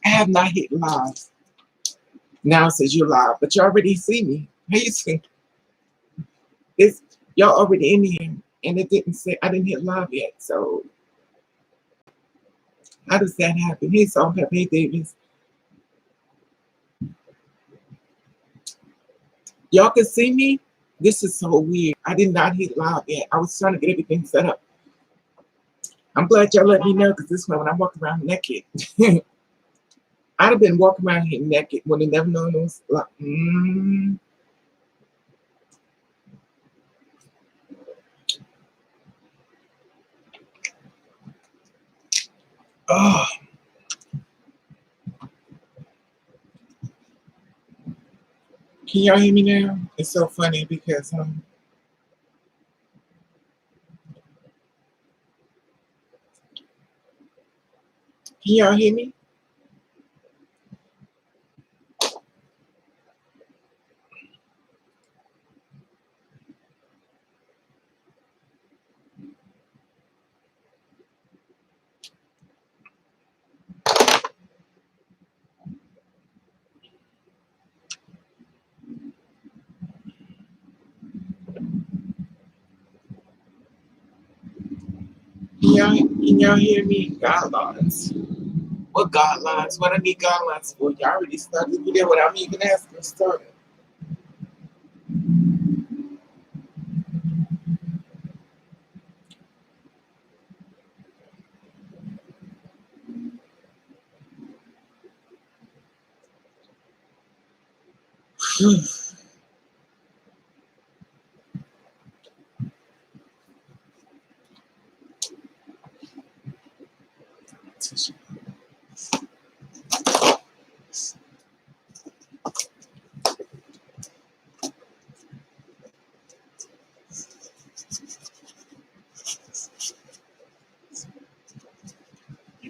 I have not hit live. Now it says you're live, but you already see me. How you see? It's y'all already in here, and it didn't say I didn't hit live yet. So how does that happen? Hey, Salt Pepper. Hey, Davis. Y'all can see me. This is so weird. I did not hit live yet. I was trying to get everything set up. I'm glad y'all let me know because this way when I walk around naked, I'd have been walking around here naked when they never known it was like, oh. Can y'all hear me now? It's so funny because can y'all hear me? Can y'all hear me? Guidelines. What guidelines? What I need guidelines for? Y'all already started the video without me even asking to start it.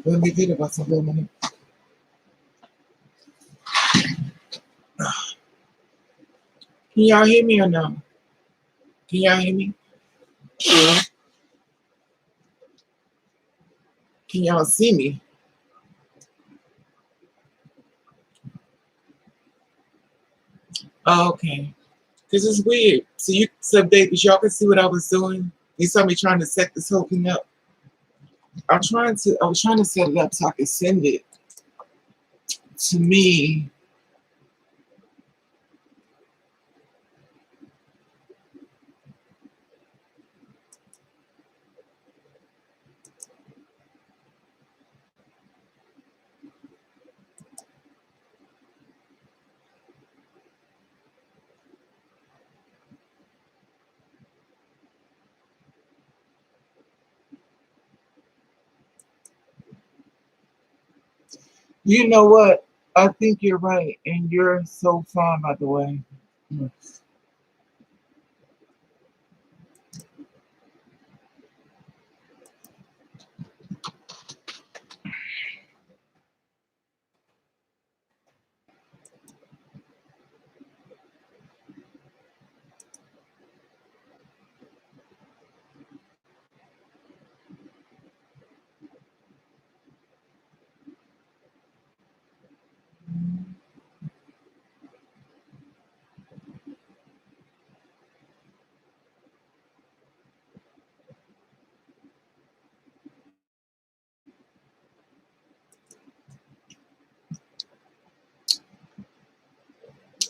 Let me get about some minute. Can y'all hear me or no? Can y'all hear me? Can y'all see me? Oh, okay. Because it's weird. So some days y'all can see what I was doing. You saw me trying to set this whole thing up. I was trying to set it up so I could send it to me. You know what? I think you're right, and you're so fine, by the way.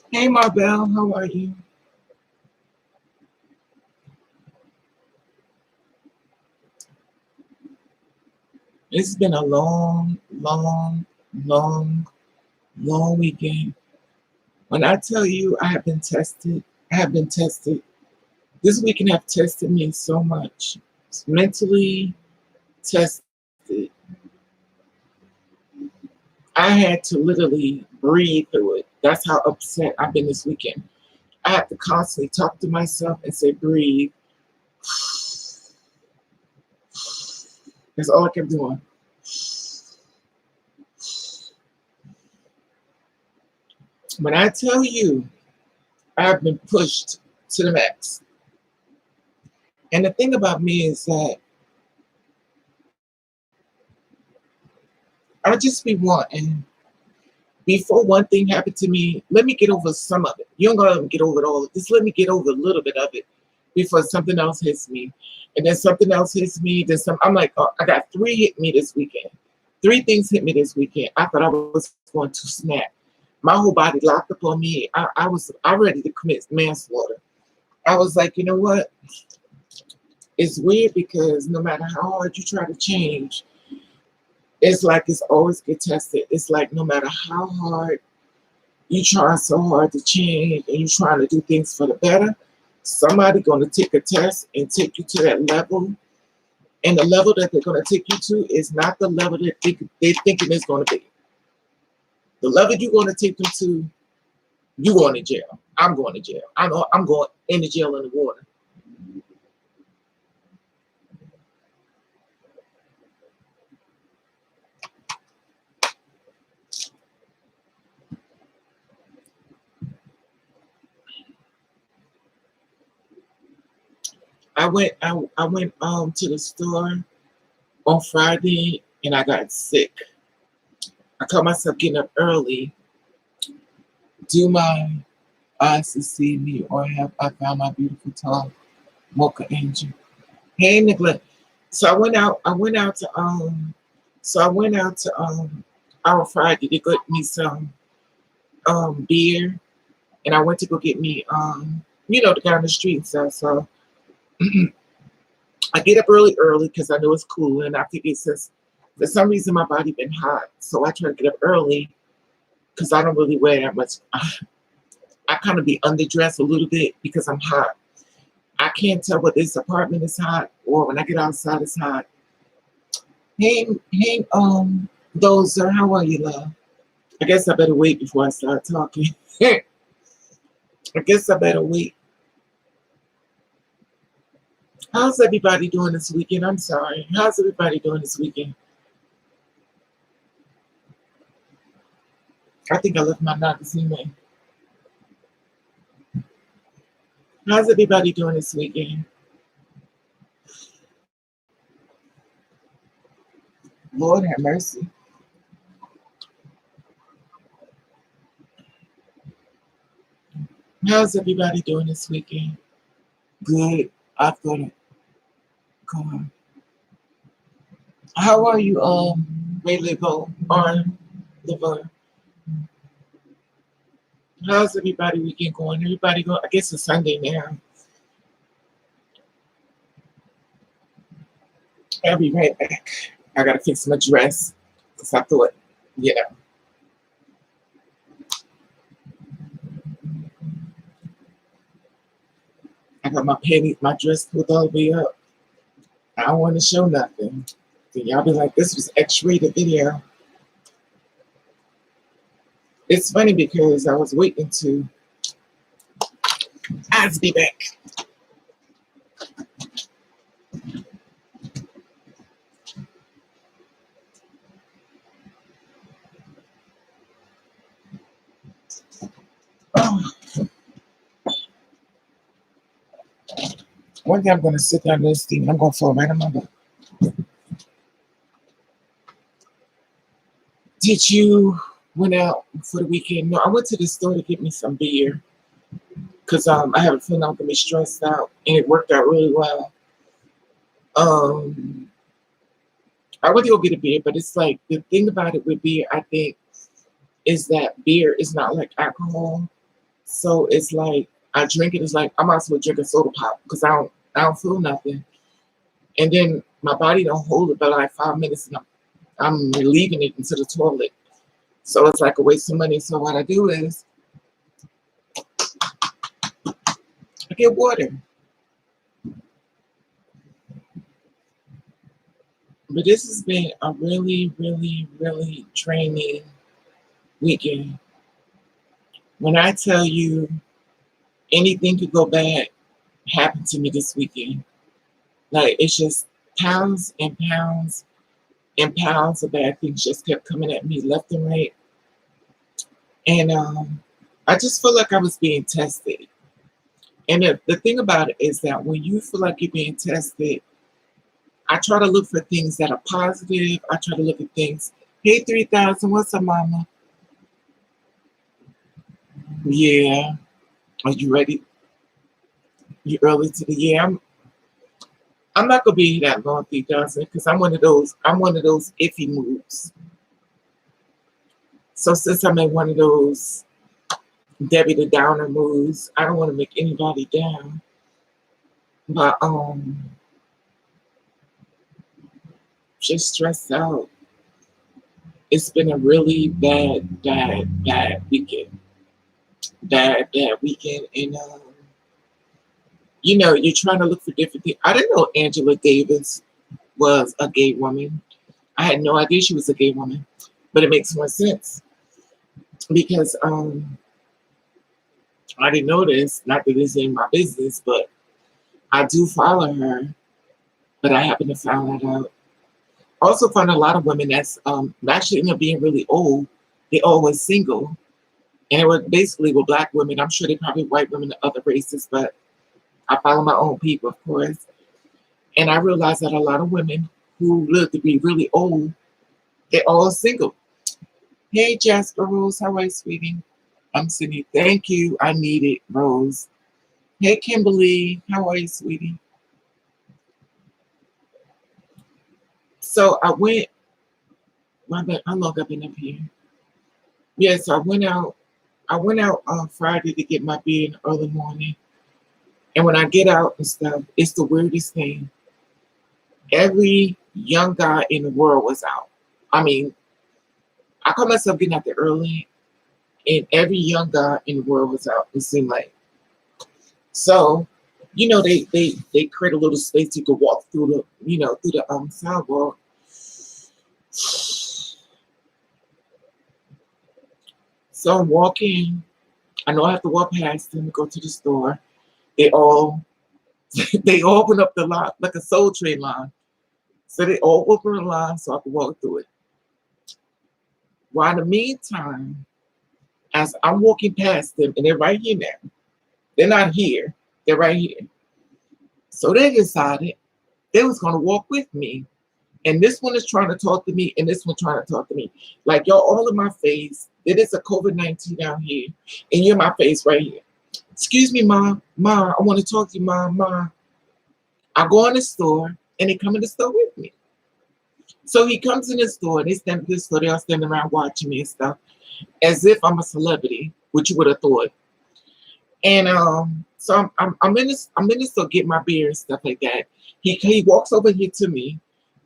Hey, Marbell, how are you? It's been a long, long, long, long weekend. When I tell you I have been tested, I have been tested. This weekend have tested me so much. It's mentally tested. I had to literally breathe through it. That's how upset I've been this weekend. I have to constantly talk to myself and say, breathe. That's all I kept doing. When I tell you I've been pushed to the max. And the thing about me is that I just be wanting Before one thing happened to me, let me get over some of it. You don't gotta get over it all. Just let me get over a little bit of it before something else hits me. And then something else hits me. Then some I'm like, oh, I got three hit me this weekend. Three things hit me this weekend. I thought I was going to snap. My whole body locked up on me. I was ready to commit manslaughter. I was like, you know what? It's weird because no matter how hard you try to change, it's like it's always get tested. It's like no matter how hard you try so hard to change and you trying to do things for the better, somebody gonna take a test and take you to that level. And the level that they're gonna take you to is not the level that they're thinking it's gonna be. The level you're gonna take them to, you going to jail. I'm going to jail. I know I'm going in the jail in the water. I went to the store on Friday and I got sick. I caught myself getting up early, do my eyes to see me, or have I found my beautiful tall mocha angel. Hey neglect. So I went out to on Friday to get me some beer, and I went to go get me the guy on the street and stuff. So I get up early because I know it's cool, and I figure since for some reason my body been hot, so I try to get up early because I don't really wear that much. I kind of be underdressed a little bit because I'm hot. I can't tell whether this apartment is hot or when I get outside it's hot. Hey, Dozer, how are you, love? I guess I better wait before I start talking. I guess I better wait. How's everybody doing this weekend? I'm sorry. How's everybody doing this weekend? I think I left my magazine in. How's everybody doing this weekend? Lord have mercy. How's everybody doing this weekend? Good. I've got it. God. How are you, Ray Livo or Livo? How's everybody weekend going? Everybody going? I guess it's Sunday now. I'll be right back. I gotta fix my dress because I thought, you know. I got my panties, my dress pulled all the way up. I don't want to show nothing. So y'all be like, this was X-rated video. It's funny because I was waiting to. I'll be back. Oh. One day I'm gonna sit down this thing and I'm gonna fall right on my butt. Did you went out for the weekend? No, I went to the store to get me some beer because I have a feeling I'm gonna be stressed out, and it worked out really well. Um, I went to go get a beer, but it's like the thing about it with beer, I think, is that beer is not like alcohol, so it's like I drink it. It's like I might as well drink a soda pop because I don't feel nothing, and then my body don't hold it but like 5 minutes, and I'm relieving it into the toilet. So it's like a waste of money. So what I do is I get water. But this has been a really, really, really draining weekend. When I tell you anything could go bad happened to me this weekend. Like it's just pounds and pounds and pounds of bad things just kept coming at me left and right. And I just feel like I was being tested. And the thing about it is that when you feel like you're being tested, I try to look for things that are positive. I try to look at things. Hey, 3000, what's up, mama? Yeah. Are you ready? You early to the year? I'm not gonna be here that long, 3,000, because I'm one of those iffy moods. So since I'm in one of those Debbie the Downer moods, I don't want to make anybody down. But just stressed out. It's been a really bad weekend. Bad weekend. And you're trying to look for different things. I didn't know Angela Davis was a gay woman. I had no idea she was a gay woman. But it makes more sense because I didn't know this. Not that this ain't my business, but I do follow her. But I happen to find that out. Also found a lot of women that's actually end up being really old. They always single. And it was basically with black women. I'm sure they probably white women and other races, but I follow my own people, of course. And I realized that a lot of women who live to be really old, they're all single. Hey, Jasper Rose, how are you, sweetie? I'm Sydney. Thank you. I need it, Rose. Hey, Kimberly, how are you, sweetie? So I went, how long I've been up here? Yeah, so I went out on Friday to get my beer in the early morning. And when I get out and stuff, it's the weirdest thing. Every young guy in the world was out. I mean, I call myself getting out there early, and every young guy in the world was out. It seemed like so. They create a little space you could walk through the sidewalk. So I'm walking. I know I have to walk past them to go to the store. They all they open up the line like a soul train line. So they all open the line so I can walk through it. While in the meantime, as I'm walking past them, and they're right here now. They're not here. They're right here. So they decided they was gonna walk with me. And this one is trying to talk to me, and this one trying to talk to me. Like y'all all in my face. It is a COVID-19 out here, and you're in my face right here. Excuse me, Ma, I want to talk to you, Ma. I go in the store, and they come in the store with me. So he comes in the store, and they stand in the store, they all standing around watching me and stuff, as if I'm a celebrity, which you would have thought. And so I'm in the store getting my beer and stuff like that. He walks over here to me,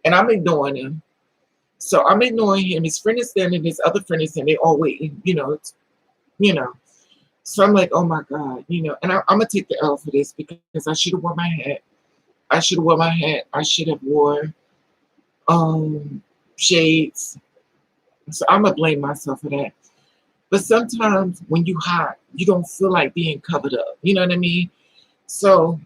and I'm ignoring him. So I'm ignoring him. His friend is standing, his other friend is standing. They all waiting, you know. So I'm like, oh my God, And I'm gonna take the L for this because I should have worn my hat. I should have worn my hat. I should have wore shades. So I'm gonna blame myself for that. But sometimes when you hot, you don't feel like being covered up. You know what I mean? So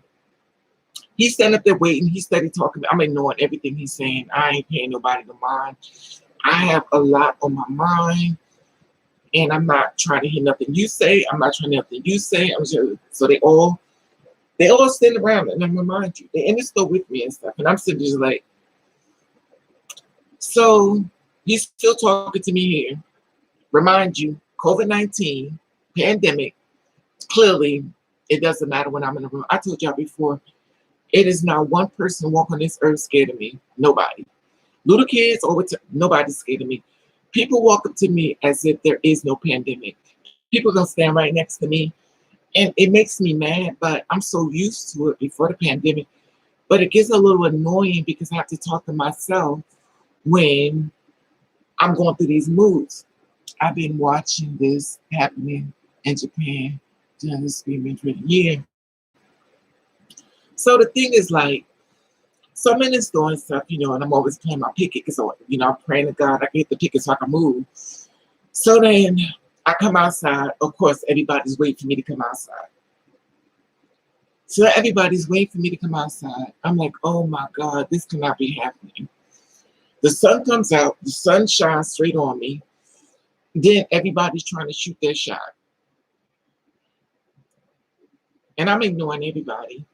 he's standing up there waiting. He's steady talking. I'm ignoring everything he's saying. I ain't paying nobody no mind. I have a lot on my mind, and I'm not trying to hear nothing you say. I'm not trying to hear nothing you say. I'm just, so they all stand around, and I'm remind you, they're in the store with me and stuff, and I'm sitting just like, so he's still talking to me here. Remind you, COVID-19 pandemic. Clearly, it doesn't matter when I'm in the room. I told y'all before, it is not one person walking this earth scared of me. Nobody. Little kids, nobody's scared of me. People walk up to me as if there is no pandemic. People gonna stand right next to me, and it makes me mad. But I'm so used to it before the pandemic. But it gets a little annoying because I have to talk to myself when I'm going through these moods. I've been watching this happening in Japan during this screaming for a year. So the thing is like, so I'm in the store and stuff, and I'm always playing my picket because, I'm praying to God I get the picket so I can move. So then I come outside. Of course, everybody's waiting for me to come outside. So everybody's waiting for me to come outside. I'm like, oh my God, this cannot be happening. The sun comes out, the sun shines straight on me. Then everybody's trying to shoot their shot. And I'm ignoring everybody.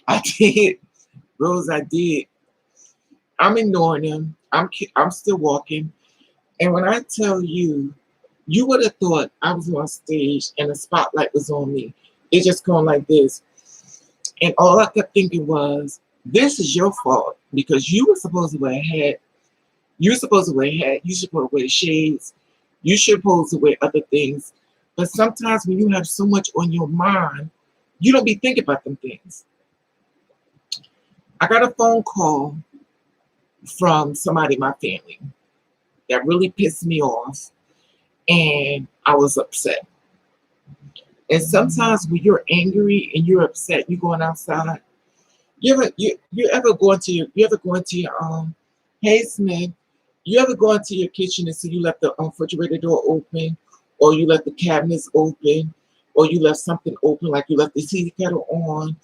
I did. Rose, I did. I'm ignoring them. I'm still walking. And when I tell you, You would have thought I was on stage and the spotlight was on me. It just going like this. And all I kept thinking was, this is your fault because you were supposed to wear a hat. You're supposed to wear a hat. You should wear shades. You should supposed to wear other things. But sometimes when you have so much on your mind, you don't be thinking about them things. I got a phone call from somebody in my family that really pissed me off, and I was upset. And sometimes when you're angry and you're upset, you're going outside. You ever go into your hey Smith, you ever go into your kitchen and see you left the refrigerator door open, or you left the cabinets open, or you left something open, like you left the tea kettle on,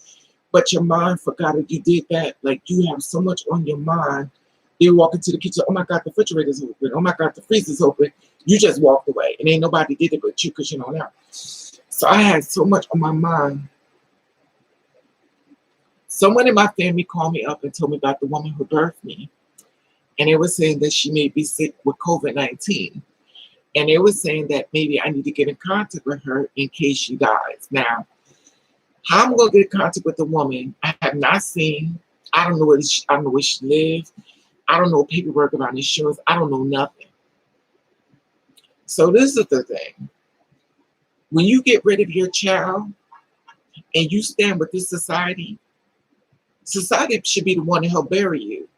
but your mind forgot that you did that. Like you have so much on your mind. You walk into the kitchen, oh my God, the refrigerator's open. Oh my God, the freezer's open. You just walked away, and ain't nobody did it but you, because you know now. So I had so much on my mind. Someone in my family called me up and told me about the woman who birthed me. And they were saying that she may be sick with COVID-19. And they were saying that maybe I need to get in contact with her in case she dies. Now, how I'm going to get in contact with the woman, I have not seen. I don't know I don't know where she lives. I don't know paperwork about insurance. I don't know nothing. So this is the thing. When you get rid of your child and you stand with this society, society should be the one to help bury you.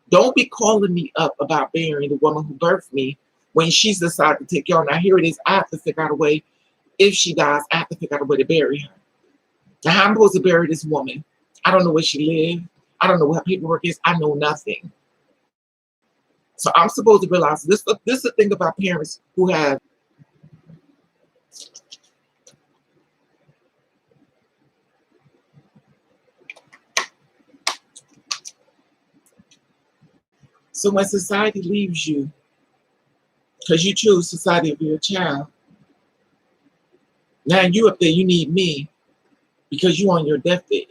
Don't be calling me up about burying the woman who birthed me when she's decided to take y'all. Now here it is. I have to figure out a way. If she dies, I have to figure out a way to bury her. Now how I'm supposed to bury this woman? I don't know where she lives. I don't know what her paperwork is. I know nothing. So I'm supposed to realize this. This is the thing about parents who have. So when society leaves you, because you choose society over your child, now you up there, you need me because you on your deathbed.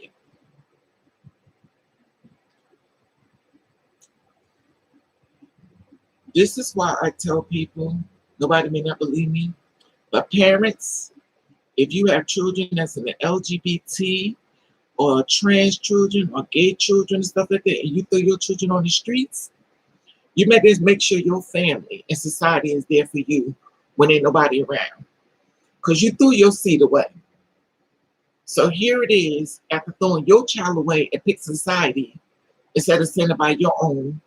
This is why I tell people, nobody may not believe me, but parents, if you have children that's in the LGBT or trans children or gay children and stuff like that, and you throw your children on the streets, you better make sure your family and society is there for you when ain't nobody around. Because you threw your seed away. So here it is, after throwing your child away and pick society instead of sending by your own.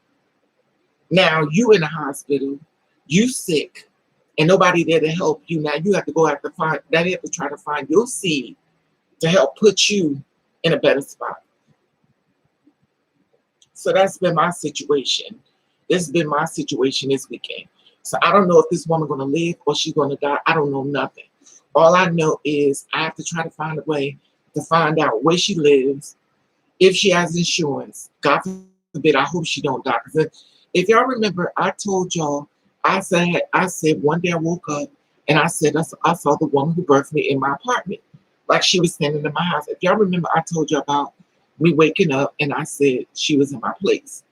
Now you in the hospital, you sick, and nobody there to help you. Now you have to go have to find that you have to try to find your seed to help put you in a better spot. So that's been my situation. This has been my situation this weekend. So I don't know if this woman gonna live or she's gonna die. I don't know nothing. All I know is I have to try to find a way to find out where she lives, if she has insurance. God forbid, I hope she don't die. Because if y'all remember, I told y'all, I said one day I woke up and I said I saw the woman who birthed me in my apartment, like she was standing in my house. If y'all remember, I told you about me waking up and I said she was in my place.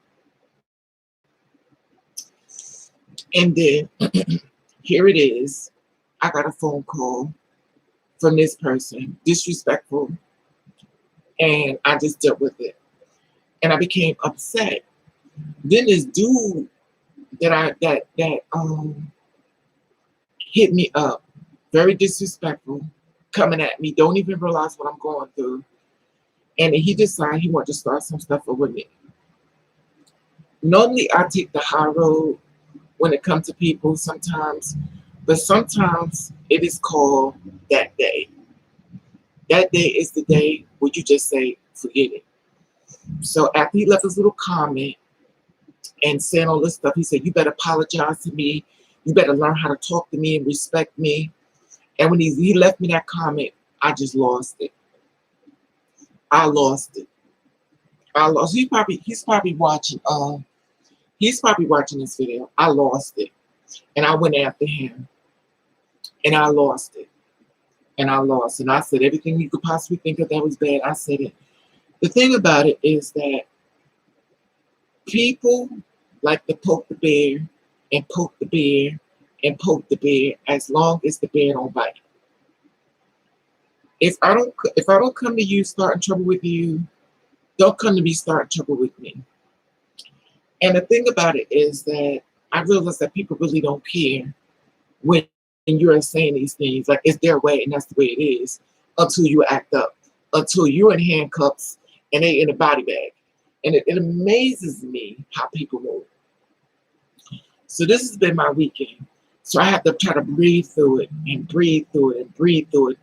And then here it is. I got a phone call from this person, disrespectful, and I just dealt with it. And I became upset. Then this dude that hit me up, very disrespectful, coming at me, don't even realize what I'm going through. And he decided he wanted to start some stuff with me. Normally I take the high road when it comes to people sometimes, but sometimes it is called that day. That day is the day where you just say, forget it. So after he left his little comment and saying all this stuff, he said, you better apologize to me. You better learn how to talk to me and respect me. And when he left me that comment, I just lost it. I lost it. I lost. He's probably watching. He's probably watching this video. I lost it, and I went after him, and I lost it, and I lost. And I said everything you could possibly think of that was bad. I said it. The thing about it is that people like to poke the bear and poke the bear and poke the bear as long as the bear don't bite. If I don't come to you starting trouble with you, don't come to me starting trouble with me. And the thing about it is that I realize that people really don't care when you're saying these things. Like it's their way and that's the way it is until you act up, until you're in handcuffs and they in a body bag. And it amazes me how people move. So this has been my weekend. So I have to try to breathe through it and breathe through it and breathe through it.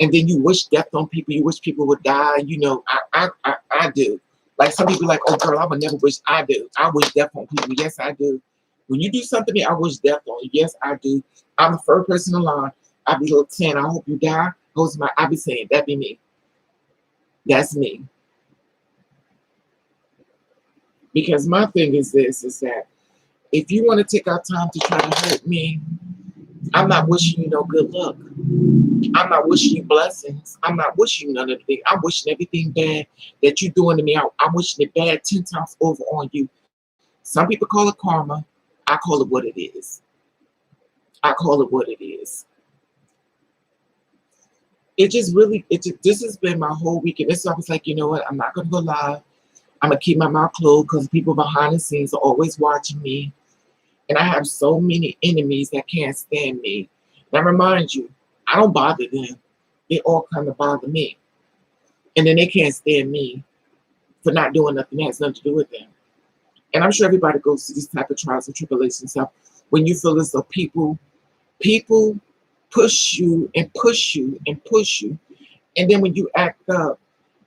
And then you wish death on people. You wish people would die. You know, I do. Like some people are like, oh girl, I would never wish. I do. I wish death on people. Yes, I do. When you do something to me, I wish death on you. Yes, I do. I'm the first person alive. I'll be little 10. I hope you die. I'll be saying, that be me. That's me. Because my thing is this, is that if you want to take our time to try to hurt me, I'm not wishing you no good luck. I'm not wishing you blessings. I'm not wishing you none of the things. I'm wishing everything bad that you're doing to me. I'm wishing it bad 10 times over on you. Some people call it karma. I call it what it is. I call it what it is. This has been my whole weekend. This I was like, you know what? I'm not going to go live. I'm going to keep my mouth closed because people behind the scenes are always watching me. And I have so many enemies that can't stand me. And I remind you, I don't bother them. They all kind of bother me. And then they can't stand me for not doing nothing that has nothing to do with them. And I'm sure everybody goes through this type of trials and tribulations. So when you feel as though people push you and push you and push you. And then when you act up,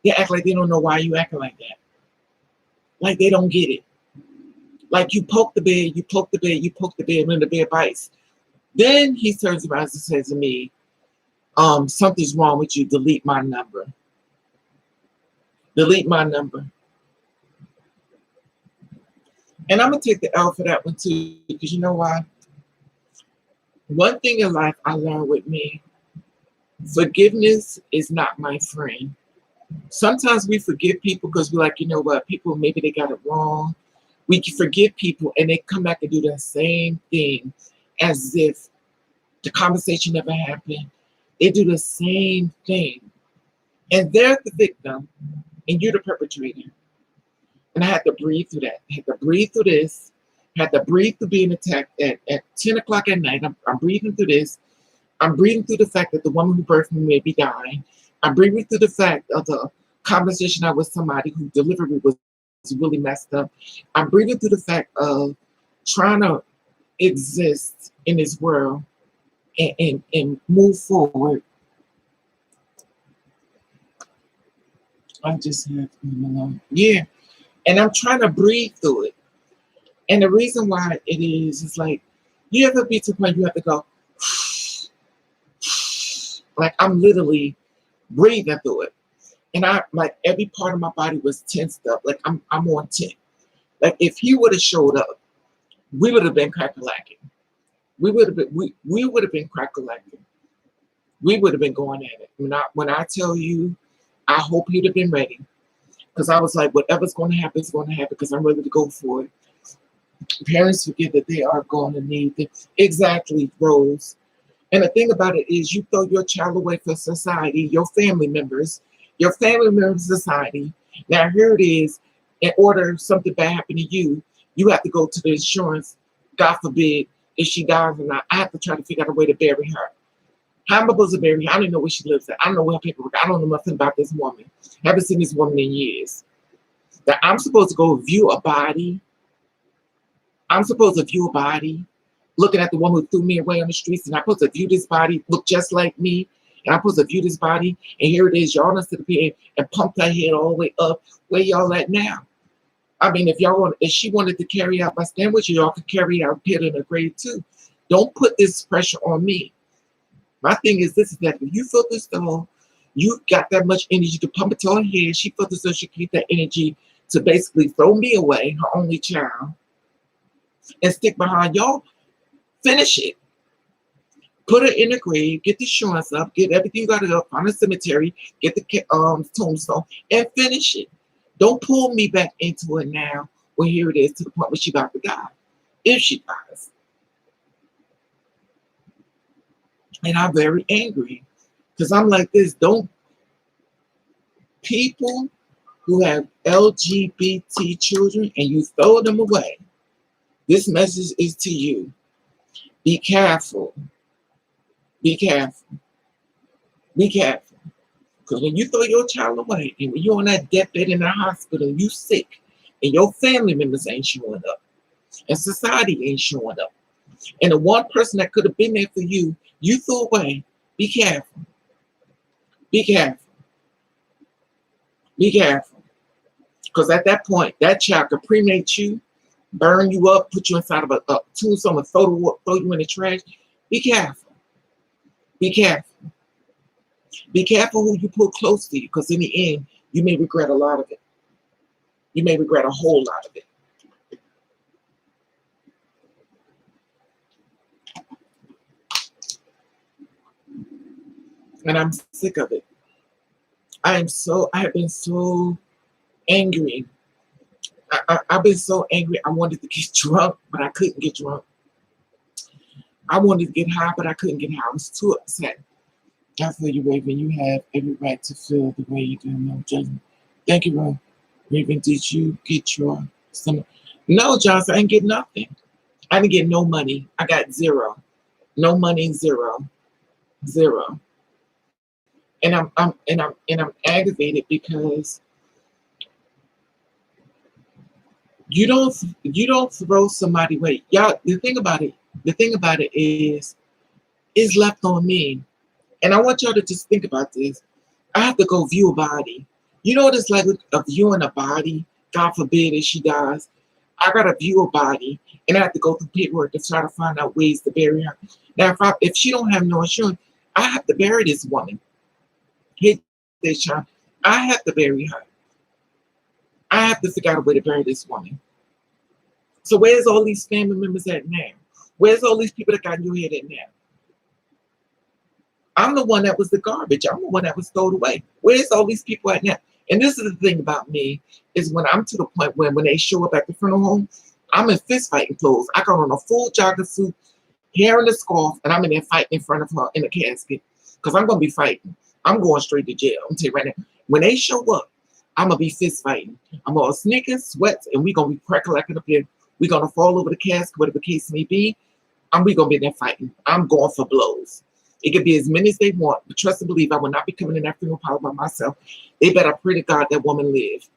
they act like they don't know why you acting like that. Like they don't get it. Like you poke the bear, you poke the bear, you poke the bear, and then the bear bites. Then he turns around and says to me, something's wrong with you, delete my number. Delete my number. And I'm going to take the L for that one too, because you know why? One thing in life I learned with me, forgiveness is not my friend. Sometimes we forgive people because we're like, you know what, people, maybe they got it wrong. We can forgive people and they come back and do the same thing as if the conversation never happened. They do the same thing. And they're the victim and you're the perpetrator. And I had to breathe through that. I had to breathe through this. I had to breathe through being attacked at 10 o'clock at night. I'm breathing through this. I'm breathing through the fact that the woman who birthed me may be dying. I'm breathing through the fact of the conversation I was somebody who delivery was really messed up. I'm breathing through the fact of trying to exist in this world and move forward. I just have to leave me alone. Yeah. And I'm trying to breathe through it. And the reason why it is like, you ever be to the point you have to go, like I'm literally breathing through it. And I like every part of my body was tensed up. Like I'm on 10. Like if he would have showed up, we would have been crack-a-lacking. We would have been crack-a-lacking. We would have been going at it. When I tell you, I hope you'd have been ready. Because I was like, whatever's going to happen is going to happen because I'm ready to go for it. Parents forget that they are going to need this. Exactly, Rose. And the thing about it is you throw your child away for society, your family members society. Now here it is, in order something bad happen to you, you have to go to the insurance. God forbid, if she dies or not, I have to try to figure out a way to bury her. How am I supposed to bury her? I don't even know where she lives at. I don't know where her paperwork. I don't know nothing about this woman. I haven't seen this woman in years. That I'm supposed to go view a body. I'm supposed to view a body, looking at the woman who threw me away on the streets, and I'm supposed to view this body, look just like me, and I'm supposed to view this body, and here it is, y'all done sit up here and pump that head all the way up. Where y'all at now? I mean, if she wanted to carry out my stand with you, y'all could carry out pit in a grave too. Don't put this pressure on me. My thing is this, is that if you feel this though, you got that much energy to pump it to her head, she felt as though she keep that energy to basically throw me away, her only child, and stick behind y'all. Finish it. Put her in the grave, get the insurance up, get everything you got to go, find a cemetery, get the tombstone, and finish it. Don't pull me back into it now, when here it is to the point where she about to die. If she dies. And I'm very angry because I'm like this. Don't people who have LGBT children and you throw them away, this message is to you. Be careful. Be careful. Be careful. Because when you throw your child away and when you're on that deathbed in the hospital and you sick and your family members ain't showing up and society ain't showing up and the one person that could have been there for you, you threw away, be careful. Be careful. Be careful. Because at that point, that child could cremate you, burn you up, put you inside of a tombstone, and throw you in the trash. Be careful. Be careful. Be careful who you put close to you, because in the end, you may regret a lot of it. You may regret a whole lot of it. And I'm sick of it. I have been so angry. I've been so angry. I wanted to get drunk, but I couldn't get drunk. I wanted to get high, but I couldn't get high. I was too upset. I feel you, Raven. You have every right to feel the way you do. No judgment. Thank you, Raven. Did you get your some? No, Johnson, I didn't get nothing. I didn't get no money. I got zero. No money, zero. Zero. And I'm aggravated because you don't throw somebody away. Y'all, the thing about it is left on me. And I want y'all to just think about this. I have to go view a body. You know what it's like of viewing a body? God forbid if she dies. I gotta view a body and I have to go through paperwork to try to find out ways to bury her. Now if she don't have no insurance, I have to bury this woman. Hit this child. I have to bury her. I have to figure out a way to bury this woman. So where's all these family members at now? Where's all these people that got in your head at now? I'm the one that was the garbage. I'm the one that was thrown away. Where's all these people at now? And this is the thing about me, is when I'm to the point when they show up at the funeral home, I'm in fist fighting clothes. I got on a full jogger suit, hair in a scarf, and I'm in there fighting in front of her in a casket. Because I'm going to be fighting. I'm going straight to jail. I'm telling you right now. When they show up, I'm going to be fist fighting. I'm going to sneakers, sweats, and we're going to be crack-a-lacking up here. We're going to fall over the casket, whatever the case may be. And we're going to be there fighting. I'm going for blows. It could be as many as they want, but trust and believe I will not be coming in that funeral parlor by myself. They better pray to God that woman live.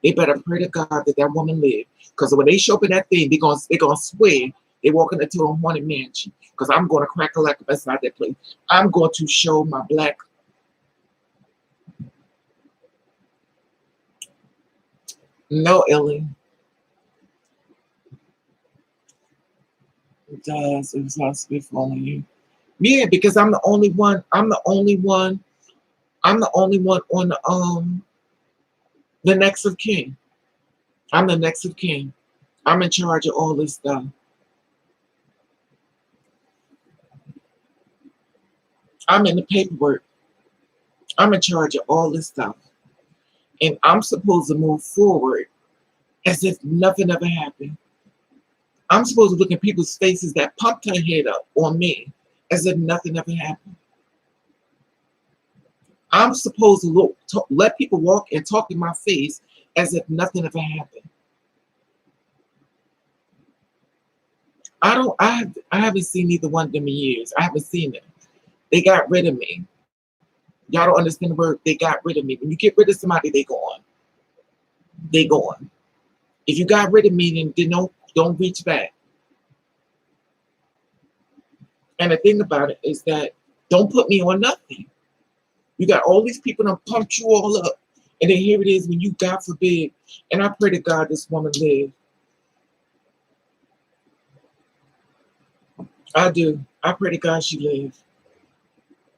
They better pray to God that woman live. Because when they show up in that thing, they're gonna swear they walking into a haunted mansion. Because I'm going to crack a lack of inside that place. I'm going to show my black. No, Ellie. It does. It was not speak for only you. Yeah, because I'm the only one. I'm the only one on the next of kin. I'm the next of kin. I'm in charge of all this stuff. I'm in the paperwork. I'm in charge of all this stuff. And I'm supposed to move forward as if nothing ever happened. I'm supposed to look in people's faces that pumped her head up on me as if nothing ever happened. I'm supposed to let people walk and talk in my face as if nothing ever happened. I haven't seen either one of them in years. I haven't seen them. They got rid of me. Y'all don't understand the word. They got rid of me. When you get rid of somebody, they go on. They go on. If you got rid of me, then don't reach back. And the thing about it is that don't put me on nothing. You got all these people that pumped you all up. And then here it is when you, God forbid, and I pray to God this woman live. I do. I pray to God she live.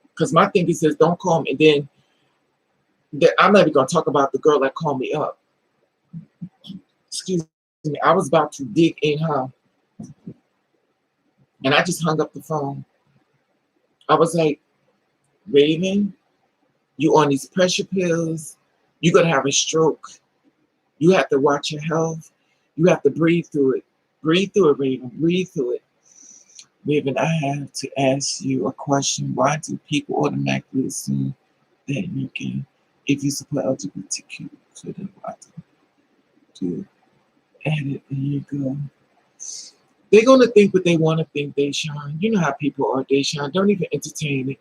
Because my thing is says, don't call me. And then I'm not even going to talk about the girl that called me up. Excuse me. I was about to dig in her. And I just hung up the phone. I was like, Raven, you on these pressure pills. You're going to have a stroke. You have to watch your health. You have to breathe through it. Breathe through it, Raven. Breathe through it. Raven, I have to ask you a question. Why do people automatically assume that you can, if you support LGBTQ, so then why do add it? There you go. They're gonna think what they want to think, Deshaun. You know how people are, Deshaun. Don't even entertain it.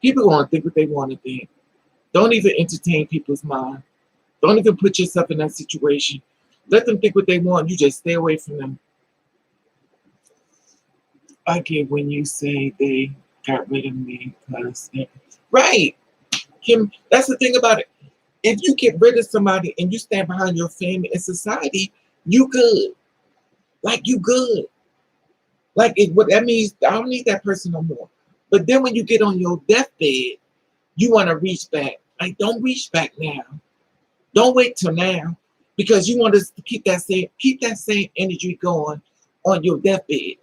People gonna think what they want to think. Don't even entertain people's mind. Don't even put yourself in that situation. Let them think what they want. You just stay away from them. I get when you say they got rid of me because right, Kim. That's the thing about it. If you get rid of somebody and you stand behind your family and society, you good. Like you good. Like what that means, I don't need that person no more. But then when you get on your deathbed, you want to reach back. Like don't reach back now. Don't wait till now, because you want to keep that same energy going on your deathbed.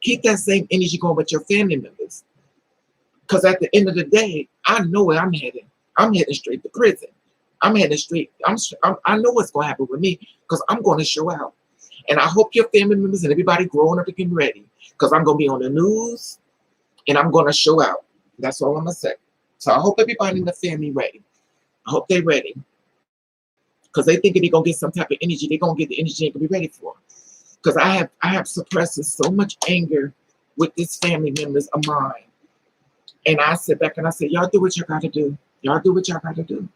Keep that same energy going with your family members. Because at the end of the day, I know where I'm heading. I'm heading straight to prison. I'm heading straight. I know what's going to happen with me because I'm going to show out. And I hope your family members and everybody growing up are getting ready because I'm going to be on the news and I'm going to show out. That's all I'm going to say. So I hope everybody in the family ready. I hope they're ready because they thinking they're going to get some type of energy. They're going to get the energy they're going to be ready for. Because I have suppressed so much anger with these family members of mine. And I sit back and I say, y'all do what y'all got to do. Y'all do what y'all got to do.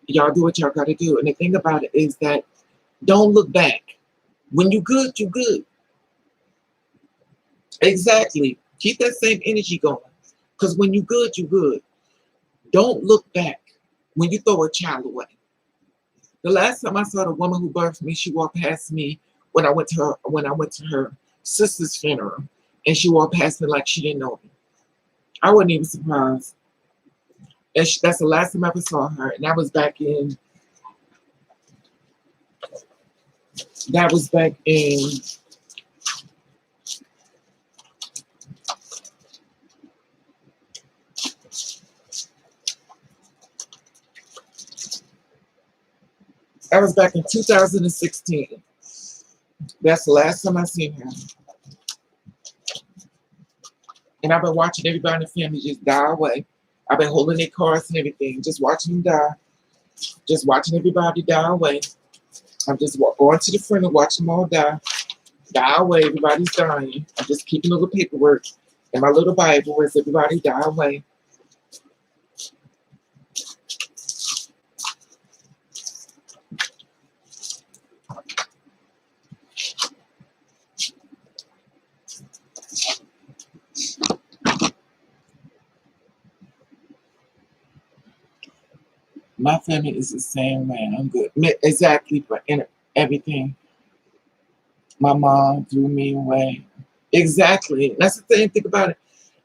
Y'all do what y'all got to do. And the thing about it is that don't look back. When you good, you good. Exactly. Keep that same energy going. Because when you good, you good. Don't look back when you throw a child away. The last time I saw the woman who birthed me, she walked past me when I went to her sister's funeral, and she walked past me like she didn't know me. I wasn't even surprised. And that's the last time I ever saw her, and that was back in 2016. That's the last time I seen her. And I've been watching everybody in the family just die away. I've been holding their cards and everything, just watching them die. Just watching everybody die away. I'm just going to the front and watching them all die away. Everybody's dying. I'm just keeping a little paperwork in my little Bible as everybody die away. My family is the same way. I'm good. Exactly, but in everything. My mom threw me away. Exactly. That's the same thing about it.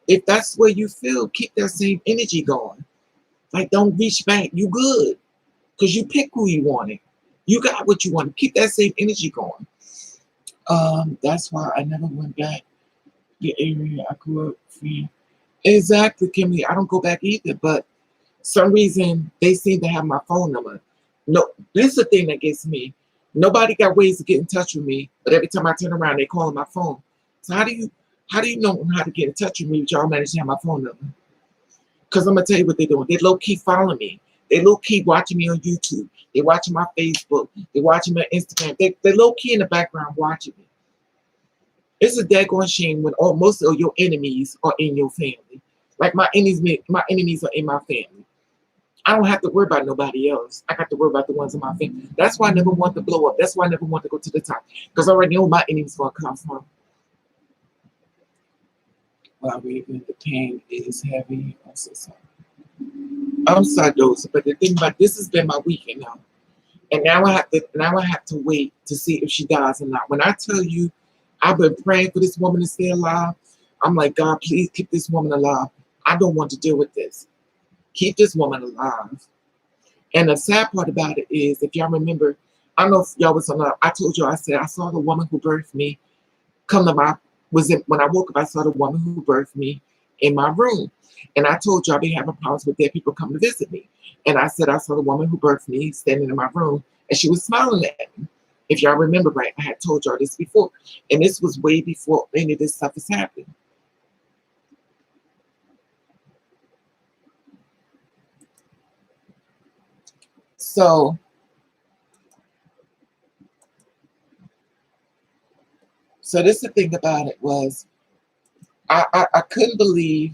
If that's where you feel, keep that same energy going. Like, don't reach back. You good. Because you pick who you wanted. You got what you wanted. Keep that same energy going. That's why I never went back the area I grew up in. Exactly, Kimmy. I don't go back either, but some reason they seem to have my phone number. No, this is the thing that gets me. Nobody got ways to get in touch with me, but every time I turn around, they call my phone. So how do you know how to get in touch with me if y'all manage to have my phone number? Because I'm gonna tell you what they're doing. They low key following me. They low key watching me on YouTube. They watching my Facebook. They watching my Instagram. They low key in the background watching me. It's a daggone shame when most of your enemies are in your family. Like my enemies are in my family. I don't have to worry about nobody else. I got to worry about the ones in my family. That's why I never want to blow up. That's why I never want to go to the top. Because I already know my enemy's gonna come from. Wow, Raven, the pain is heavy. I'm so sorry. I'm sorry, those, but the thing about this has been my weekend now. And now I have to wait to see if she dies or not. When I tell you I've been praying for this woman to stay alive, I'm like, God, please keep this woman alive. I don't want to deal with this. Keep this woman alive. And the sad part about it is, if y'all remember, I don't know if y'all was on. I told you, I said I saw the woman who birthed me come to my when I woke up. I saw the woman who birthed me in my room, and I told you I've been having problems with dead people coming to visit me. And I said I saw the woman who birthed me standing in my room, and she was smiling at me. If y'all remember right, I had told y'all this before. And this was way before any of this stuff was happening. So this the thing about it was I couldn't believe,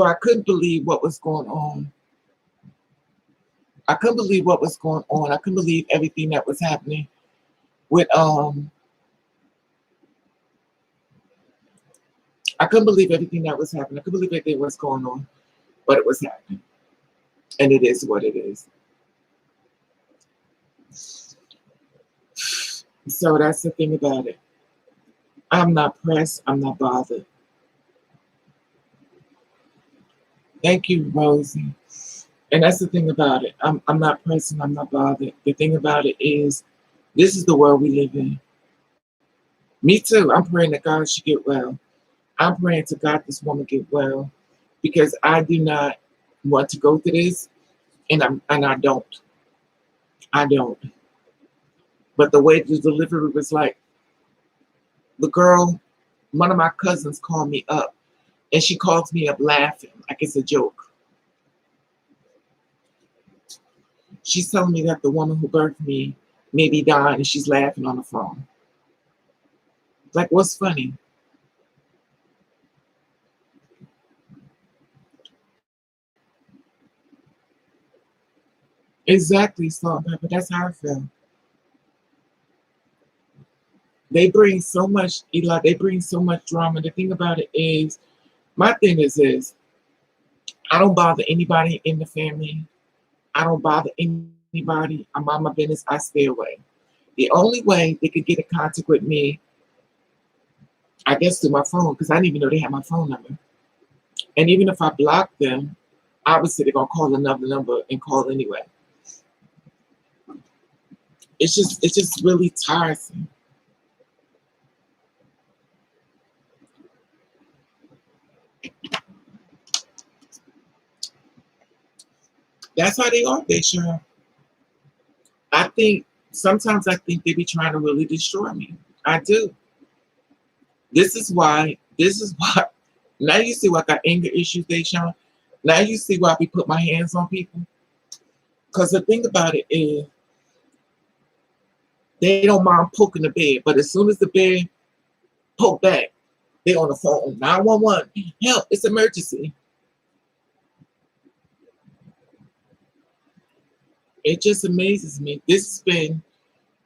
I couldn't believe what was going on. I couldn't believe what was going on. I couldn't believe everything that was happening with I couldn't believe everything that was happening. I couldn't believe everything was going on, but it was happening. And it is what it is. So that's the thing about it. I'm not pressed. I'm not bothered. Thank you, Rosie. And that's the thing about it. I'm not pressed and I'm not bothered. The thing about it is, this is the world we live in. Me too. I'm praying that God should get well. I'm praying to God this woman get well, because I do not want to go through this, and I don't. I don't. But the way the delivery was like, the girl, one of my cousins called me up, and she calls me up laughing like it's a joke. She's telling me that the woman who birthed me may be dying, and she's laughing on the phone. Like, what's funny? Exactly, Salt and Pepper. That's how I feel. They bring so much, Eli, they bring so much drama. The thing about it is, my thing is this: I don't bother anybody in the family. I don't bother anybody. I mind my business. I stay away. The only way they could get in contact with me, I guess, through my phone, because I didn't even know they had my phone number. And even if I block them, obviously they're gonna call another number and call anyway. It's just really tiresome. That's how they are, they sure. I think sometimes I think they be trying to really destroy me. I do. This is why now you see why I got anger issues, Deshaun. Now you see why I be put my hands on people. Because the thing about it is, they don't mind poking the bed, but as soon as the bed poke back, they on the phone. 911, help, it's emergency. It just amazes me. This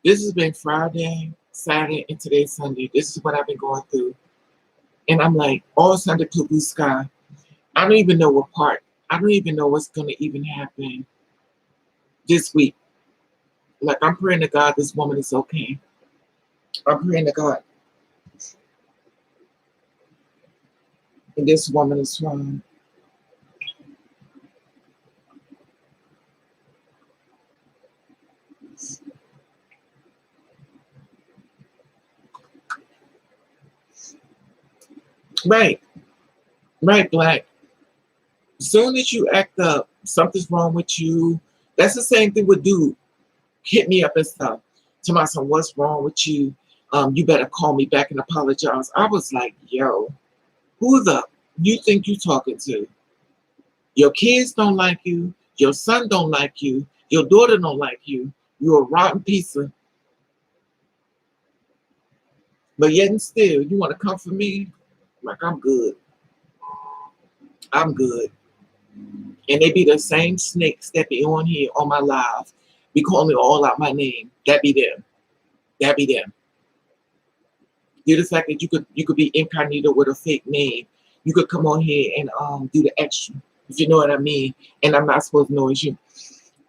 has been Friday, Saturday, and today's Sunday. This is what I've been going through. And I'm like, all Sunday to blue sky. I don't even know what part. I don't even know what's gonna even happen this week. Like, I'm praying to God this woman is okay. I'm praying to God and this woman is fine. Right, right, Black. Soon as you act up, something's wrong with you. That's the same thing with dude. Hit me up and stuff. To my son, what's wrong with you? You better call me back and apologize. I was like, yo, who the you think you talking to? Your kids don't like you. Your son don't like you. Your daughter don't like you. You're a rotten piece of. But yet and still, you want to come for me? Like, I'm good. I'm good. And they be the same snakes that be on here on my live. Be calling all out my name. That be them. That be them. Due to the fact that you could be incognito with a fake name. You could come on here and do the extra, if you know what I mean. And I'm not supposed to know it's you.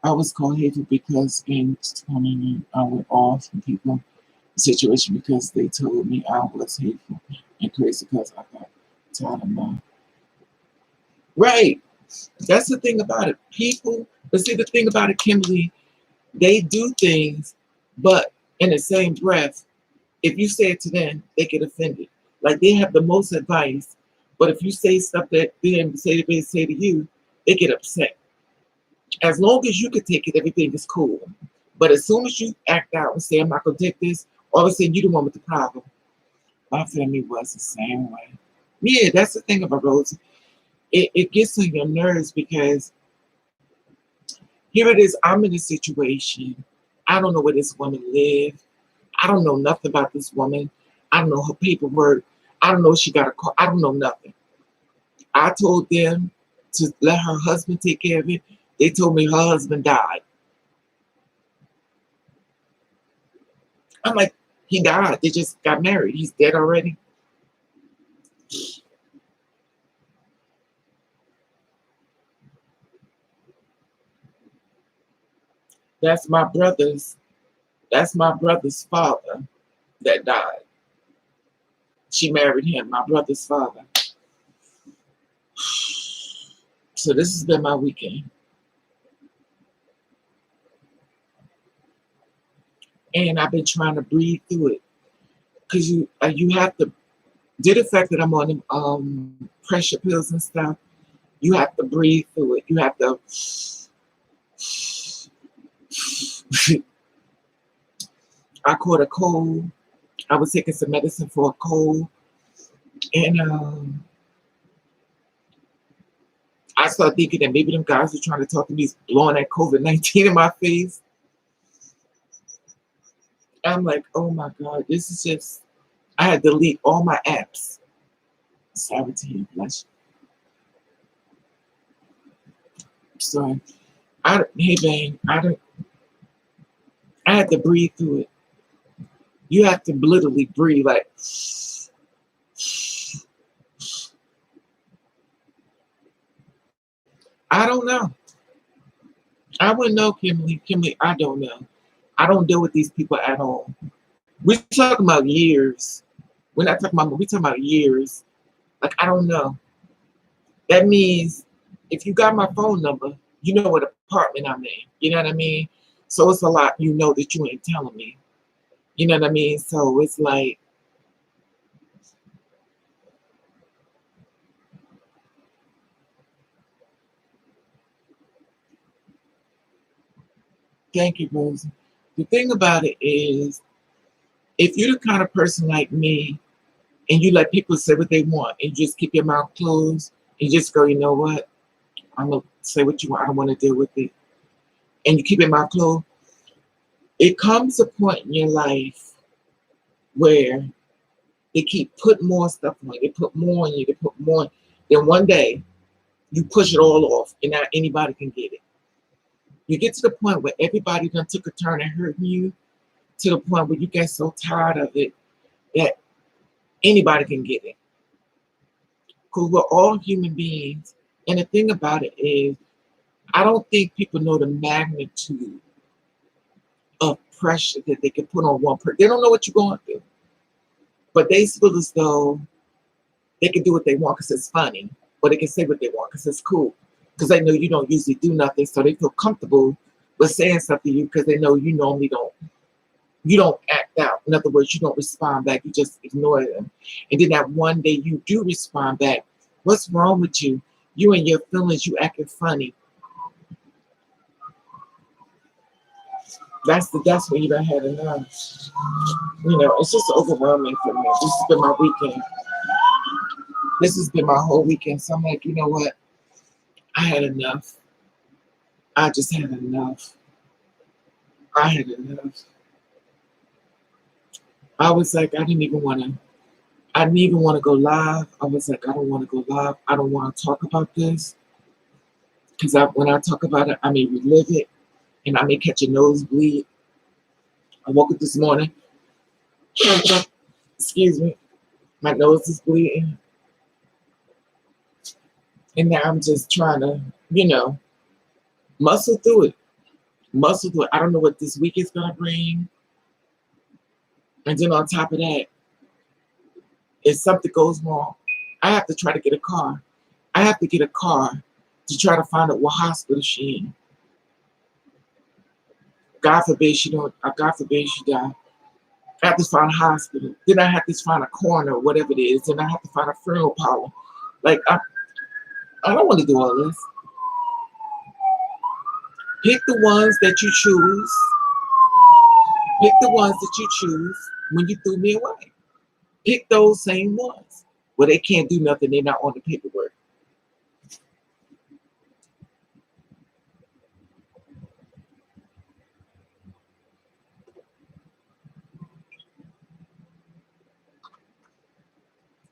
I was called hateful because in 20, I went off from people situation because they told me I was hateful and crazy because I got tired of my right. That's the thing about it. People, but see the thing about it, Kimberly, they do things, but in the same breath, if you say it to them, they get offended. Like, they have the most advice, but if you say stuff that they didn't say to you, they get upset. As long as you can take it, everything is cool. But as soon as you act out and say, I'm not going to take this, all of a sudden you're the one with the problem. My family was the same way. Yeah, that's the thing about Rose. It gets on your nerves because here it is. I'm in a situation. I don't know where this woman lives. I don't know nothing about this woman. I don't know her paperwork. I don't know if she got a car. I don't know nothing. I told them to let her husband take care of it. They told me her husband died. I'm like, he died. They just got married. He's dead already. That's my brother's. That's my brother's father that died. She married him, my brother's father. So this has been my weekend, and I've been trying to breathe through it because you have to. Due to the fact that I'm on pressure pills and stuff, you have to breathe through it. You have to. I caught a cold. I was taking some medicine for a cold, and I started thinking that maybe them guys were trying to talk to me, blowing that COVID-19 in my face. I'm like, oh my God, this is just. I had to delete all my apps. Sorry to you, bless you. Sorry. Hey, bang. I had to breathe through it. You have to literally breathe like. I don't know. I wouldn't know, Kimberly. Kimberly, I don't know. I don't deal with these people at all. We're talking about years. We're not talking about. We're talking about years. Like I don't know. That means if you got my phone number, you know what apartment I'm in. You know what I mean? So it's a lot you know that you ain't telling me. You know what I mean? So it's like, thank you, Rosie. The thing about it is, if you're the kind of person like me and you let people say what they want and you just keep your mouth closed and just go, you know what? I'm going to say what you want. I don't want to deal with it. And you keep your mouth closed. It comes a point in your life where they keep putting more stuff on you. They put more on you. They put more. Then one day you push it all off and now anybody can get it. You get to the point where everybody done took a turn at hurting you to the point where you get so tired of it that anybody can get it. Because we're all human beings. And the thing about it is, I don't think people know the magnitude of pressure that they can put on one person. They don't know what you're going through. But they feel as though they can do what they want because it's funny. Or they can say what they want because it's cool. Because they know you don't usually do nothing. So they feel comfortable with saying something to you because they know you normally don't. You don't act out. In other words, you don't respond back. You just ignore them. And then that one day you do respond back. What's wrong with you? You and your feelings, you acting funny. That's when you done had enough. You know, it's just overwhelming for me. This has been my weekend. This has been my whole weekend. So I'm like, you know what? I had enough. I just had enough. I had enough. I was like, I didn't even want to go live. I was like, I don't want to go live. I don't want to talk about this. Because when I talk about it, I may relive it and I may catch a nosebleed. I woke up this morning. Excuse me. My nose is bleeding. And now I'm just trying to, muscle through it. Muscle through it. I don't know what this week is going to bring. And then on top of that, if something goes wrong, I have to try to get a car. I have to get a car to try to find out what hospital she in. God forbid she don't. God forbid she die. I have to find a hospital. Then I have to find a coroner, whatever it is. Then I have to find a funeral parlor. Like I don't want to do all this. Pick the ones that you choose. Pick the ones that you choose when you threw me away. Pick those same ones. Well, they can't do nothing. They're not on the paperwork.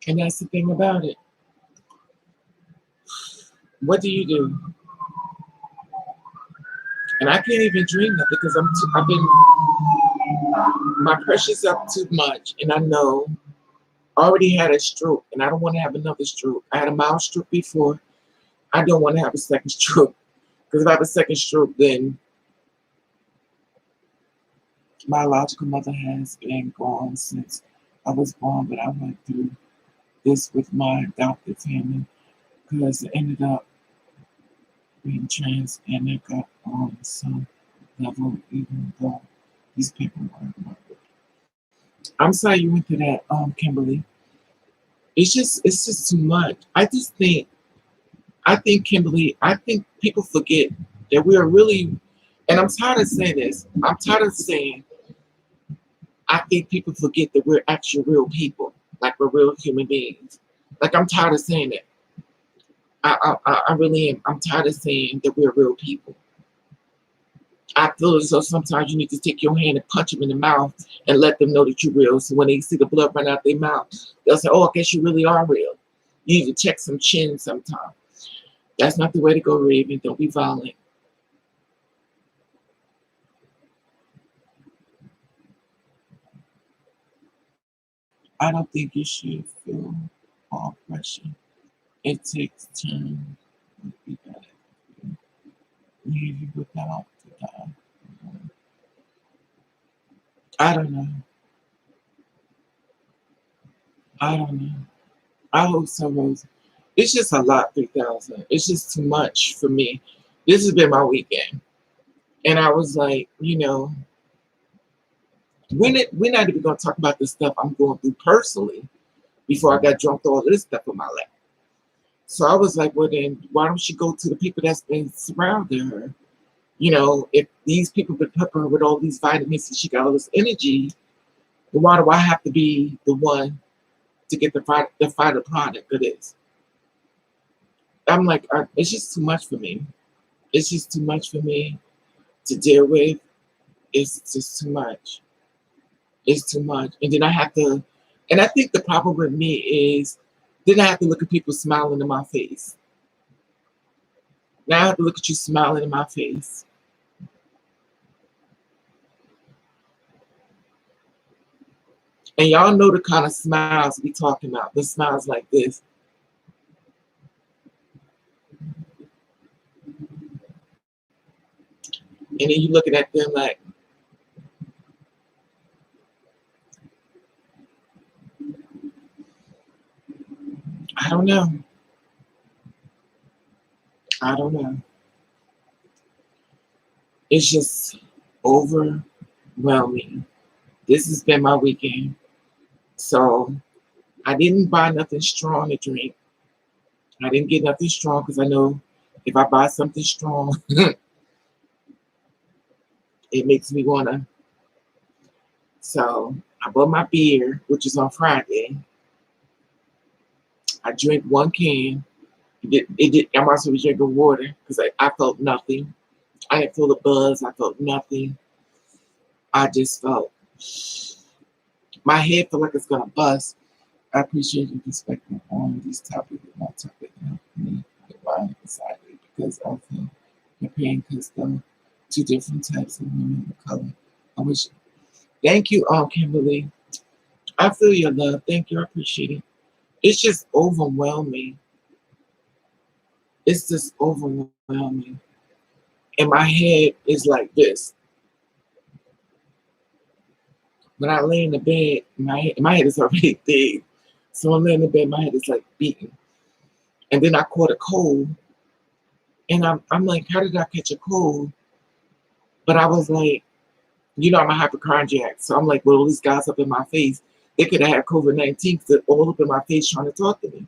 And that's the thing about it. What do you do? And I can't even drink nothing because I've been, my pressure's up too much. And I know I already had a stroke and I don't want to have another stroke. I had a mild stroke before. I don't want to have a second stroke. Because if I have a second stroke, then my biological mother has been gone since I was born, but I went through this with my adopted family because it ended up being trans and it got on some level, even though these people weren't. I'm sorry you went through that, Kimberly. It's just too much. I think Kimberly, I think people forget that we are really, and I'm tired of saying this. I'm tired of saying I think people forget that we're actually real people, like we're real human beings. Like I'm tired of saying that. I really am. I'm tired of saying that we're real people. I feel as though sometimes you need to take your hand and punch them in the mouth and let them know that you're real. So when they see the blood run out their mouth, they'll say, "Oh, I guess you really are real." You need to check some chin sometime. That's not the way to go, Raven. Don't be violent. I don't think you should feel all pressure. It takes time to be better. Leave you without the time. I don't know. I don't know. I hope so, Rose. It's just a lot, 3,000. It's just too much for me. This has been my weekend. And I was like, we're not even going to talk about the stuff I'm going through personally before I got drunk to all this stuff in my lap. So I was like, well, then why don't she go to the people that's been surrounding her? If these people been pepper her with all these vitamins and she got all this energy, then why do I have to be the one to get the final product of this? I'm like, it's just too much for me. It's just too much for me to deal with. It's just too much. It's too much. And then I have to, and I think the problem with me is then I have to look at people smiling in my face. Now I have to look at you smiling in my face. And y'all know the kind of smiles we talking about. The smiles like this. And then you looking at them like, I don't know. I don't know. It's just overwhelming. This has been my weekend. So I didn't buy nothing strong to drink. I didn't get nothing strong because I know if I buy something strong, it makes me wanna. So I bought my beer, which is on Friday. I drank one can. I'm also drinking water because I felt nothing. I didn't feel the buzz. I felt nothing. I just felt my head felt like it's gonna bust. I appreciate your perspective on these topics. My topic helped me with my anxiety because of the pain because the two different types of women of color. I wish. Thank you, Kimberly. I feel your love. Thank you. I appreciate it. It's just overwhelming. It's just overwhelming. And my head is like this. When I lay in the bed, my head is already big. So I'm laying in the bed, my head is like beating. And then I caught a cold. And I'm like, how did I catch a cold? But I was like, I'm a hypochondriac. So I'm like, well, these guys up in my face, they could have had COVID-19 because they're all up in my face trying to talk to me.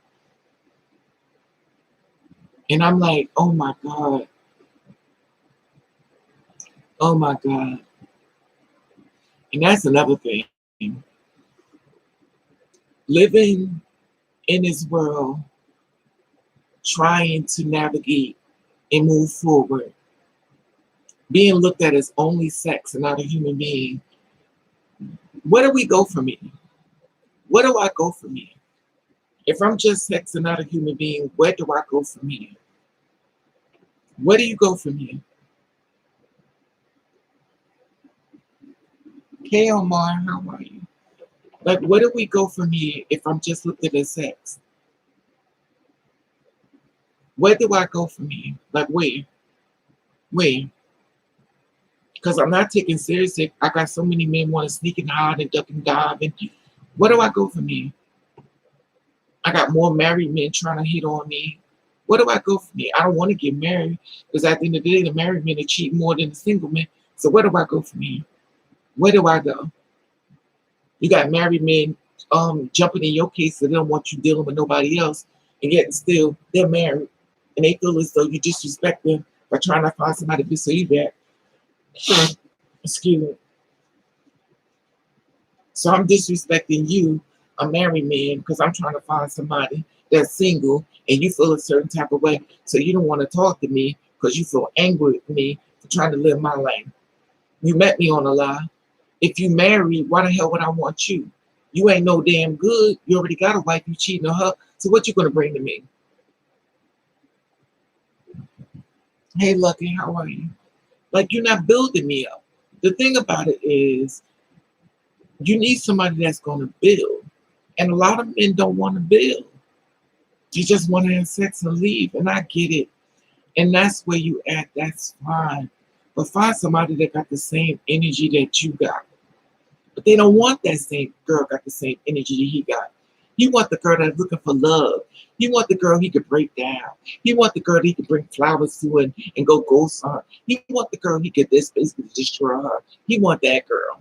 And I'm like, oh my God. Oh my God. And that's another thing. Living in this world, trying to navigate and move forward, being looked at as only sex and not a human being. Where do we go from here? Where do I go from here? If I'm just sex and not a human being, where do I go from here? Where do you go from here? Hey Omar, how are you? Like, where do we go from here if I'm just looking at sex? Where do I go from here? Like, where? Where? Because I'm not taking seriously. I got so many men want to sneak and hide and duck and dive. And where do I go from here? I got more married men trying to hit on me. Where do I go from here? I don't want to get married because at the end of the day, the married men are cheat more than the single men. So where do I go from here? Where do I go? You got married men jumping in your case so they don't want you dealing with nobody else, and yet still they're married and they feel as though you disrespect them by trying to find somebody to pursue that. Excuse me. So I'm disrespecting you, a married man, because I'm trying to find somebody that's single and you feel a certain type of way. So you don't want to talk to me because you feel angry with me for trying to live my life. You met me on a lie. If you married, why the hell would I want you? You ain't no damn good. You already got a wife, you cheating on her. So what you gonna bring to me? Hey Lucky, how are you? Like you're not building me up. The thing about it is you need somebody that's gonna build. And a lot of men don't want to build. You just want to have sex and leave. And I get it. And that's where you at. That's fine. But find somebody that got the same energy that you got. But they don't want that same girl got the same energy that he got. He want the girl that's looking for love. He want the girl he could break down. He want the girl that he could bring flowers to and go ghost on her. He want the girl he could this basically destroy her. He want that girl.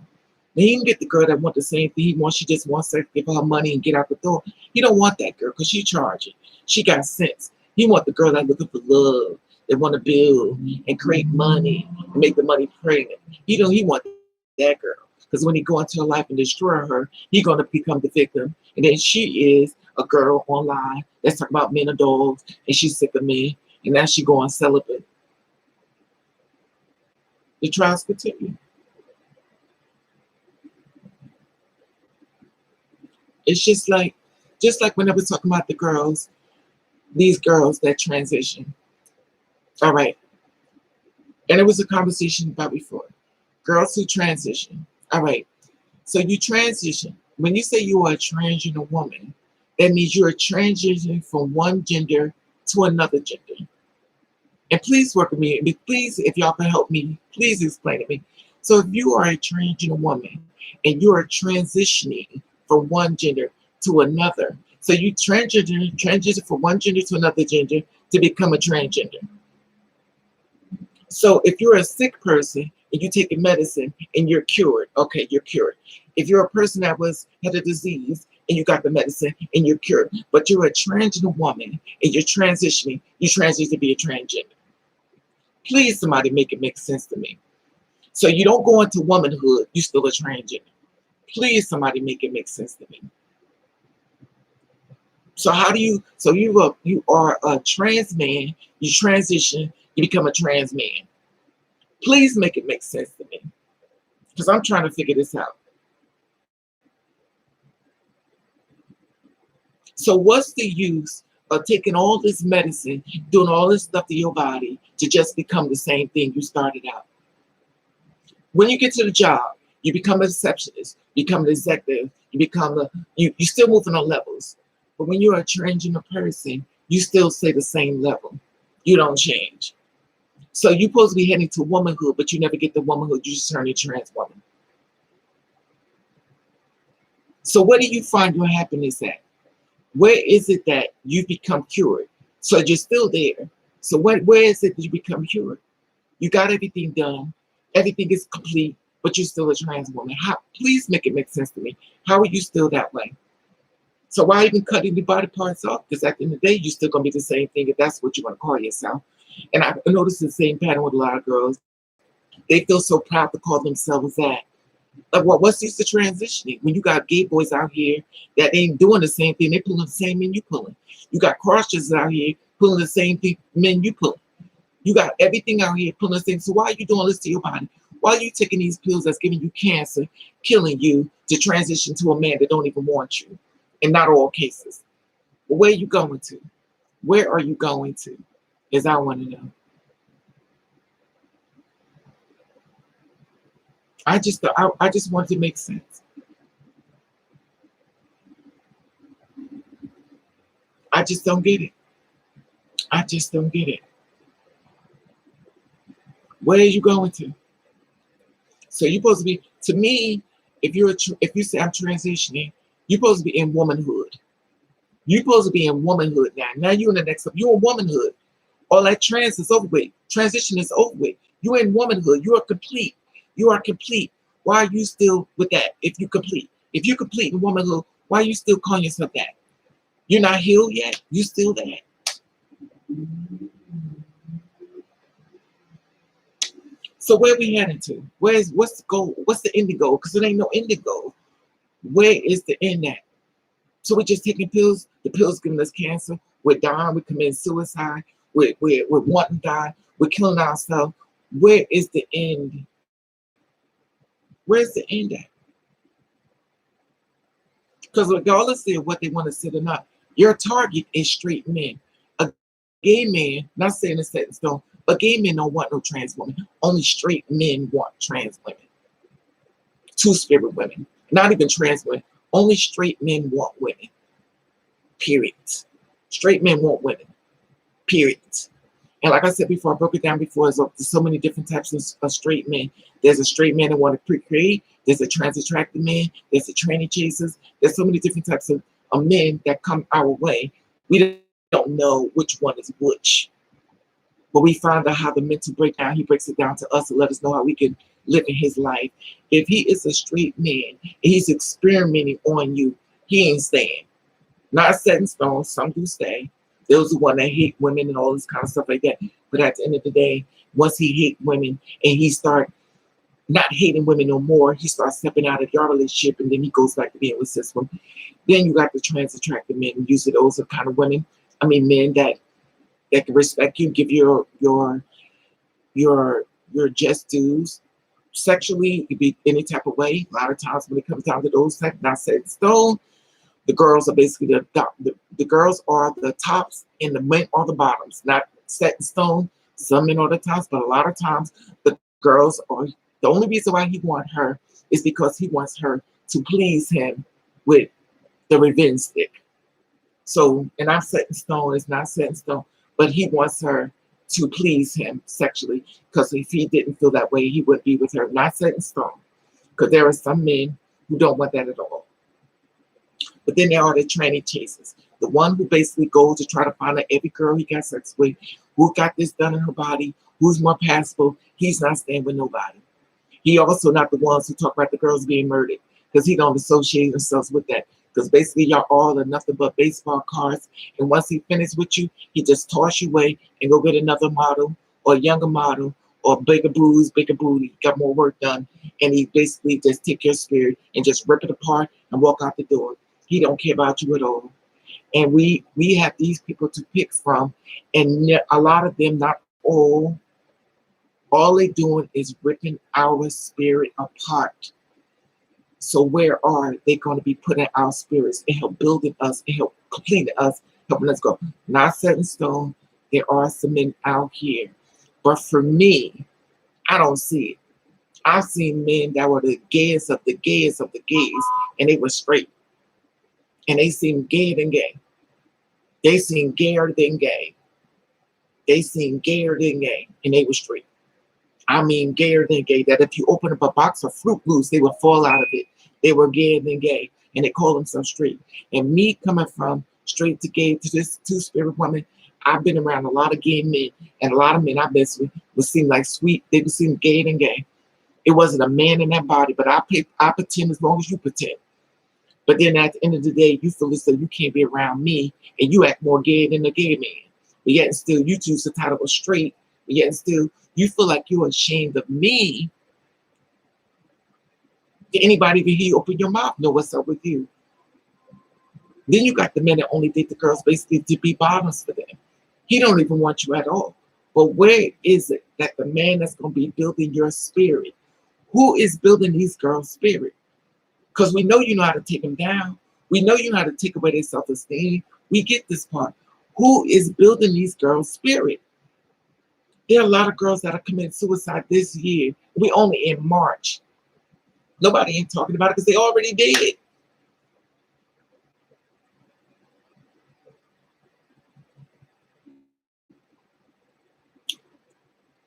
Now he can get the girl that want the same thing he wants. She just wants to give her money and get out the door. He don't want that girl because she charging. She got sense. He want the girl that looking for love, that want to build and create money and make the money pregnant. He want that girl. Because when he go into her life and destroy her, he gonna become the victim. And then she is a girl online that's talking about men or dogs, and she's sick of me. And now she going celibate. The trials continue. It's just like when I was talking about the girls, these girls that transition. All right. And it was a conversation about before. Girls who transition. All right. So you transition. When you say you are a transgender woman, that means you're transitioning from one gender to another gender. And please work with me. Please, if y'all can help me, please explain to me. So if you are a transgender woman and you are transitioning from one gender to another, so you transition from one gender to another gender to become a transgender. So if you're a sick person and you take a medicine and you're cured, okay, you're cured. If you're a person that had a disease and you got the medicine and you're cured, but you're a transgender woman and you're transitioning, you transition to be a transgender. Please, somebody make it make sense to me. So you don't go into womanhood, you still a transgender. Please, somebody make it make sense to me. So how do you? So you are a trans man. You transition. You become a trans man. Please make it make sense to me, because I'm trying to figure this out. So what's the use of taking all this medicine, doing all this stuff to your body to just become the same thing you started out? When you get to the job, you become a receptionist, you become an executive, you still moving on levels. But when you're a transgender person, you still stay the same level. You don't change. So you're supposed to be heading to womanhood, but you never get the womanhood, you just turn into trans woman. So where do you find your happiness at? Where is it that you become cured? So you're still there. So where is it that you become cured? You got everything done. Everything is complete, but you're still a trans woman. How? Please make it make sense to me. How are you still that way? So why even cutting the body parts off? Because at the end of the day, you're still going to be the same thing if that's what you want to call yourself. And I noticed the same pattern with a lot of girls. They feel so proud to call themselves that. Like, what's the use of transitioning when you got gay boys out here that ain't doing the same thing? They pulling the same men you pulling. You got cross-dressers out here pulling the same thing men you pulling. You got everything out here pulling the same. So why are you doing this to your body? Why are you taking these pills that's giving you cancer, killing you, to transition to a man that don't even want you? In not all cases. But where are you going to? Where are you going to? Is I want to know. I just want to make sense. I just don't get it. I just don't get it. Where are you going to? So you're supposed to be, to me, if if you say I'm transitioning, you're supposed to be in womanhood. You're supposed to be in womanhood now. Now you're in the next step. You're in womanhood. All that trans is over with. Transition is over with. You're in womanhood. You are complete. You are complete. Why are you still with that? If you complete. If you complete in womanhood, why are you still calling yourself that? You're not healed yet. You still there. So where we heading to? What's the goal? What's the ending goal? Because it ain't no ending goal. Where is the end at? So we're just taking pills. The pills giving us cancer. We're dying. We're committing suicide. We're wanting to die. We're killing ourselves. Where is the end? Where's the end at? Because regardless of what they want to say or not, your target is straight men. A gay man, not saying it's set in stone, but gay men don't want no trans women. Only straight men want trans women. Two-spirit women. Not even trans women. Only straight men want women. Period. Straight men want women. Period. And like I said before, I broke it down before, there's so many different types of straight men. There's a straight man that want to procreate. There's a trans-attracted man. There's a tranny chasers. There's so many different types of men that come our way. We don't know which one is which. But we find out how the mental breakdown, he breaks it down to us to let us know how we can live in his life. If he is a straight man and he's experimenting on you, he ain't staying. Not set in stone. Some do stay. Those are one that hate women and all this kind of stuff like that. But at the end of the day, once he hate women and he start not hating women no more, he starts stepping out of your relationship and then he goes back to being with cis women. Then you got the trans attracted men. Usually those are kind of women. I mean, men that can respect you, give your just dues. Sexually, it could be any type of way. A lot of times when it comes down to those types, not set in stone, the girls are basically the girls are the tops and the men are the bottoms. Not set in stone. Some men are the tops, but a lot of times the girls are, the only reason why he wants her is because he wants her to please him with the revenge stick. So, and I'm set in stone, it's not set in stone, but he wants her to please him sexually, because if he didn't feel that way, he wouldn't be with her. Not set in stone, because there are some men who don't want that at all. But then there are the tranny chasers, the one who basically goes to try to find out every girl he got sex with, who got this done in her body, who's more passable. He's not staying with nobody. He also not the ones who talk about the girls being murdered, because he don't associate himself with that. Because basically y'all all are nothing but baseball cards. And once he finished with you, he just toss you away and go get another model or younger model or bigger boobs, bigger booty, got more work done. And he basically just take your spirit and just rip it apart and walk out the door. He don't care about you at all. And we have these people to pick from. And a lot of them, not all they doing is ripping our spirit apart. So where are they going to be putting our spirits and help building us and help completing us, helping us go? Not set in stone. There are some men out here. But for me, I don't see it. I've seen men that were the gayest of the gayest of the gays, and they were straight. And they seemed gayer than gay. They seemed gayer than gay. They seemed gayer than gay, and they were straight. I mean, gayer than gay, that if you open up a box of Fruit Loops, they would fall out of it. They were gayer than gay, and they call themselves straight. And me coming from straight to gay to this two-spirit woman, I've been around a lot of gay men, and a lot of men I mess with would seem like sweet. They would seem gayer than gay. It wasn't a man in that body, but I pretend as long as you pretend. But then at the end of the day, you feel as though you can't be around me, and you act more gay than a gay man. But yet still, you choose the title of straight, but yet still you feel like you're ashamed of me. Did anybody even hear you open your mouth know what's up with you? Then you got the men that only date the girls basically to be bottoms for them. He don't even want you at all. But where is it that the man that's going to be building your spirit? Who is building these girls' spirit? Because we know you know how to take them down. We know you know how to take away their self-esteem. We get this part. Who is building these girls' spirit? There are a lot of girls that have committed suicide this year. We only in March. Nobody ain't talking about it because they already did.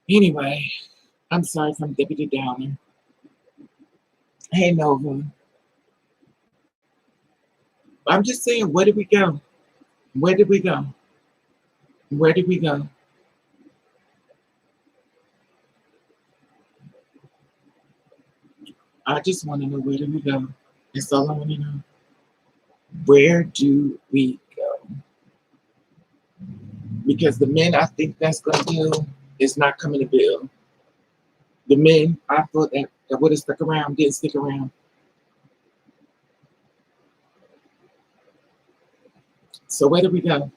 Anyway, I'm sorry if I'm Deputy Downer. Hey, Nova. I'm just saying, where did we go? Where did we go? Where did we go? I just want to know, where did we go? That's all I want to know. Where do we go? Because the men I think that's going to do is not coming to build. The men I thought that would have stuck around didn't stick around. So where do we go?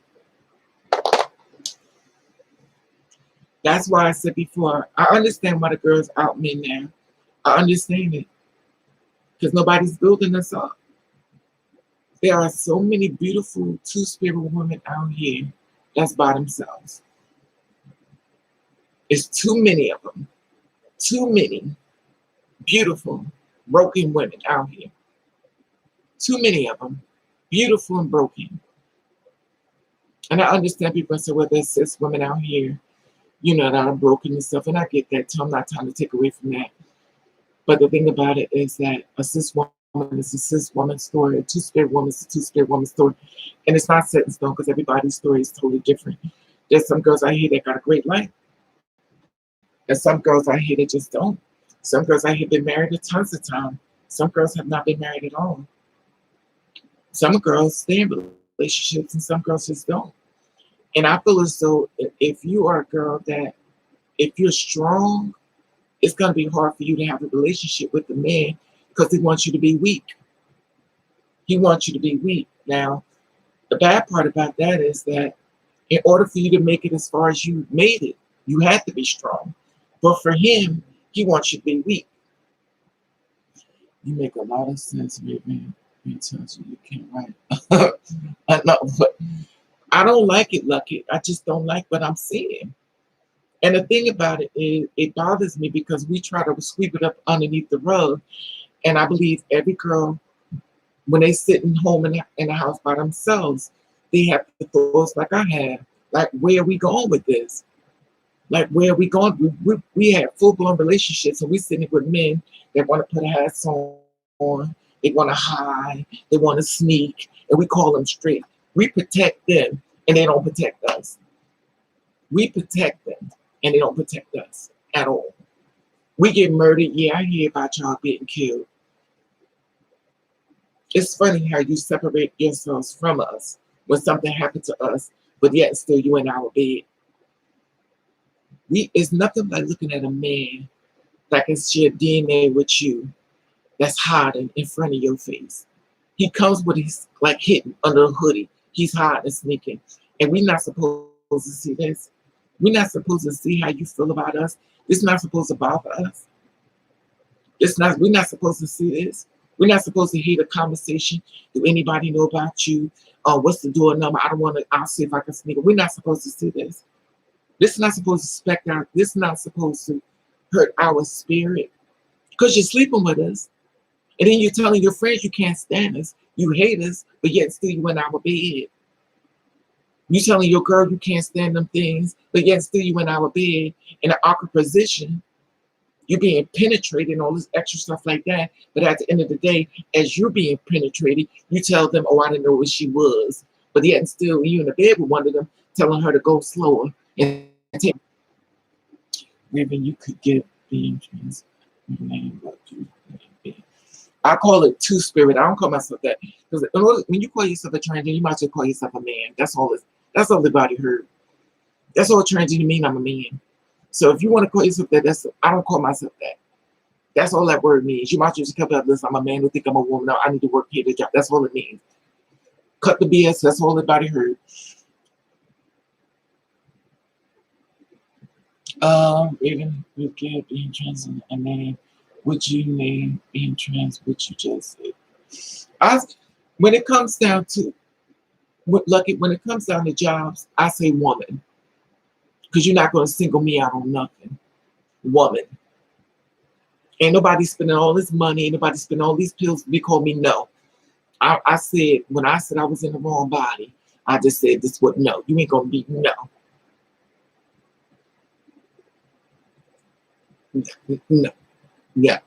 That's why I said before, I understand why the girls out men now. I understand it. Because nobody's building us up. There are so many beautiful two-spirit women out here that's by themselves. It's too many of them. Too many beautiful, broken women out here. Too many of them. Beautiful and broken. And I understand people say, well, there's cis women out here, you know, that are broken and stuff. And I get that too. I'm not trying to take away from that. But the thing about it is that a cis woman is a cis woman's story. A two-spirit woman is a two-spirit woman's story. And it's not set in stone because everybody's story is totally different. There's some girls out here that got a great life. And some girls out here that just don't. Some girls out here been married a tons of time. Some girls have not been married at all. Some girls stay in relationships and some girls just don't. And I feel as though if you are a girl that, if you're strong, it's going to be hard for you to have a relationship with the man because he wants you to be weak. He wants you to be weak. Now, the bad part about that is that in order for you to make it as far as you made it, you had to be strong. But for him, he wants you to be weak. You make a lot of sense, man. He tells you you can't write. I know, but I don't like it, Lucky. I just don't like what I'm seeing. And the thing about it is, it bothers me because we try to sweep it up underneath the rug. And I believe every girl, when they sit in home in a house by themselves, they have the thoughts like I have. Like, where are we going with this? Like, where are we going? We have full-blown relationships, and we're sitting with men that want to put a hat on. They want to hide. They want to sneak. And we call them straight. We protect them, and they don't protect us. We protect them, and they don't protect us at all. We get murdered. Yeah, I hear about y'all getting killed. It's funny how you separate yourselves from us when something happened to us, but yet still you in our bed. It's nothing like looking at a man that can share DNA with you that's hiding in front of your face. He comes with his, like, hidden under a hoodie. He's hiding and sneaking. And we're not supposed to see this. We're not supposed to see how you feel about us. This is not supposed to bother us. We're not supposed to see this. We're not supposed to hear the conversation. Do anybody know about you? What's the door number? I don't want to, I'll see if I can sneak it. We're not supposed to see this. This is not supposed to spec out. This is not supposed to hurt our spirit. Because you're sleeping with us. And then you're telling your friends you can't stand us. You hate us, but yet still you in our bed. You telling your girl you can't stand them things, but yet still you in our bed in an awkward position. You're being penetrated and all this extra stuff like that. But at the end of the day, as you're being penetrated, you tell them, oh, I didn't know what she was. But yet still you in the bed with one of them, telling her to go slower. And take. Maybe you could get being trans. I call it two-spirit. I don't call myself that. Because when you call yourself a transgender, you might as well call yourself a man. That's all everybody heard. That's all transgender mean, I'm a man. So if you want to call yourself that, that's I don't call myself that. That's all that word means. You might just come out this. I'm a man who think I'm a woman. Now I need to work here to job. That's all it means. Cut the BS. That's all everybody heard. Even with get being trans and a man, would you name being trans? What you just said. I when it comes down to when it comes down to jobs, I say woman because you're not going to single me out on nothing. Woman. Ain't nobody spending all this money. Ain't nobody spending all these pills. They call me no. I said when I said I was in the wrong body, I just said this would no. You ain't gonna be no. No. Yeah.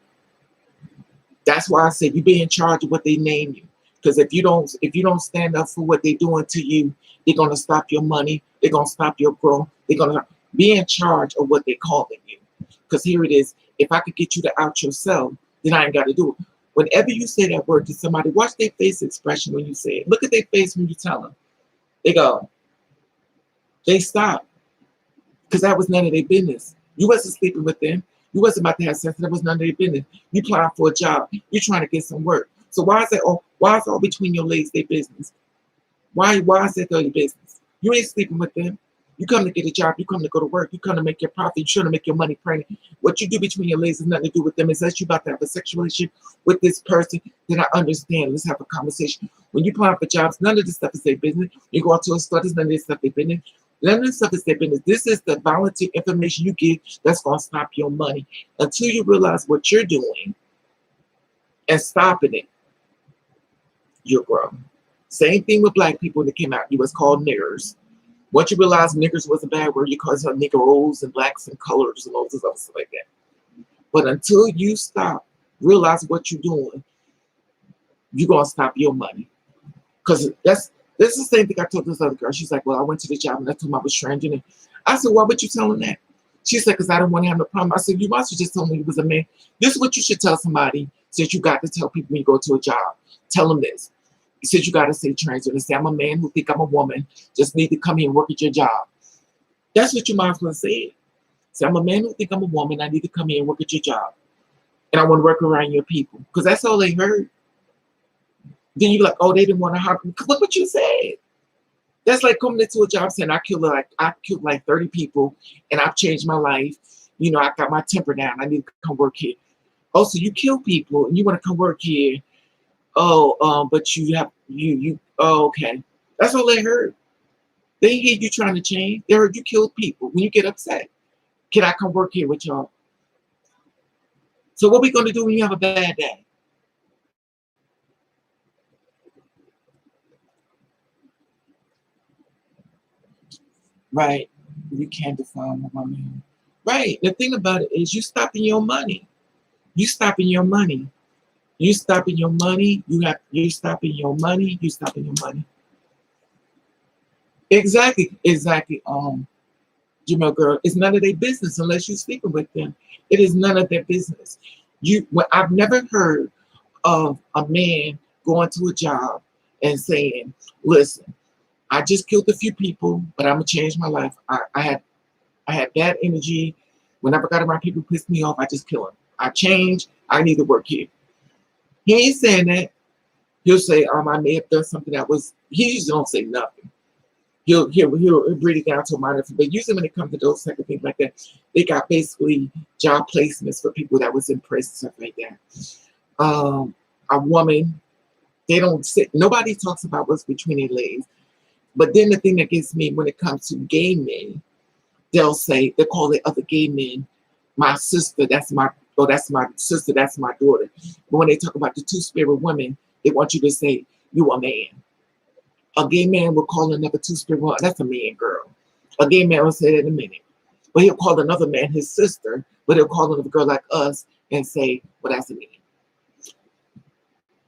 That's why I said you be in charge of what they name you. Because if you don't stand up for what they're doing to you, they're gonna stop your money. They're gonna stop your growth. They're gonna be in charge of what they're calling you. Because here it is. If I could get you to out yourself, then I ain't got to do it. Whenever you say that word to somebody, watch their face expression when you say it. Look at their face when you tell them. They go. They stop. Because that was none of their business. You wasn't sleeping with them. You wasn't about to have sex. That was none of their business. You applying for a job. You're trying to get some work. So why is that all? Why is all between your legs their business? Why is that their business? You ain't sleeping with them. You come to get a job. You come to go to work. You come to make your profit. You trying to make your money pregnant. What you do between your legs has nothing to do with them. It's that you about to have a sexual relationship with this person. Then I understand. Let's have a conversation. When you apply for jobs, none of this stuff is their business. You go out to a store, there's none of this stuff their business. None of this stuff is their business. This is the volunteer information you give that's going to stop your money. Until you realize what you're doing and stopping it, you'll grow. Same thing with black people that came out. You was called niggers. Once you realize niggers was a bad word, you call it niggeros and blacks and colors and all this other stuff like that. But until you stop, realize what you're doing, you're going to stop your money. Because that's the same thing I told this other girl. She's like, well, I went to the job and I told them I was transgender. I said, why would you tell them that? She said, because I don't want to have no problem. I said, you must have just told me you was a man. This is what you should tell somebody since you got to tell people when you go to a job. Tell them this. Since you got to say transgender, say I'm a man who think I'm a woman, just need to come here and work at your job. That's what you might as well say. Say I'm a man who think I'm a woman, I need to come here and work at your job. And I want to work around your people. Because that's all they heard. Then you're like, oh, they didn't want to hire me. Look what you said. That's like coming into a job saying I killed like 30 people and I've changed my life. You know, I got my temper down. I need to come work here. Oh, so you kill people and you want to come work here. Oh, but oh, okay. That's all they heard. They didn't hear you trying to change. They heard you kill people. When you get upset, can I come work here with y'all? So what we gonna do when you have a bad day? Right. You can't define a woman. Right. The thing about it is you stopping your money. You stopping your money. You stopping your money. You stopping your money. You stopping your money. Exactly. Jamel girl, it's none of their business unless you're sleeping with them. It is none of their business. I've never heard of a man going to a job and saying, listen, I just killed a few people, but I'm gonna change my life. I had bad energy. Whenever I got around people who pissed me off, I just kill them. I change. I need to work here. He ain't saying that. He'll say, I may have done something that was. He usually don't say nothing. He'll breed it down to a minor. But usually when it comes to those type of things like that, they got basically job placements for people that was in prison, stuff like that. A woman, they don't sit. Nobody talks about what's between their legs. But then the thing that gets me when it comes to gay men, they call the other gay men, my sister, that's my sister, that's my daughter. But when they talk about the two-spirit women, they want you to say, you a man. A gay man will call another two-spirit woman, that's a man, girl. A gay man will say that in a minute. But he'll call another man his sister, but he'll call another girl like us and say, well, that's a man.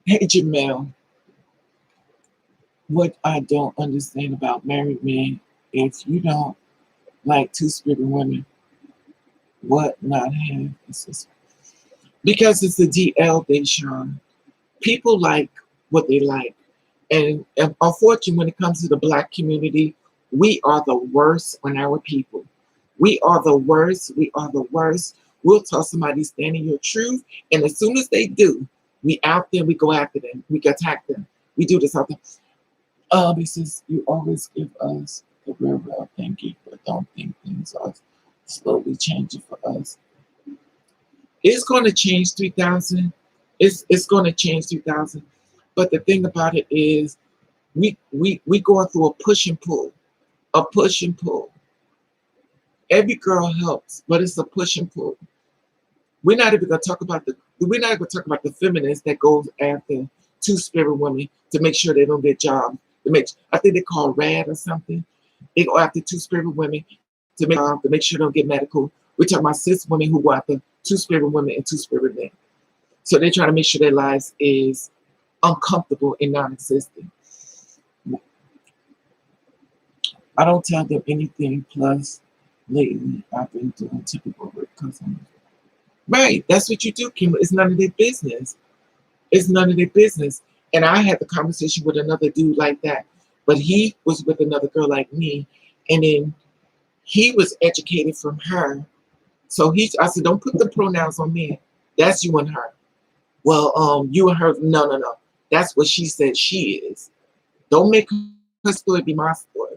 Hey, Jamel, what I don't understand about married men, if you don't like two-spirit women, what not have? Because it's the DL thing, Sean. People like what they like. And unfortunately, when it comes to the Black community, we are the worst on our people. We are the worst. We are the worst. We'll tell somebody standing your truth, and as soon as they do, we out there, we go after them, we attack them. We do this all the time. He says, you always give us the real thinking, but don't think things are slowly changing for us. It's going to change 3000. It's going to change 3000. But the thing about it is, we going through a push and pull, a push and pull. Every girl helps, but it's a push and pull. We're not even gonna talk about the feminists that goes after two spirit women to make sure they don't get jobs. I think they call RAD or something. They go after two spirit women to make sure they don't get medical. We're talking about cis women who go after two spirit women and two spirit men. So they try to make sure their lives is uncomfortable and non-existent. I don't tell them anything. Plus, lately I've been doing typical work because I'm right. That's what you do, Kim. It's none of their business. It's none of their business. And I had the conversation with another dude like that, but he was with another girl like me, and then he was educated from her. So I said, don't put the pronouns on me. That's you and her. Well, you and her. No, no, no. That's what she said she is. Don't make her story be my story.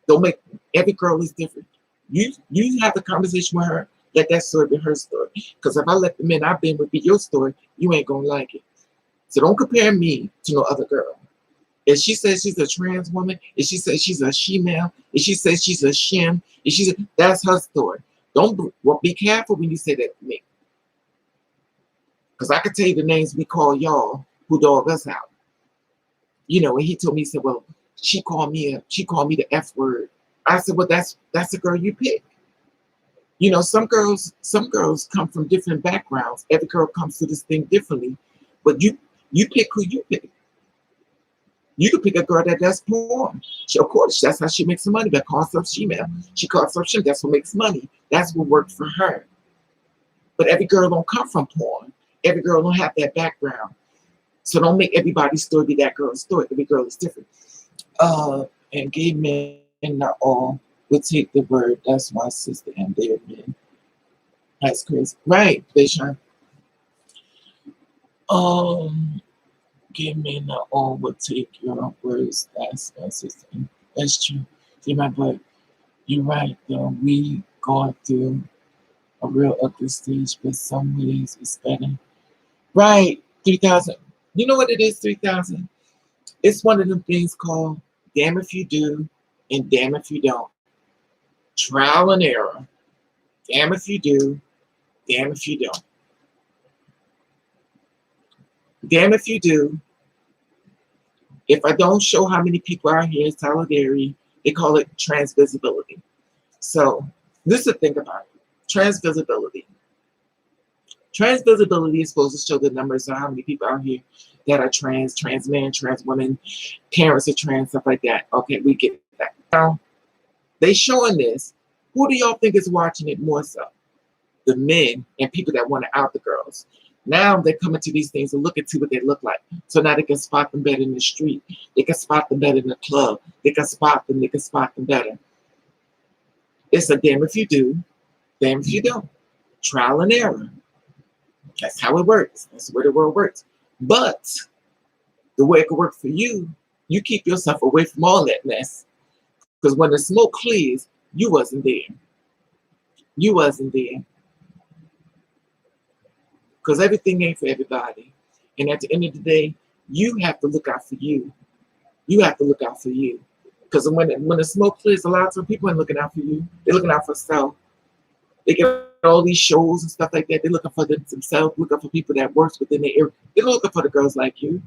Don't make every girl is different. You have the conversation with her. Let that story be her story. Because if I let the men I've been with be your story, you ain't gonna like it. So don't compare me to no other girl. If she says she's a trans woman, if she says she's a she-male, if she says she's a shim, that's her story. Be careful when you say that to me. Because I could tell you the names we call y'all who dog us out. You know, and he told me, he said, well, she called me the F word. I said, well, that's the girl you pick. You know, some girls come from different backgrounds. Every girl comes to this thing differently. But you pick who you pick. You could pick a girl that does porn. Of course, that's how she makes some money. That calls herself female. She calls herself shit. That's what makes money. That's what worked for her. But every girl don't come from porn. Every girl don't have that background. So don't make everybody's story be that girl's story. Every girl is different. And gay men not all would take the word. That's my sister and their men. That's crazy. Right, Bishan. Gay men not all would take your words. That's my sister. That's true. See, but you're right though. We going through a real ugly stage, but some ways it's better. Right, 3000. You know what it is, 3000? It's one of them things called damn if you do and damn if you don't. Trial and error. Damn if you do, damn if you don't. Damn if you do. If I don't show how many people are here in solidarity, they call it transvisibility. So this is the thing about it. Transvisibility. Transvisibility is supposed to show the numbers of how many people are here that are trans men, trans women, parents are trans, stuff like that. Okay, we get that. Now, they showing this. Who do y'all think is watching it more so? The men and people that want to out the girls. Now they're coming to these things and look at what they look like. So now they can spot them better in the street. They can spot them better in the club. They can spot them better. It's a damn if you do, damn if you don't. Trial and error. That's how it works. That's the way the world works. But the way it could work for you, you keep yourself away from all that mess. Because when the smoke clears, you wasn't there. You wasn't there. Because everything ain't for everybody. And at the end of the day, you have to look out for you. You have to look out for you. Because when the smoke clears, a lot of times people ain't looking out for you. They're looking out for self. They get all these shows and stuff like that. They're looking for themselves, looking for people that works within their area. They're looking for the girls like you.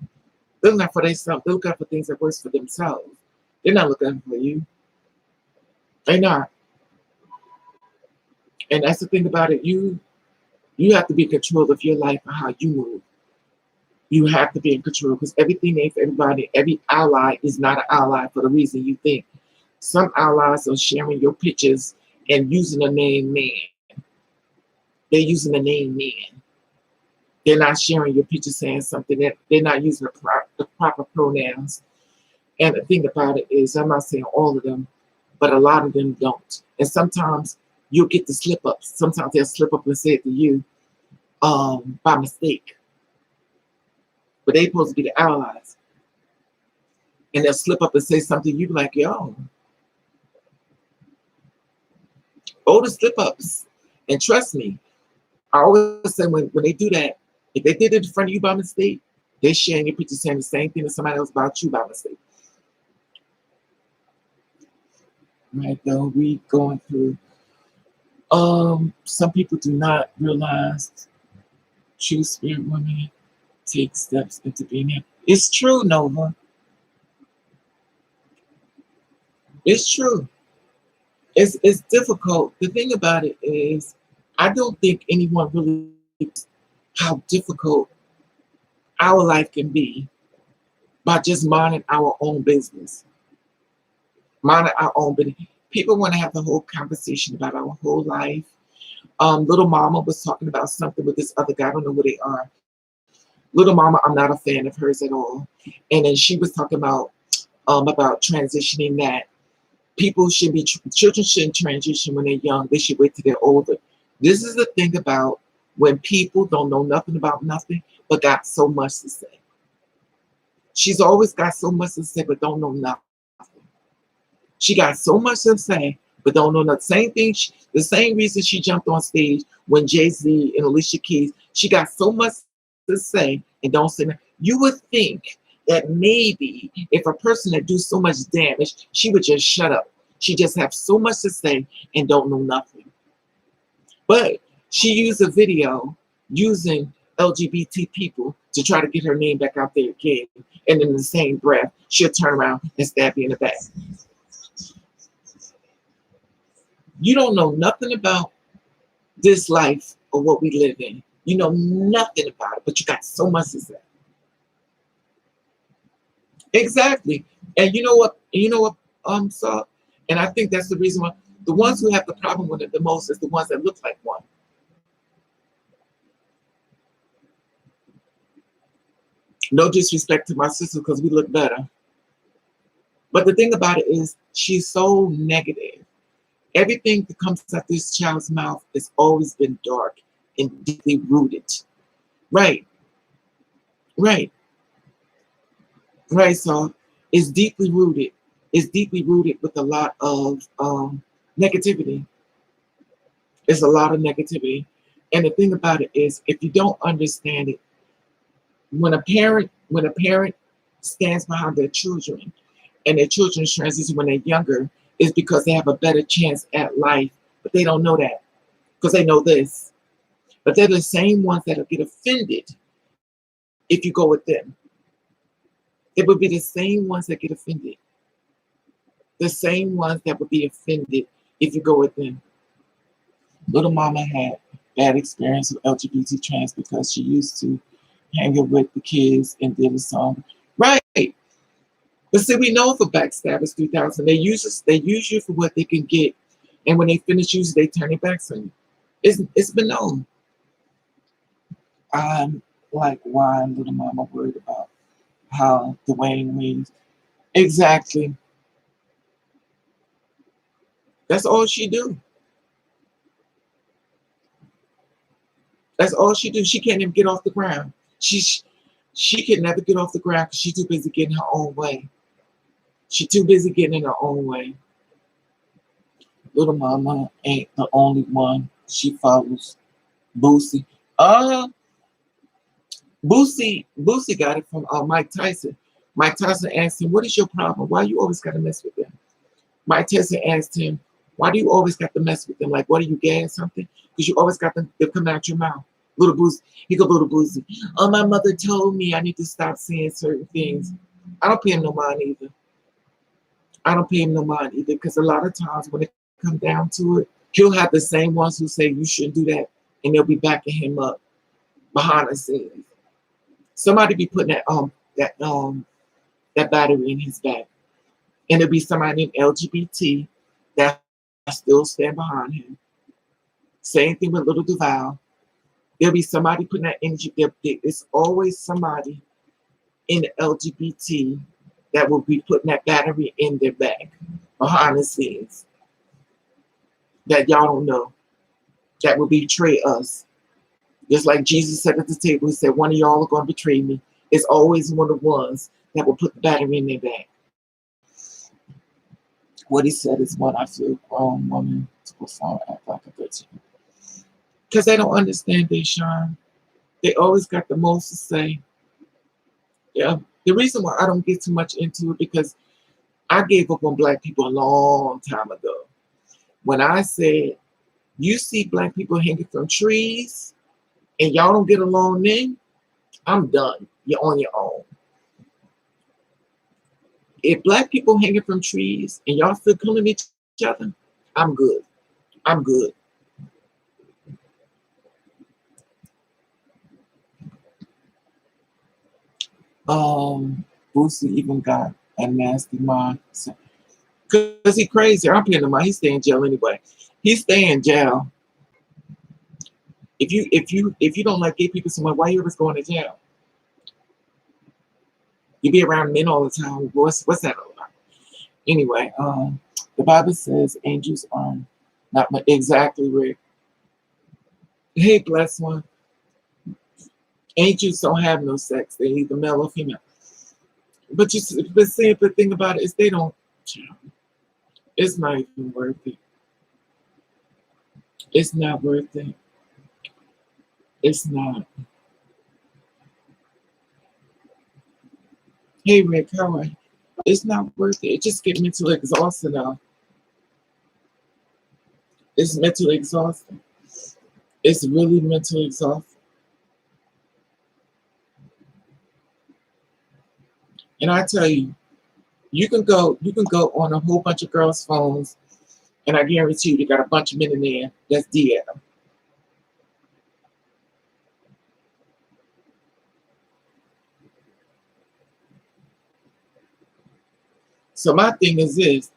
They're looking out for themselves. They're looking out for things that works for themselves. They're not looking for you. They're not. And that's the thing about it. You have to be in control of your life and how you move. You have to be in control because everything ain't for everybody. Every ally is not an ally for the reason you think. Some allies are sharing your pictures and using the name man. They're using the name man. They're not sharing your picture saying something that they're not using the proper pronouns. And the thing about it is, I'm not saying all of them, but a lot of them don't. And sometimes you'll get the slip ups. Sometimes they'll slip up and say it to you by mistake, but they supposed to be the allies. And they'll slip up and say something you be like, yo, oh, the slip ups. And trust me, I always say when they do that, if they did it in front of you by mistake, they're sharing your picture saying the same thing to somebody else about you by mistake. Right, though, we going through. Some people do not realize true spirit women take steps into being here. It's true, Nova. It's true. It's difficult. The thing about it is, I don't think anyone really knows how difficult our life can be by just minding our own business. Minding our own business. People want to have the whole conversation about our whole life. Little Mama was talking about something with this other guy. I don't know who they are. Little Mama, I'm not a fan of hers at all. And then she was talking about transitioning, that children shouldn't transition when they're young. They should wait till they're older. This is the thing about when people don't know nothing about nothing, but got so much to say. She's always got so much to say, but don't know nothing. She got so much to say, but don't know nothing. Same thing. The same reason she jumped on stage when Jay-Z and Alicia Keys. She got so much to say and don't say nothing. You would think that maybe if a person that do so much damage, she would just shut up. She just have so much to say and don't know nothing. But she used a video using LGBT people to try to get her name back out there again. And in the same breath, she'll turn around and stab you in the back. You don't know nothing about this life or what we live in. You know nothing about it, but you got so much to say. Exactly. And you know what? So, and I think that's the reason why the ones who have the problem with it the most is the ones that look like one. No disrespect to my sister because we look better. But the thing about it is she's so negative. Everything that comes out this child's mouth has always been dark and deeply rooted. Right. Right. Right. So it's deeply rooted. It's deeply rooted with a lot of negativity. It's a lot of negativity. And the thing about it is, if you don't understand it, when a parent stands behind their children and their children's transition when they're younger, is because they have a better chance at life, but they don't know that because they know this. But they're the same ones that'll get offended if you go with them. It would be the same ones that get offended. The same ones that would be offended if you go with them. Little Mama had bad experience with LGBT trans because she used to hang it with the kids and did a song. Right. But see, we know for Backstabbers 3000, they use you for what they can get. And when they finish using, they turn it back on you. It's been known. I'm like, why Little Mama worried about how Dwayne Wade. Exactly. That's all she do. That's all she do. She can't even get off the ground. She can never get off the ground because she's too busy getting her own way. She's too busy getting in her own way. Little Mama ain't the only one. She follows Boosie. Boosie got it from Mike Tyson. Mike Tyson asked him, "What is your problem? Why you always got to mess with them?" Mike Tyson asked him, "Why do you always got to mess with them? Like, what are you gay or something? Because you always got them coming out your mouth." Little Boosie, he go, Little Boosie. "Oh, my mother told me I need to stop saying certain things." I don't pay him no mind either. I don't pay him no mind either because a lot of times when it comes down to it, he'll have the same ones who say you shouldn't do that, and they'll be backing him up behind the scenes. Somebody be putting that battery in his back, and it'll be somebody in LGBT that still stand behind him. Same thing with Little Duval. There'll be somebody putting that energy. It's always somebody in the LGBT that will be putting that battery in their back behind the scenes. that y'all don't know that will betray us. Just like Jesus said at the table, he said, one of y'all are going to betray me. It's always one of the ones that will put the battery in their back. What he said is what I feel grown woman to perform act like a 13. Because they don't understand they shine. They always got the most to say. Yeah. The reason why I don't get too much into it because I gave up on black people a long time ago. When I said, you see black people hanging from trees and y'all don't get along then, I'm done. You're on your own. If black people hanging from trees and y'all still killing each other, I'm good. I'm good. Boosie even got a nasty mind. Because he crazy. I'm paying him out. He stay in jail anyway. He stay in jail. If you don't like gay people so much, why you ever going to jail? You be around men all the time. What's that all about? Anyway, the Bible says angels are not exactly Rick. Hey, blessed one. Angels don't have no sex. They're either male or female. But see, the thing about it is they don't. It's not even worth it. It's not worth it. It's not. Hey, Rick, how are you? It's not worth it. It just gets mentally exhausted now. It's mentally exhausting. It's really mentally exhausting. And I tell you, you can go on a whole bunch of girls' phones, and I guarantee you they got a bunch of men in there that's dead. So my thing is this: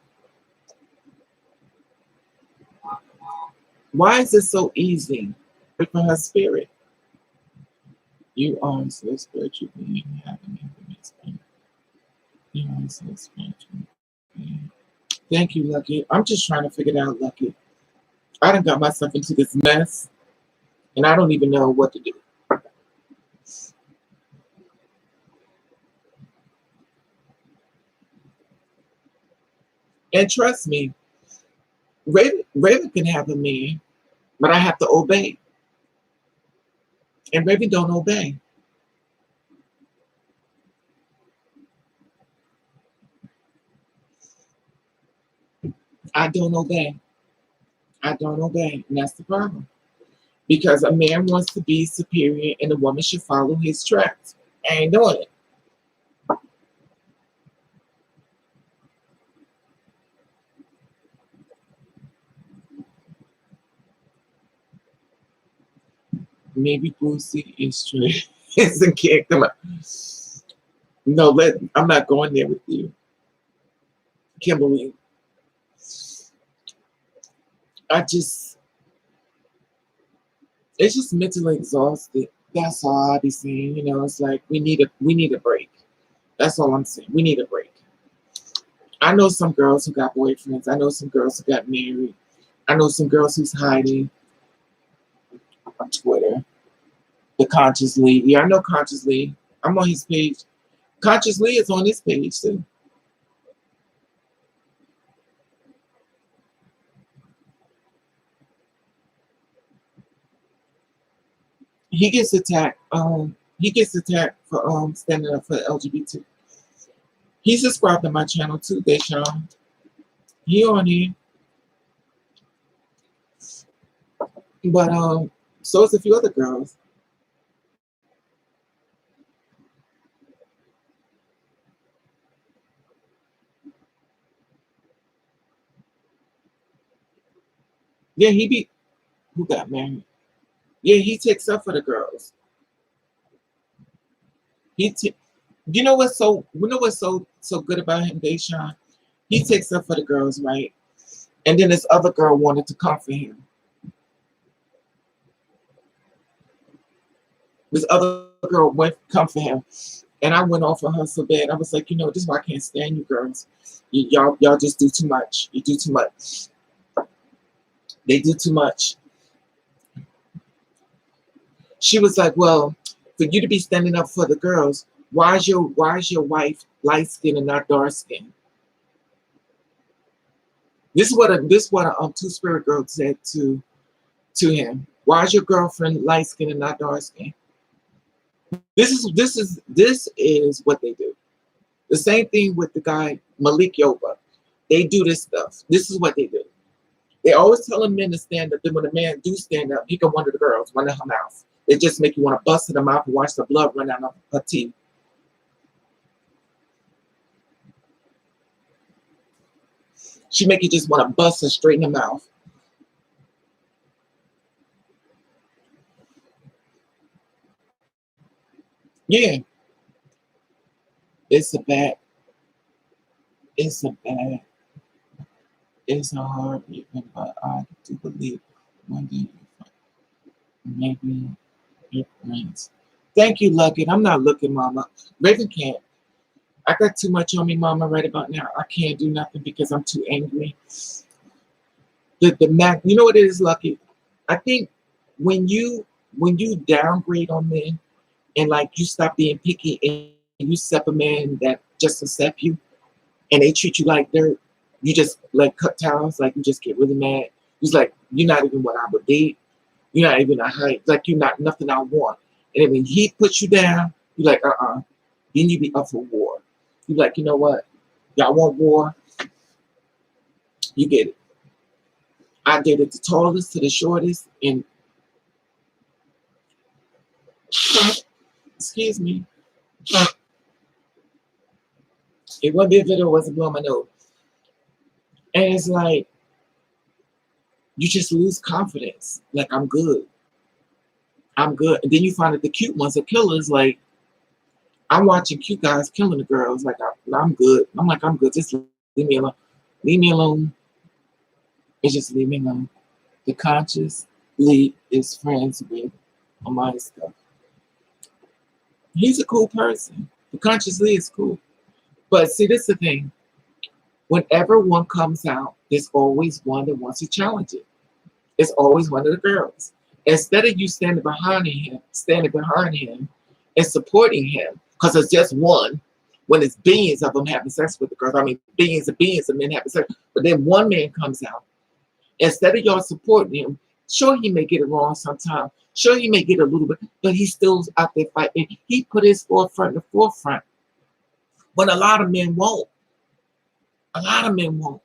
why is it so easy for her spirit? You are so spiritual being, having infinite spirit. You are so spiritual being. Thank you, Lucky. I'm just trying to figure it out, Lucky. I done got myself into this mess, and I don't even know what to do. And trust me, Raven can have a man, but I have to obey. And Raven don't obey. I don't obey. I don't obey. And that's the problem. Because a man wants to be superior and a woman should follow his tracks. I ain't doing it. Maybe Boosie is straight. Isn't can't come out. No, I'm not going there with you. Kimberly. It's just mentally exhausted. That's all I be saying. It's like we need a break. That's all I'm saying. We need a break. I know some girls who got boyfriends. I know some girls who got married. I know some girls who's hiding on Twitter. The Conscious Lee. Yeah, I know Conscious Lee. I'm on his page. Conscious Lee is on his page too. He gets attacked. He gets attacked for standing up for LGBT. He subscribed to my channel too, Deshaun. He on here. But so is a few other girls. Yeah, he be who got married. Yeah, he takes up for the girls. He t- you know what's so good about him, Deshaun? He takes up for the girls, right? And then this other girl wanted to comfort him. This other girl went to comfort him. And I went off on her so bad. I was like, this is why I can't stand you girls. Y'all just do too much. You do too much. They do too much. She was like, well, for you to be standing up for the girls, why is your wife light skinned and not dark skinned? This is what a two spirit girl said to him. Why is your girlfriend light skinned and not dark skinned? This is what they do. The same thing with the guy Malik Yoba. They do this stuff. This is what they do. They always telling men to stand up. Then when a man do stand up, he can wonder the girls, run in her mouth. They just make you want to bust in the mouth and watch the blood run out of her teeth. She make you just want to bust her straight in the mouth. Yeah, it's a bad, it's a bad, it's a hard even, but I do believe one day maybe it brings. Thank you, Lucky. I'm not looking, Mama. Raven can't. I got too much on me, Mama, right about now. I can't do nothing because I'm too angry. You know what it is, Lucky? I think when you downgrade on men and like you stop being picky and you accept a man that just accept you and they treat you like dirt, you just like cut ties, like you just get really mad. It's like you're not even what I would date. You're not even a height, like you're not nothing I want. And then when he puts you down, you're like, then you be up for war. You're like, you know what? Y'all want war? You get it. I did it the tallest to the shortest, and excuse me, it wouldn't be a video, it wasn't blowing my nose. And it's like you just lose confidence. Like I'm good. I'm good. And then you find that the cute ones are killers. Like I'm watching cute guys killing the girls. Like I'm good. I'm like, I'm good. Just leave me alone. Leave me alone. It's just leave me alone. The conscious Lee is friends with my stuff. He's a cool person. The conscious Lee is cool. But see, this is the thing. Whenever one comes out, there's always one that wants to challenge it. It's always one of the girls. Instead of you standing behind him and supporting him, because it's just one, when it's billions of them having sex with the girls. I mean, billions and billions of men having sex. But then one man comes out. Instead of y'all supporting him, sure he may get it wrong sometime. Sure he may get a little bit, but he's still out there fighting. He put his forefront in the forefront. When a lot of men won't. A lot of men won't.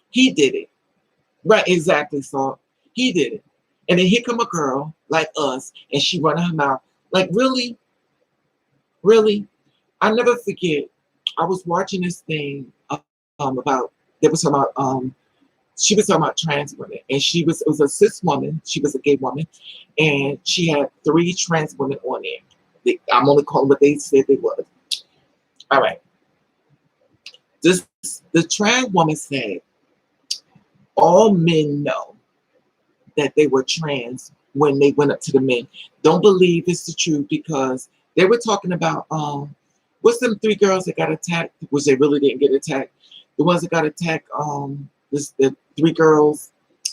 He did it. Right, exactly, so he did it. And then here come a girl like us, and she running her mouth. Like, really? Really? I never forget, I was watching this thing about, they was talking about, she was talking about trans women, and it was a cis woman, she was a gay woman, and she had 3 trans women on there. I'm only calling what they said they was. All right. The trans woman said, all men know that they were trans when they went up to the men. Don't believe it's the truth because they were talking about what's them 3 girls that got attacked, which they really didn't get attacked. The ones that got attacked, the 3 girls,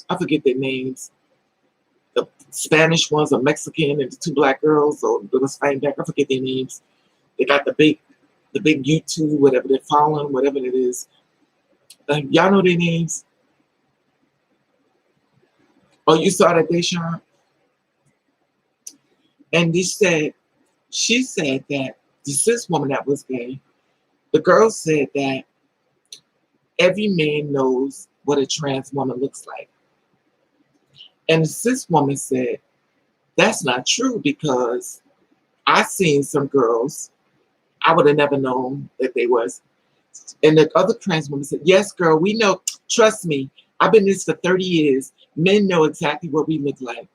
I forget their names. The Spanish ones, a Mexican, and the 2 black girls, or they was fighting back. I forget their names. They got the big YouTube, whatever they're following, whatever it is. Y'all know their names. Oh, you saw that, Deshaun? And she said that the cis woman that was gay, the girl said that every man knows what a trans woman looks like. And the cis woman said, that's not true because I seen some girls, I would have never known that they was. And the other trans woman said, yes, girl, we know, trust me, I've been this for 30 years. Men know exactly what we look like.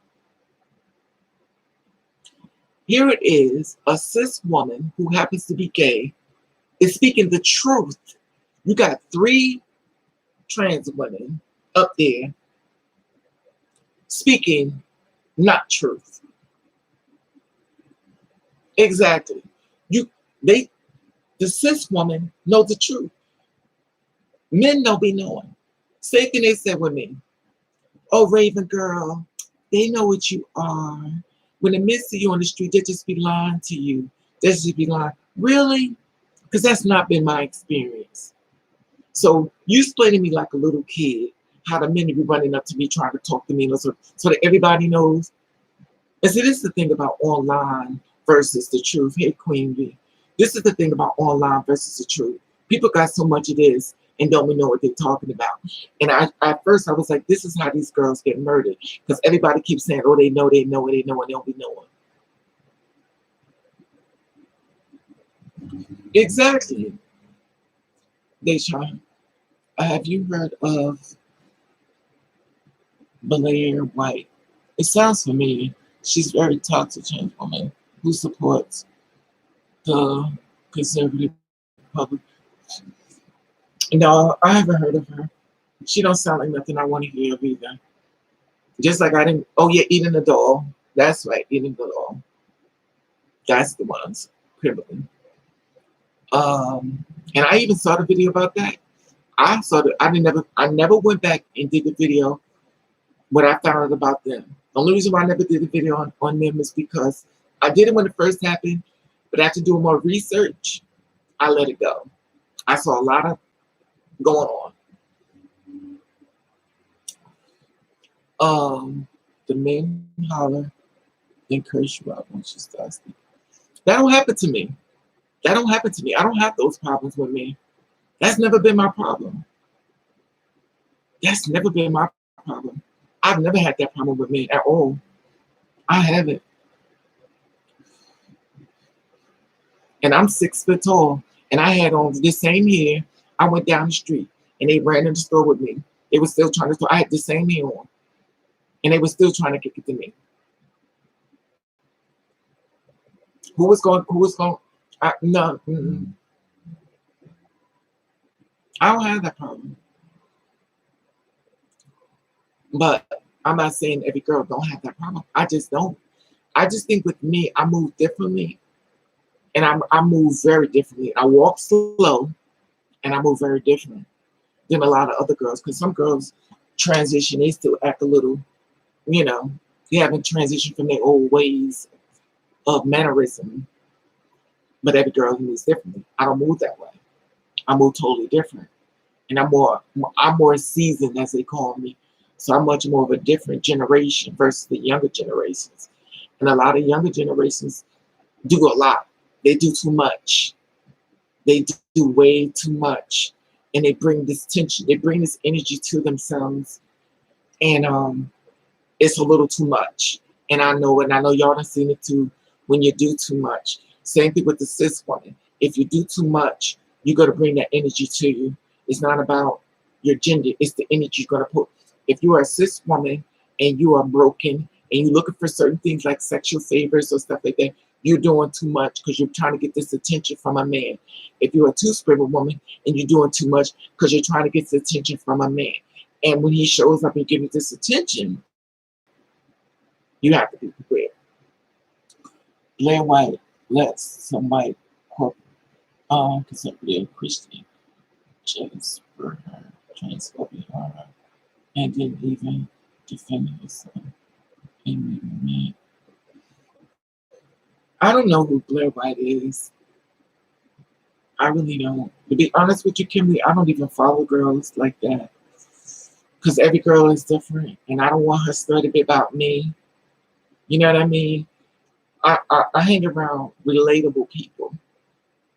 Here it is, a cis woman who happens to be gay is speaking the truth. You got 3 trans women up there speaking not truth. Exactly. The cis woman know the truth. Men don't be knowing. Same thing they said with me. Oh, Raven girl, they know what you are. When they miss you on the street, they just be lying to you. They just be lying. Really? Because that's not been my experience. So you explain to me like a little kid how the men be running up to me trying to talk to me so that everybody knows. And see, this is the thing about online versus the truth. Hey, Queen B. This is the thing about online versus the truth. People got so much of this and don't even know what they're talking about. And at first I was like, this is how these girls get murdered. Because everybody keeps saying, oh, they know, they know, they know, and they don't be knowing. Exactly. They try. Have you heard of Blair White? It sounds familiar. She's a very toxic trans woman who supports the conservative public. No, I haven't heard of her. She don't sound like nothing I want to hear of either. Just like I didn't. Oh yeah, eating the doll. That's right, eating the doll. That's the ones criminally. And I even saw the video about that. I saw that. I never went back and did the video. What I found out about them. The only reason why I never did the video on them is because I did it when it first happened, but after doing more research, I let it go. I saw a lot of going on. The men holler, then curse you out when she's thirsty. That don't happen to me. That don't happen to me. I don't have those problems with me. That's never been my problem. That's never been my problem. I've never had that problem with me at all. I haven't. And I'm 6 foot tall. And I had on this same hair. I went down the street and they ran in the store with me. They were still trying to. I had the same hair on, and they were still trying to get it to me. Who was going? Who was going? No, I don't have that problem. But I'm not saying every girl don't have that problem. I just don't. I just think with me, I move differently, and I move very differently. I walk slow, and I move very different than a lot of other girls. Because some girls transition, they still act a little, you know, they haven't transitioned from their old ways of mannerism. But every girl moves differently. I don't move that way. I move totally different, and I'm more seasoned, as they call me. So I'm much more of a different generation versus the younger generations. And a lot of younger generations do a lot. They do too much. They do way too much, and they bring this tension. They bring this energy to themselves, and it's a little too much. And I know, y'all done seen it too. When you do too much, same thing with the cis woman. If you do too much, you're gonna bring that energy to you. It's not about your gender; it's the energy you're gonna put. If you are a cis woman and you are broken and you're looking for certain things like sexual favors or stuff like that, you're doing too much because you're trying to get this attention from a man. If you're a two-spirit woman and you're doing too much because you're trying to get this attention from a man, and when he shows up and gives you this attention, you have to be prepared. Blair White lets some white corporate conservative Christian just for her transphobia and didn't even defend herself. And I don't know who Blair White is. I really don't. To be honest with you, Kimberly, I don't even follow girls like that. Because every girl is different. And I don't want her story to be about me. You know what I mean? I hang around relatable people.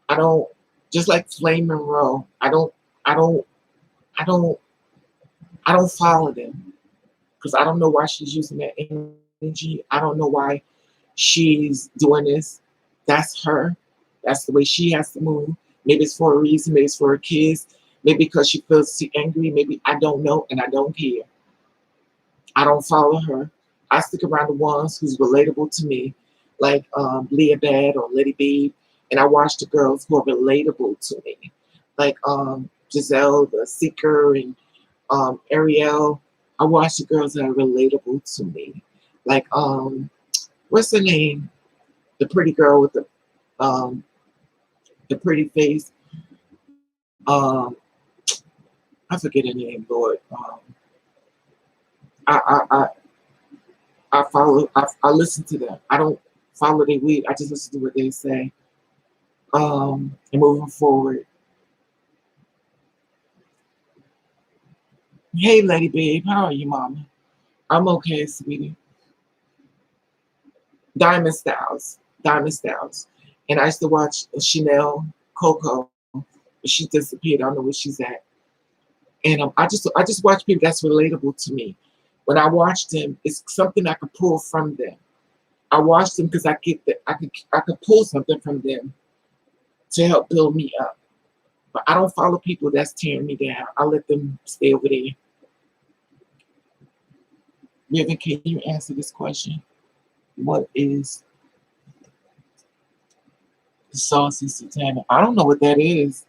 I don't, just like Flame Monroe, I don't, I don't, I don't follow them. Because I don't know why she's using that energy. I don't know why she's doing this. That's her. That's the way she has to move. Maybe it's for a reason. Maybe it's for her kids. Maybe because she feels too angry. Maybe I don't know, and I don't care. I don't follow her. I stick around the ones who's relatable to me, like Leah Bad or Letty B. And I watch the girls who are relatable to me, like Giselle, the Seeker, and Ariel. I watch the girls that are relatable to me, like what's her name? The pretty girl with um, the pretty face. Um, I forget her name, Lord. I I I, I follow. I listen to them. I don't follow their lead. I just listen to what they say. And moving forward. Hey, lady babe, how are you, mama? I'm okay, sweetie. Diamond Styles, Diamond Styles, and I used to watch Chanel, Coco. But she disappeared. I don't know where she's at. And I just watch people that's relatable to me. When I watch them, it's something I could pull from them. I watch them because I get that I could pull something from them to help build me up. But I don't follow people that's tearing me down. I let them stay over there. Vivian, can you answer this question? What is the saucy satanic? I don't know what that is.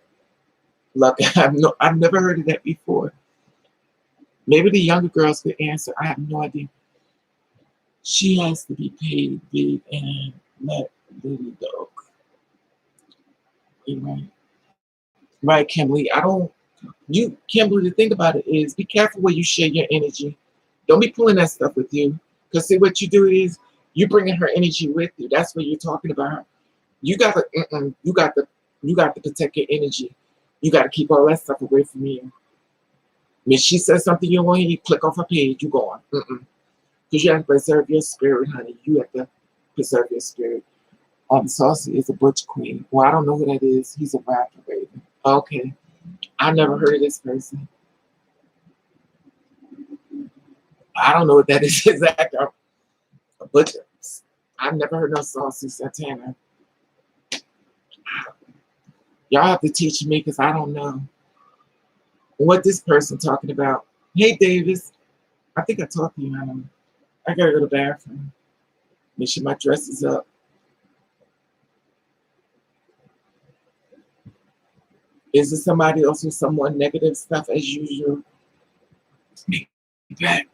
Look, I've never heard of that before. Maybe the younger girls could answer. I have no idea. She has to be paid big and let little dog. You're right. Right, Kimberly. I don't you Kimberly, the thing about it is be careful where you share your energy. Don't be pulling that stuff with you. Because see what you do is you bringing her energy with you. That's what you're talking about. You got to you got to protect your energy. You got to keep all that stuff away from you. If she says something you don't want to hear, you click off her page. You go on. Because you have to preserve your spirit, honey. You have to preserve your spirit. Saucy is a butch queen. Well, I don't know who that is. He's a rapper, baby. Okay. I never heard of this person. I don't know what that is exactly. A butcher. I've never heard no Saucy Santana. Y'all have to teach me because I don't know what this person talking about. Hey, Davis. I think I talked to you. I don't know. I gotta go to the bathroom. Make sure my dress is up. Is it somebody else with some more negative stuff as usual? Back.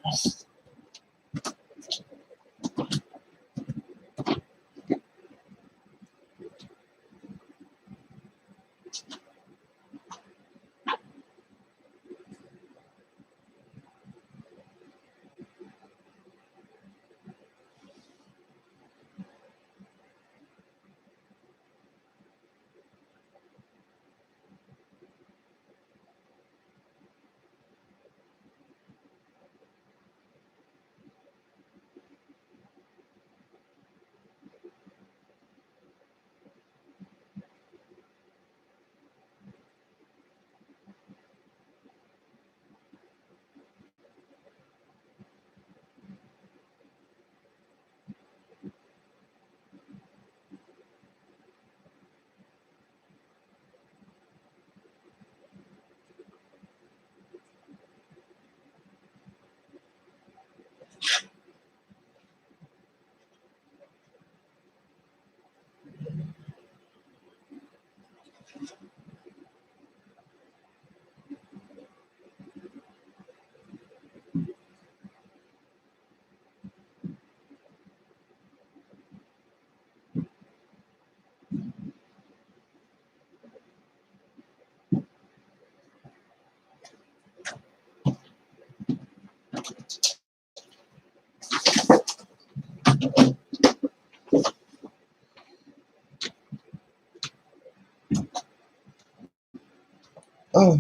Oh,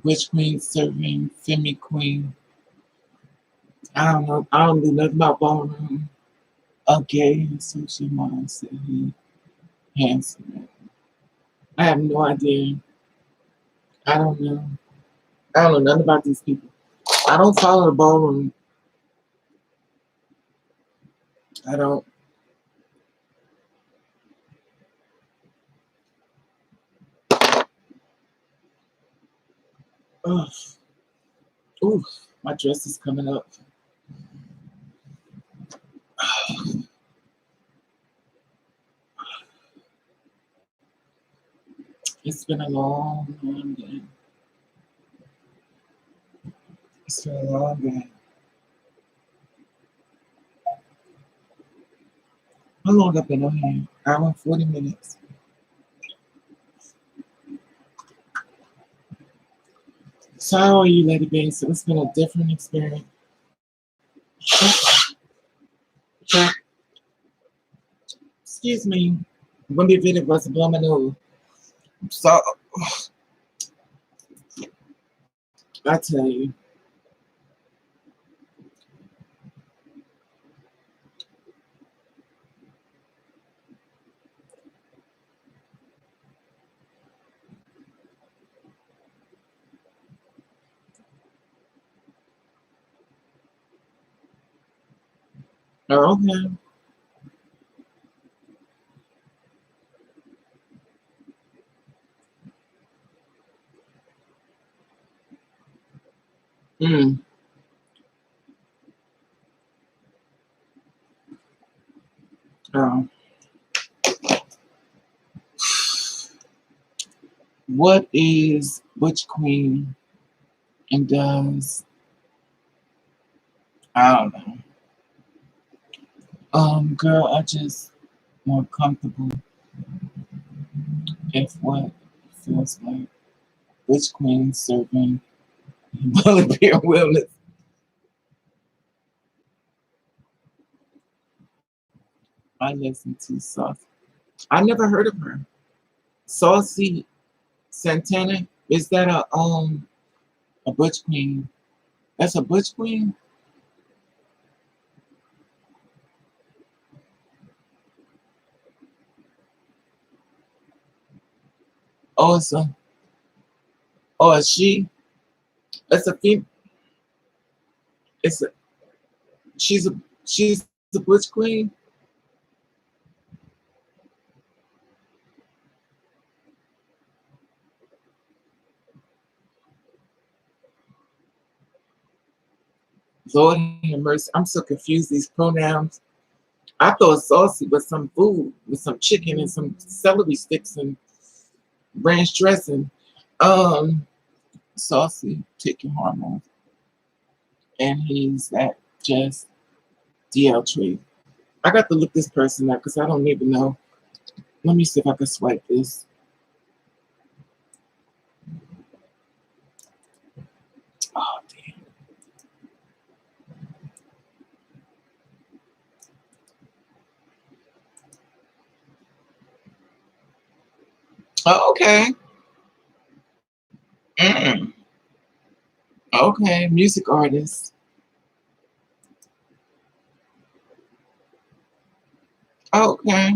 witch queen serving Femi queen. I don't know. I don't know nothing about ballroom. Okay, so she mom said he handsome. I have no idea. I don't know. I don't know nothing about these people. I don't follow the ballroom. I don't. Ugh. Ooh, my dress is coming up. It's been a long day. It's been a long day. How long have I been on here? Hour and 40 minutes. So how are you, Lady B? So it's been a different experience. Excuse me. When we did it was blow my nose. So I tell you. Oh, okay. Mm. Oh. What is Butch Queen and does I don't know. Girl, I just more comfortable if what feels like Butch Queen serving Bullet Bear Wellness. I listen to Saucy. I never heard of her. Saucy Santana. Is that a Butch Queen? That's a Butch Queen? Oh, it's a oh, it's she. It's a female. It's a she's a she's the Butch Queen. Lord have mercy. I'm so confused. These pronouns. I thought saucy was some food with some chicken and some celery sticks and ranch dressing. Um, Saucy taking hormones, and he's at just DL tree. I got to look this person up because I don't even know. Let me see if I can swipe this. Oh damn. Oh, okay. Mm. Okay, music artist. Okay.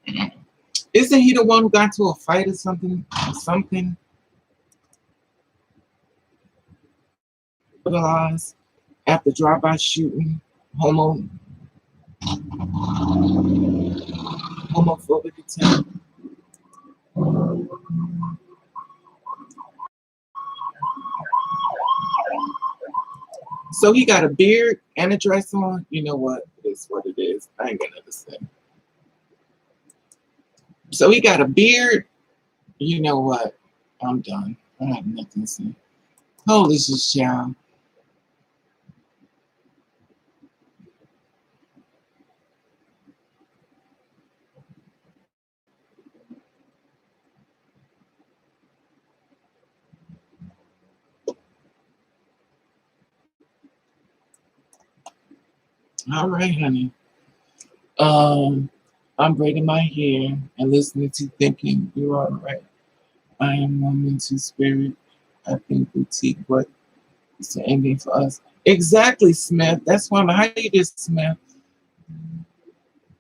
Mm. Isn't he the one who got into a fight or something? Something brutalized after drive-by shooting, homo homophobic attack. So he got a beard and a dress on. You know what? It's what it is. I ain't gonna understand. So he got a beard. You know what? I'm done. I have nothing to say. Holy shit, child. All right, honey. Um, I'm braiding my hair and listening to thinking you're all right. I am woman to spirit. I think boutique what is the ending for us. Exactly, Smith. That's why I'm how you did, Smith.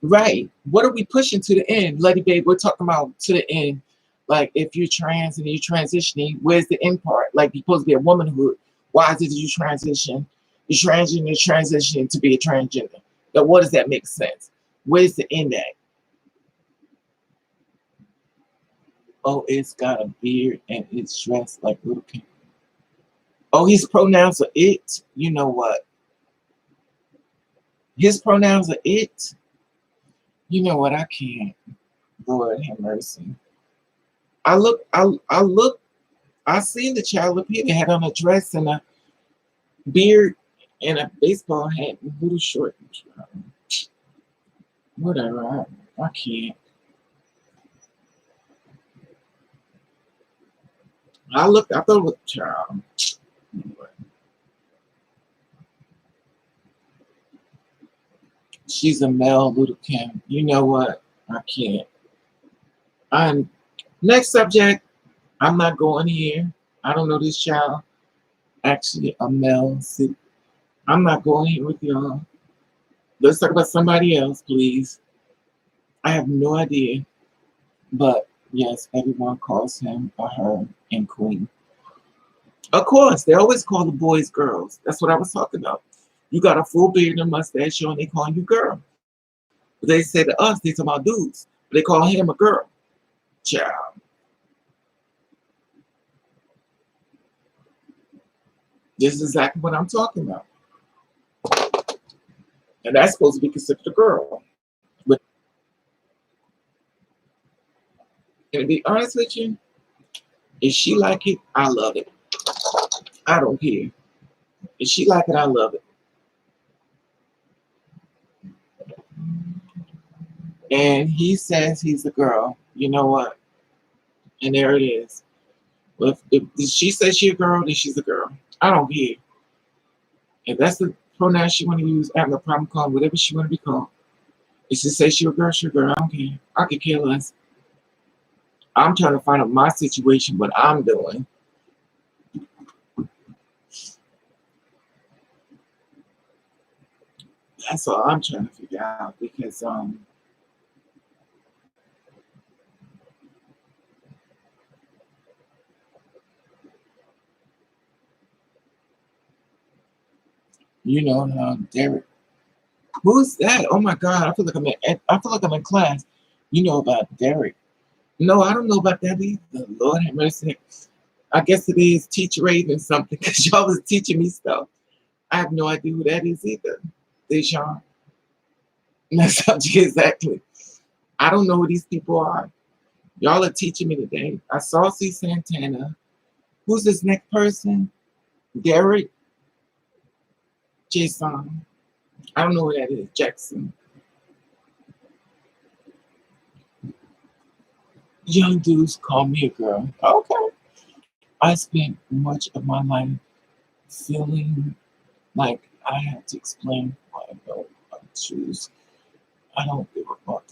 Right. What are we pushing to the end? Lady Babe, we're talking about to the end. Like if you're trans and you're transitioning, where's the end part? Like you're supposed to be a womanhood. Why is it you transition? You're transitioning to be a transgender. Now what does that make sense? Where's the end at? Oh, it's got a beard and it's dressed like little kid. Oh, his pronouns are it. You know what? His pronouns are it. You know what? I can't. Lord have mercy. I look, I seen the child up here that had on a dress and a beard and a baseball hat and little short. Whatever. I can't. I thought it was child. Anyway, she's a male Luda Kim. You know what? I can't. I'm next subject. I'm not going here. I don't know this child. Actually, a male. See, I'm not going here with y'all. Let's talk about somebody else, please. I have no idea. But yes, everyone calls him or her and queen. Of course, they always call the boys girls. That's what I was talking about. You got a full beard and mustache on, they call you girl. But they say to us, they talk about dudes. But they call him a girl. Child. This is exactly what I'm talking about. And that's supposed to be considered a girl. But and to be honest with you, if she like it, I love it. I don't care. If she like it, I love it. And he says he's a girl. You know what? And there it is. If she says she a girl, then she's a girl. I don't care. If that's the pronoun she want to use, I have no problem calling whatever she want to be called. If she say she a girl, she a girl. I don't care. I could care less. I'm trying to find out my situation, what I'm doing. That's all I'm trying to figure out because Derek. Who's that? Oh my God! I feel like I'm in class. You know about Derek? No, I don't know about that either. Lord have mercy. I guess it is teacher Raven something because y'all was teaching me stuff. I have no idea who that is either. Deshaun. That's exactly. I don't know who these people are. Y'all are teaching me today. I saw C. Santana. Who's this next person? Derek Jason. I don't know who that is. Jackson. Young dudes call me a girl. Okay. I spent much of my life feeling like I had to explain why I don't choose. I don't give a fuck.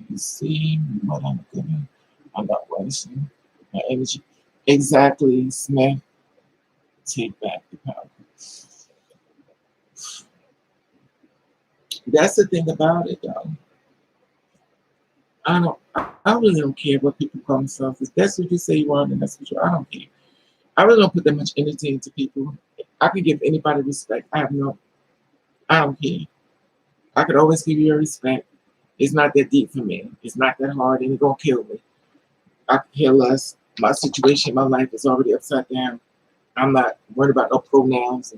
You see what I'm doing? I'm not wasting my energy. Exactly, Smith. Take back the power. That's the thing about it, though. I really don't care what people call themselves. If that's what you say you are, then that's what you are. I don't care. I really don't put that much energy into people. I can give anybody respect. I don't care. I could always give you your respect. It's not that deep for me. It's not that hard, and it's gonna kill me. I could care less. My situation, my life is already upside down. I'm not worried about no pronouns.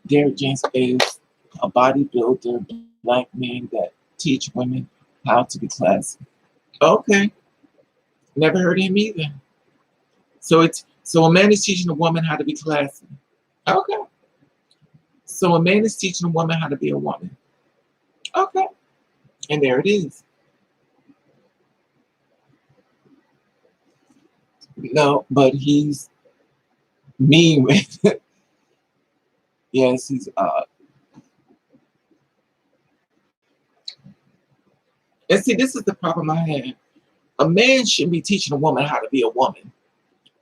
Derek James is a bodybuilder, black man that teach women how to be classy. Okay, never heard of him either. So a man is teaching a woman how to be classy. Okay, so a man is teaching a woman how to be a woman. Okay, and there it is. No, but he's mean with it. Yes, he's and see, this is the problem I have. A man shouldn't be teaching a woman how to be a woman.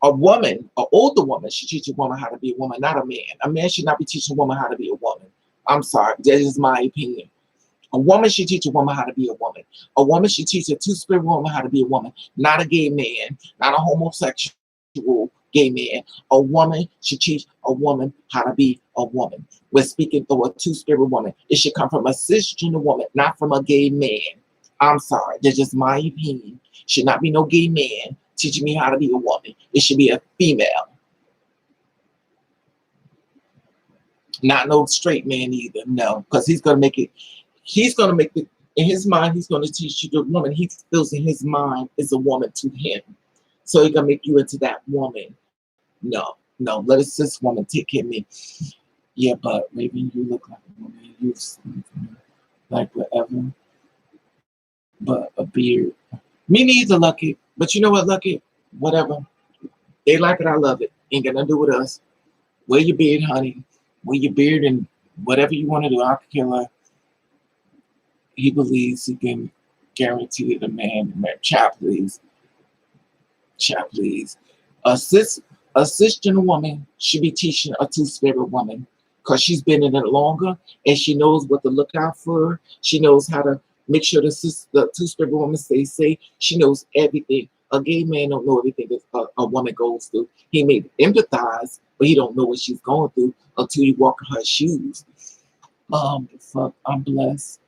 A woman, an older woman, should teach a woman how to be a woman, not a man. A man should not be teaching a woman how to be a woman. I'm sorry, that is my opinion. A woman should teach a woman how to be a woman. A woman should teach a two-spirit woman how to be a woman, not a gay man, not a homosexual gay man. A woman should teach a woman how to be a woman. We're speaking for a two-spirit woman. It should come from a cisgender woman, not from a gay man. I'm sorry, that's just my opinion. Should not be no gay man teaching me how to be a woman. It should be a female, not no straight man either. No, because he's gonna make it. He's gonna make it in his mind. He's gonna teach you the woman he feels in his mind is a woman to him. So he's gonna make you into that woman. No, no, let a cis woman take care of me. Yeah, but maybe you look like a woman. You like whatever, but a beard. Me neither, Lucky. But you know what, Lucky? Whatever. They like it, I love it. Ain't got nothing to do with us. Wear your beard, honey. Wear your beard and whatever you want to do. I could care less. He believes he can guarantee the man, child, please. Child, please. A cis a cisgender woman should be teaching a two-spirit woman because she's been in it longer and she knows what to look out for. She knows how to make sure the two-spirit woman stays safe. She knows everything. A gay man don't know everything that a woman goes through. He may empathize, but he don't know what she's going through until you walk in her shoes. Fuck, I'm blessed.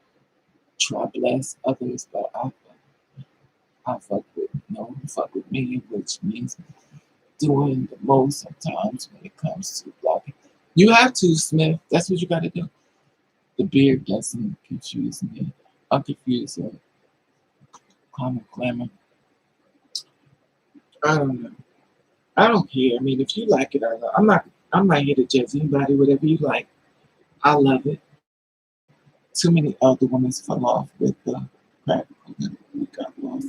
Try bless others, but I fuck with no fuck with me, which means doing the most sometimes when it comes to blocking. You have to, Smith. That's what you got to do. The beard doesn't confuse me. I'm confused. Common glamour. I don't know. I don't care. I mean, if you like it, I love. I'm not here to judge anybody. Whatever you like, I love it. Too many elder women fell off with the practical. We got lost.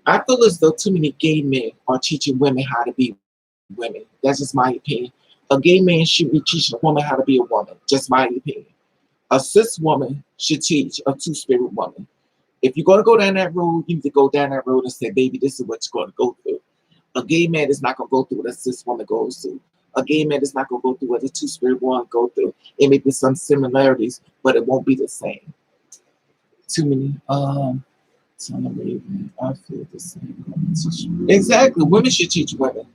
I feel as though too many gay men are teaching women how to be women. That's just my opinion. A gay man should be teaching a woman how to be a woman. Just my opinion. A cis woman should teach a two-spirit woman. If you're going to go down that road, you need to go down that road and say, baby, this is what you're going to go through. A gay man is not going to go through what a cis woman goes through. A gay man is not going to go through what a two-spirit woman go through. It may be some similarities, but it won't be the same. Too many. Son of Raven, I feel the same. Exactly. Women should teach women.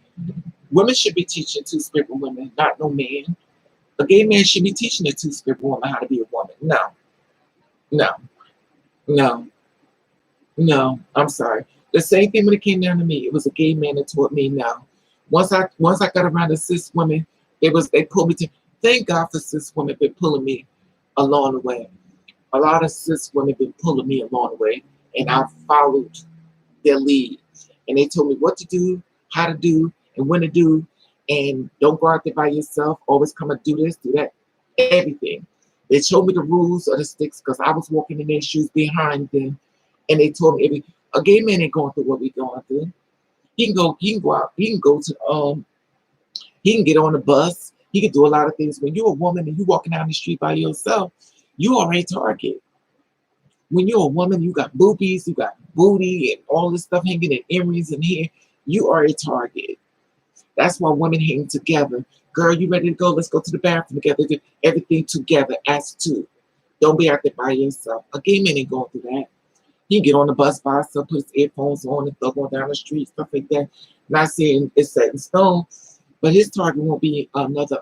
Women should be teaching two-spirit women, not no man. A gay man should be teaching a two-spirit woman how to be a woman. No, no, no, no. I'm sorry. The same thing when it came down to me. It was a gay man that taught me. Now, once I got around the cis women, they pulled me to. Thank God for cis women been pulling me along the way. A lot of cis women been pulling me along the way, and I followed their lead. And they told me what to do, how to do, and when to do. And don't go out there by yourself. Always come and do this, do that, everything. They showed me the rules of the sticks because I was walking in their shoes behind them. And they told me a gay man ain't going through what we going through. He can go out, he can go to he can get on the bus, he can do a lot of things. When you're a woman and you walking down the street by yourself, you are a target. When you're a woman, you got boobies, you got booty, and all this stuff hanging in earrings and hair. You are a target. That's why women hang together. Girl, you ready to go? Let's go to the bathroom together. Do everything together as two. Don't be out there by yourself. A gay man ain't going through that. He can get on the bus by himself, put his earphones on, and throw going down the street, stuff like that. Not saying it's set in stone, but his target won't be another.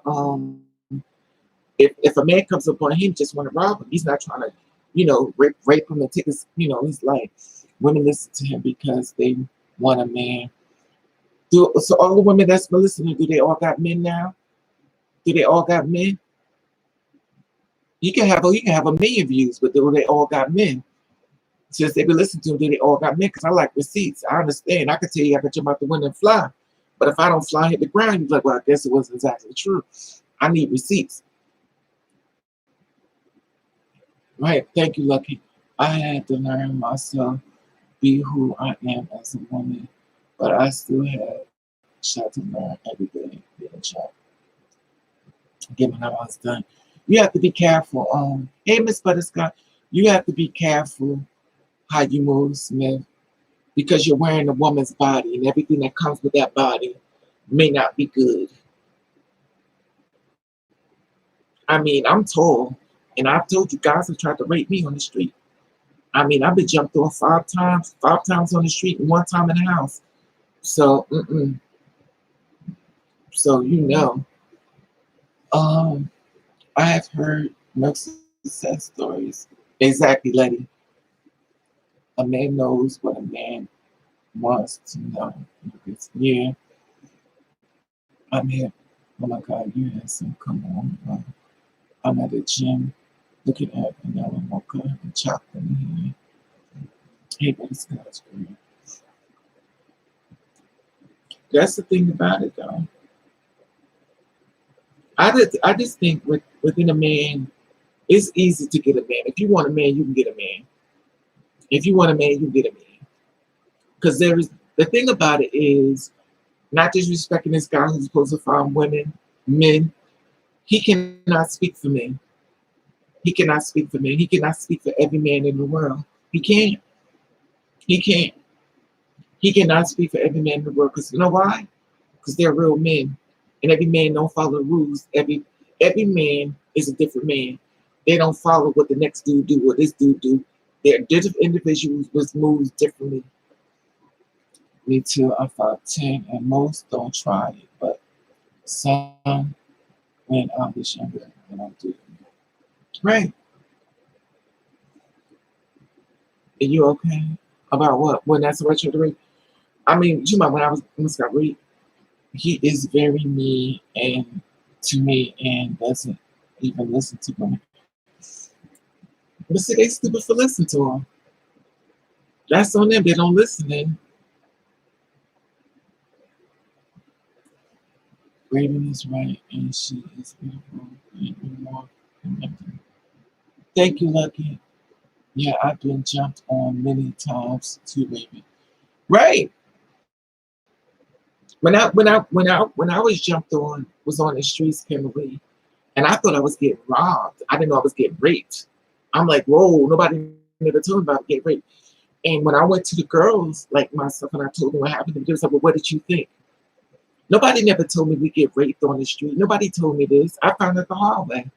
If a man comes upon him, just want to rob him. He's not trying to, rape him and take his life. Women listen to him because they want a man. So all the women that's been listening, do they all got men now? Do they all got men? You can have a million views, but do they all got men? Since they been listening to them, do they all got men? Because I like receipts. I understand. I can tell you I can jump out the window and fly. But if I don't fly, hit the ground, you're like, well, I guess it wasn't exactly true. I need receipts. Right. Thank you, Lucky. I had to learn myself, be who I am as a woman, but I still had shot to learn every day being a child. Get my hours done. You have to be careful. Hey, Miss Butterscotch, you have to be careful how you move, Smith, because you're wearing a woman's body, and everything that comes with that body may not be good. I mean, I'm tall, and I've told you guys have tried to rape me on the street. I mean, I've been jumped off five times on the street, and one time in the house. So, so um, I have heard no success stories. Exactly, Letty. A man knows what a man wants to know. Because, yeah, I'm here. Oh my God, you handsome. Come on. I'm at the gym looking at vanilla mocha and chocolate in here. Hey, but it's God's great. That's the thing about it, though. I just think within a man, it's easy to get a man. If you want a man, you can get a man. If you want a man, you get a man. Because there is the thing about it is not disrespecting this guy who's supposed to find women, men. He cannot speak for men. He cannot speak for men. He cannot speak for every man in the world. He can't. He can't. He cannot speak for every man in the world. Because you know why? Because they're real men, and every man don't follow the rules. Every man is a different man. They don't follow what the next dude do, what this dude do. They're different individuals with moves differently. Me too. I'm 5'10", and most don't try it, but some when I was younger, and I do. Right? Are you okay? About what? When that's what you're doing? I mean, you might when I was when Scott Reed, he is very mean and to me and doesn't even listen to women. But see, they stupid for listening to him. That's on them. They don't listen. Then Raven is right, and she is beautiful and more connected. Thank you, Lucky. Yeah, I've been jumped on many times too, baby. Right. When I was jumped on, was on the streets, Kimberly, and I thought I was getting robbed. I didn't know I was getting raped. I'm like, whoa, nobody never told me about getting raped. And when I went to the girls like myself and I told them what happened, they was like, well, what did you think? Nobody never told me we get raped on the street. Nobody told me this. I found out the hard way.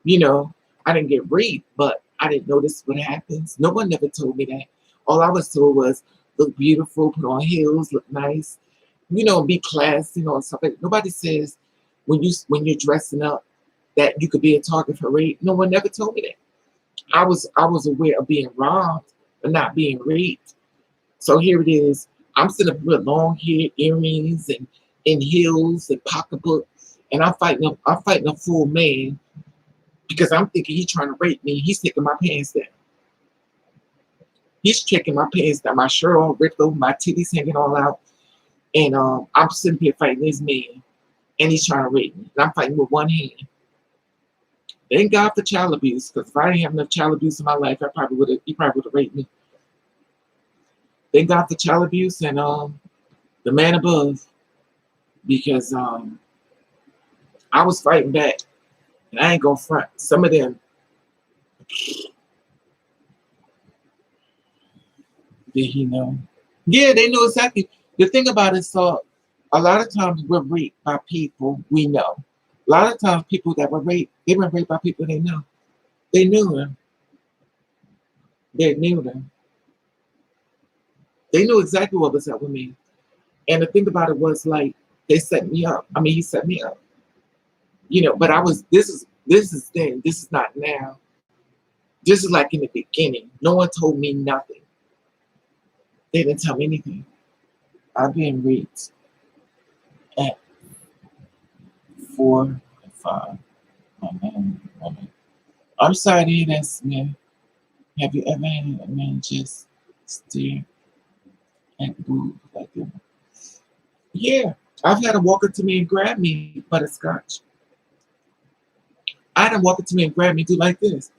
You know, I didn't get raped, but I didn't know this what happens. No one never told me that. All I was told was look beautiful, put on heels, look nice, be classy, stuff like that. Nobody says when you're dressing up that you could be a target for rape. No one never told me that. I was aware of being robbed, but not being raped. So here it is. I'm sitting up with long hair, earrings, and in heels and pocketbook, and I'm fighting a full man because I'm thinking he's trying to rape me. He's taking my pants down. He's checking my pants down, my shirt all ripped over, my titties hanging all out, and I'm sitting here fighting this man, and he's trying to rape me. And I'm fighting with one hand. Thank God for child abuse, because if I didn't have enough child abuse in my life, he probably would have raped me. Thank God for child abuse and the man above, because I was fighting back, and I ain't gonna front. Some of them, did he know? Yeah, they know exactly. The thing about it, so a lot of times we're raped by people we know. A lot of times people that were raped, they were raped by people they know. They knew them. They knew them. They knew exactly what was up with me. And the thing about it was like they set me up. I mean, he set me up. But I was this is then. This is not now. This is like in the beginning. No one told me nothing. They didn't tell me anything. I've been raped at 4 and 5. My man, woman. I'm sorry to hear that, Smith. Have you ever had a man just stare at boob like that? Yeah. I've had him walk up to me and grab me butterscotch. I had him walk up to me and grab me, do like this.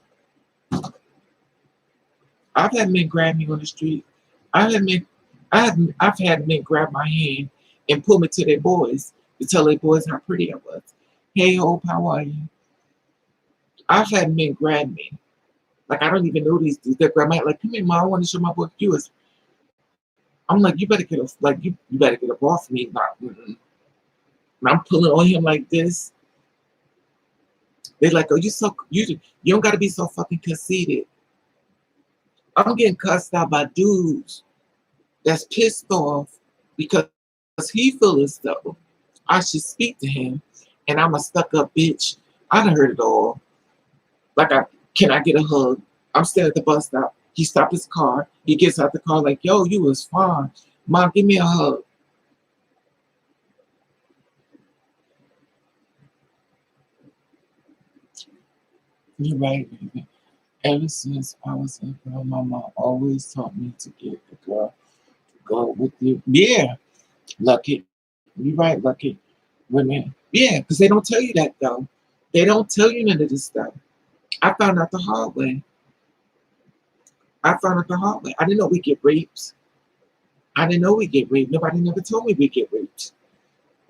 I've had men grab me on the street. I've had men, I've had men grab my hand and pull me to their boys to tell their boys how pretty I was. Hey, Hope, how are you? I've had men grab me. Like, I don't even know these dudes. They grab my hand, like, come here, mom, I want to show my boy viewers. I'm like, you better get off, like, you better get up off me. And I'm pulling on him like this. They're like, oh, you don't got to be so fucking conceited. I'm getting cussed out by dudes that's pissed off because he feels as though I should speak to him, and I'm a stuck up bitch. I done heard it all. Like, can I get a hug? I'm standing at the bus stop. He stopped his car. He gets out the car like, yo, you was fine. Mom, give me a hug. You're right, baby. Ever since I was a girl, my mom always taught me to get a girl to go with you. Yeah, Lucky. You're right, Lucky. Women. Yeah, because they don't tell you that, though. They don't tell you none of this stuff. I found out the hard way. I found out the hard way. I didn't know we get raped. I didn't know we get raped. Nobody never told me we get raped.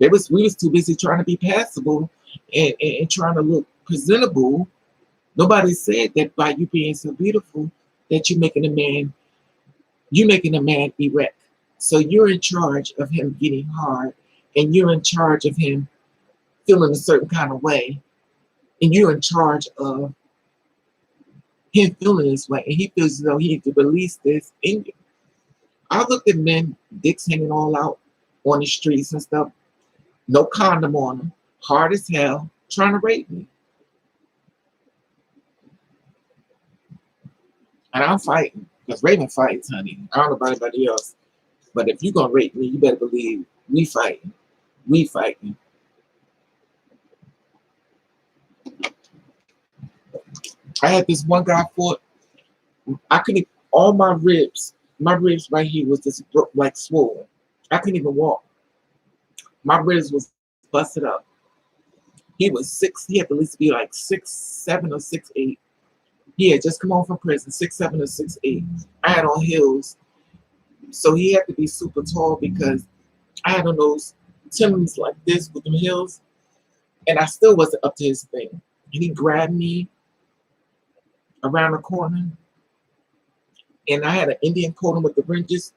We was too busy trying to be passable and trying to look presentable. Nobody said that by you being so beautiful that you're making a man erect. So you're in charge of him getting hard, and you're in charge of him feeling a certain kind of way, and you're in charge of him feeling this way, and he feels as though he needs to release this in you. I looked at men, dicks hanging all out on the streets and stuff, no condom on them, hard as hell, trying to rape me. And I'm fighting, because Raven fights, honey. I don't know about anybody else. But if you're going to rape me, you better believe we fighting. We fighting. I had this one guy fought. I couldn't, all my ribs right here was just like swollen. I couldn't even walk. My ribs was busted up. He was he had to at least be like 6'7" or 6'8". He had just come home from prison, 6'7" or 6'8". I had on heels. So he had to be super tall because I had on those Timbs like this with them heels, and I still wasn't up to his thing. And he grabbed me around the corner, and I had an Indian coat on with the wrenches.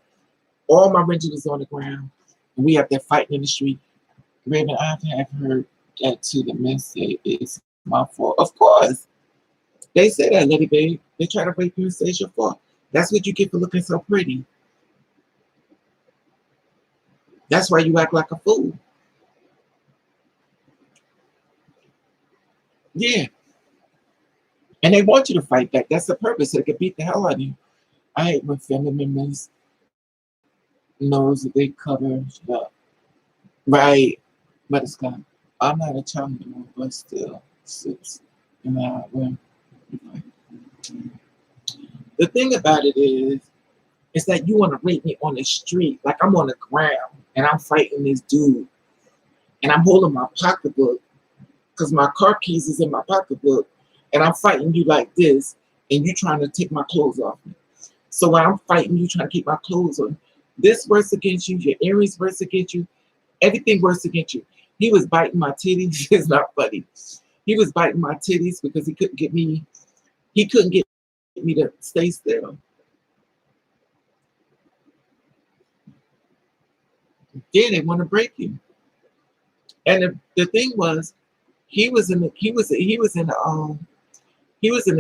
All my wrenches was on the ground, and we out there fighting in the street. Raven, I have heard that too. The men say it's my fault. Of course, they say that, Lady Babe. They try to rape you and say it's your fault. That's what you get for looking so pretty. That's why you act like a fool. Yeah. And they want you to fight back. That's the purpose. So they can beat the hell out of you. I hate when family members knows that they cover up. Right. But it's gone. I'm not a child anymore, but still sits in my room. The thing about it is that you want to rape me on the street, like I'm on the ground and I'm fighting this dude, and I'm holding my pocketbook because my car keys is in my pocketbook, and I'm fighting you like this, and you trying to take my clothes off me. So when I'm fighting you, trying to keep my clothes on, this works against you, your earrings works against you, everything works against you. He was biting my titties. It's not funny. He was biting my titties because he couldn't get me to stay still. Yeah, they want to break you. And the thing was, he was in the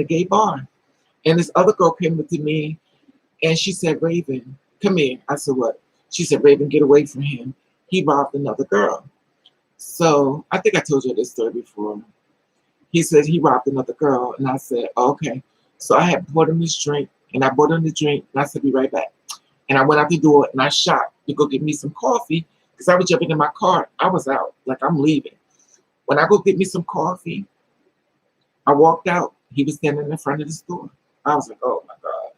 gay bar, and this other girl came up to me, and she said, "Raven, come here." I said, "What?" She said, "Raven, get away from him. He robbed another girl." So I think I told you this story before. He said he robbed another girl, and I said, oh, "Okay." So I had bought him this drink, and I bought him the drink, and I said, "Be right back." And I went out the door, and I shot to go get me some coffee because I was jumping in my car. I was out, like I'm leaving. When I go get me some coffee, I walked out. He was standing in front of the store. I was like, "Oh my God."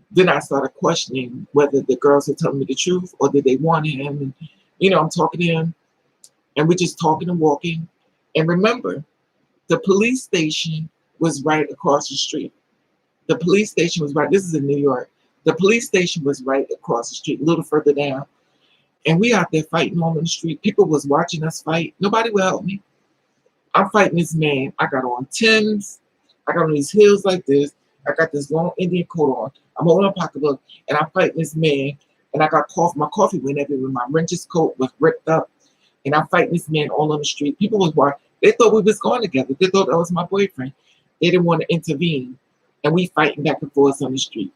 Then I started questioning whether the girls were telling me the truth or did they want him. And, I'm talking to him, and we're just talking and walking. And remember, the police station was right across the street. The police station was right. This is in New York. The police station was right across the street, a little further down. And we out there fighting on the street. People was watching us fight. Nobody would help me. I'm fighting this man. I got on Timbs. I got on these heels like this. I got this long Indian coat on. I'm holding a pocketbook, and I'm fighting this man. And I got coffee. My coffee went everywhere. My wrenches coat was ripped up. And I'm fighting this man all on the street. People was watching. They thought we was going together. They thought that was my boyfriend. They didn't want to intervene. And we fighting back and forth on the street.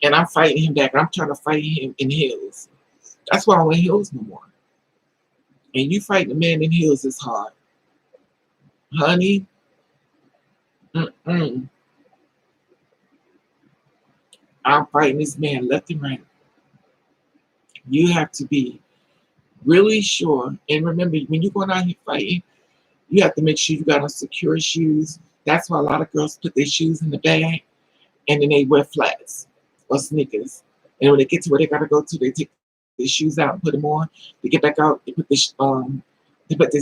And I'm fighting him back. I'm trying to fight him in heels. That's why I don't wear heels no more. And you fighting a man in heels is hard. Honey, I'm fighting this man left and right. You have to be really sure. And remember, when you're going out here fighting, you have to make sure you got on secure shoes. That's why a lot of girls put their shoes in the bag and then they wear flats or sneakers. And when they get to where they gotta go to, they take their shoes out and put them on. They get back out, they put their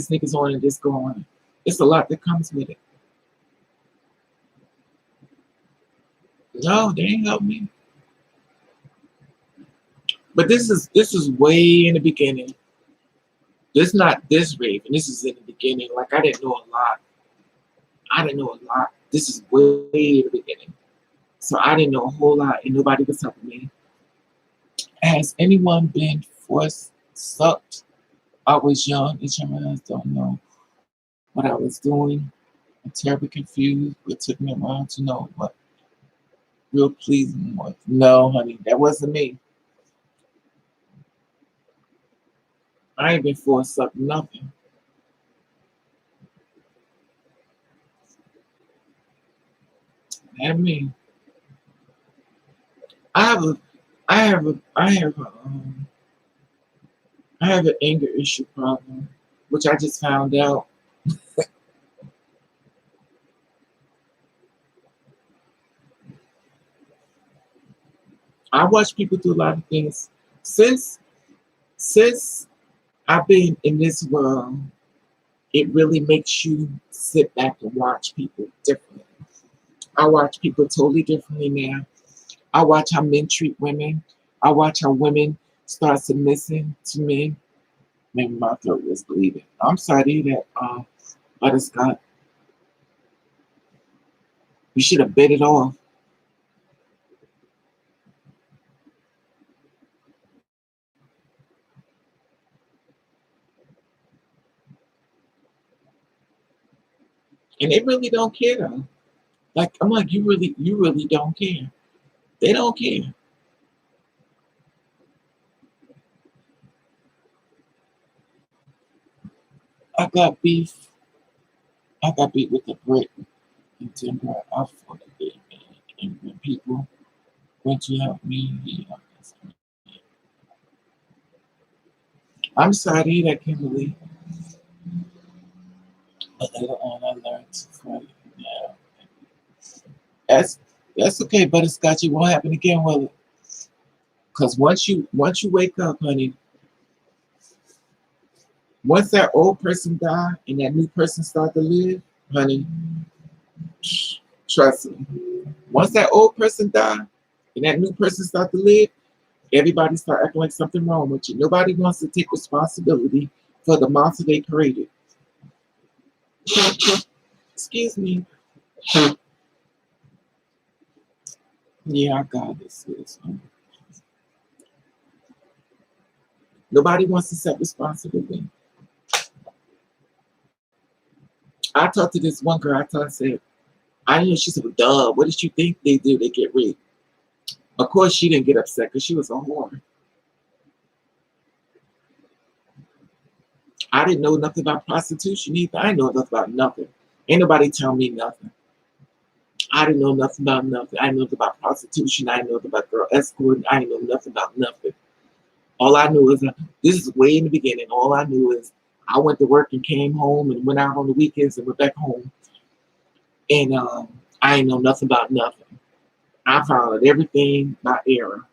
sneakers on and just go on. It's a lot that comes with it. No, they ain't help me. But this is way in the beginning. This not this Raven. This is in the beginning. Like I didn't know a lot. I didn't know a lot. This is way in the beginning. So I didn't know a whole lot, and nobody was helping me. Has anyone been forced sucked? I was young, and I don't know what I was doing. I'm terribly confused, but took me a while to know what real pleasing was. No, honey, that wasn't me. I ain't been forced sucked nothing. That me. I have a, I have an anger issue problem, which I just found out. I watch people do a lot of things since since I've been in this world. It really makes you sit back and watch people differently. I watch people totally differently now. I watch how men treat women. I watch how women start submitting to men. Maybe my throat was bleeding. I'm sorry to hear that, Butterscotch. You should have bit it off. And they really don't care though. Like I'm like, you really don't care. They don't care. I got beef. I got beef with the brick and timber. I fought it, and when people went to help me, I'm sorry to hear that, Kimberly. But later on, I learned to fight. Yeah, that's that's okay, Butterscotch. It won't happen again, will it? Because once you wake up, honey, once that old person die and that new person start to live, honey, trust me. Once that old person die and that new person start to live, everybody start acting like something wrong with you. Nobody wants to take responsibility for the monster they created. Excuse me. Yeah, I got this. Nobody wants to set responsibility. I talked to this one girl. I said, I knew she said, duh, what did you think they do? They get raped. Of course, she didn't get upset because she was a whore. I didn't know nothing about prostitution either. I didn't know nothing about nothing. Ain't nobody tell me nothing. I didn't know nothing about nothing. I didn't know nothing about prostitution. I didn't know nothing about girl escorting. I didn't know nothing about nothing. All I knew is this is way in the beginning. All I knew is I went to work and came home and went out on the weekends and went back home. And I didn't know nothing about nothing. I found out everything by error.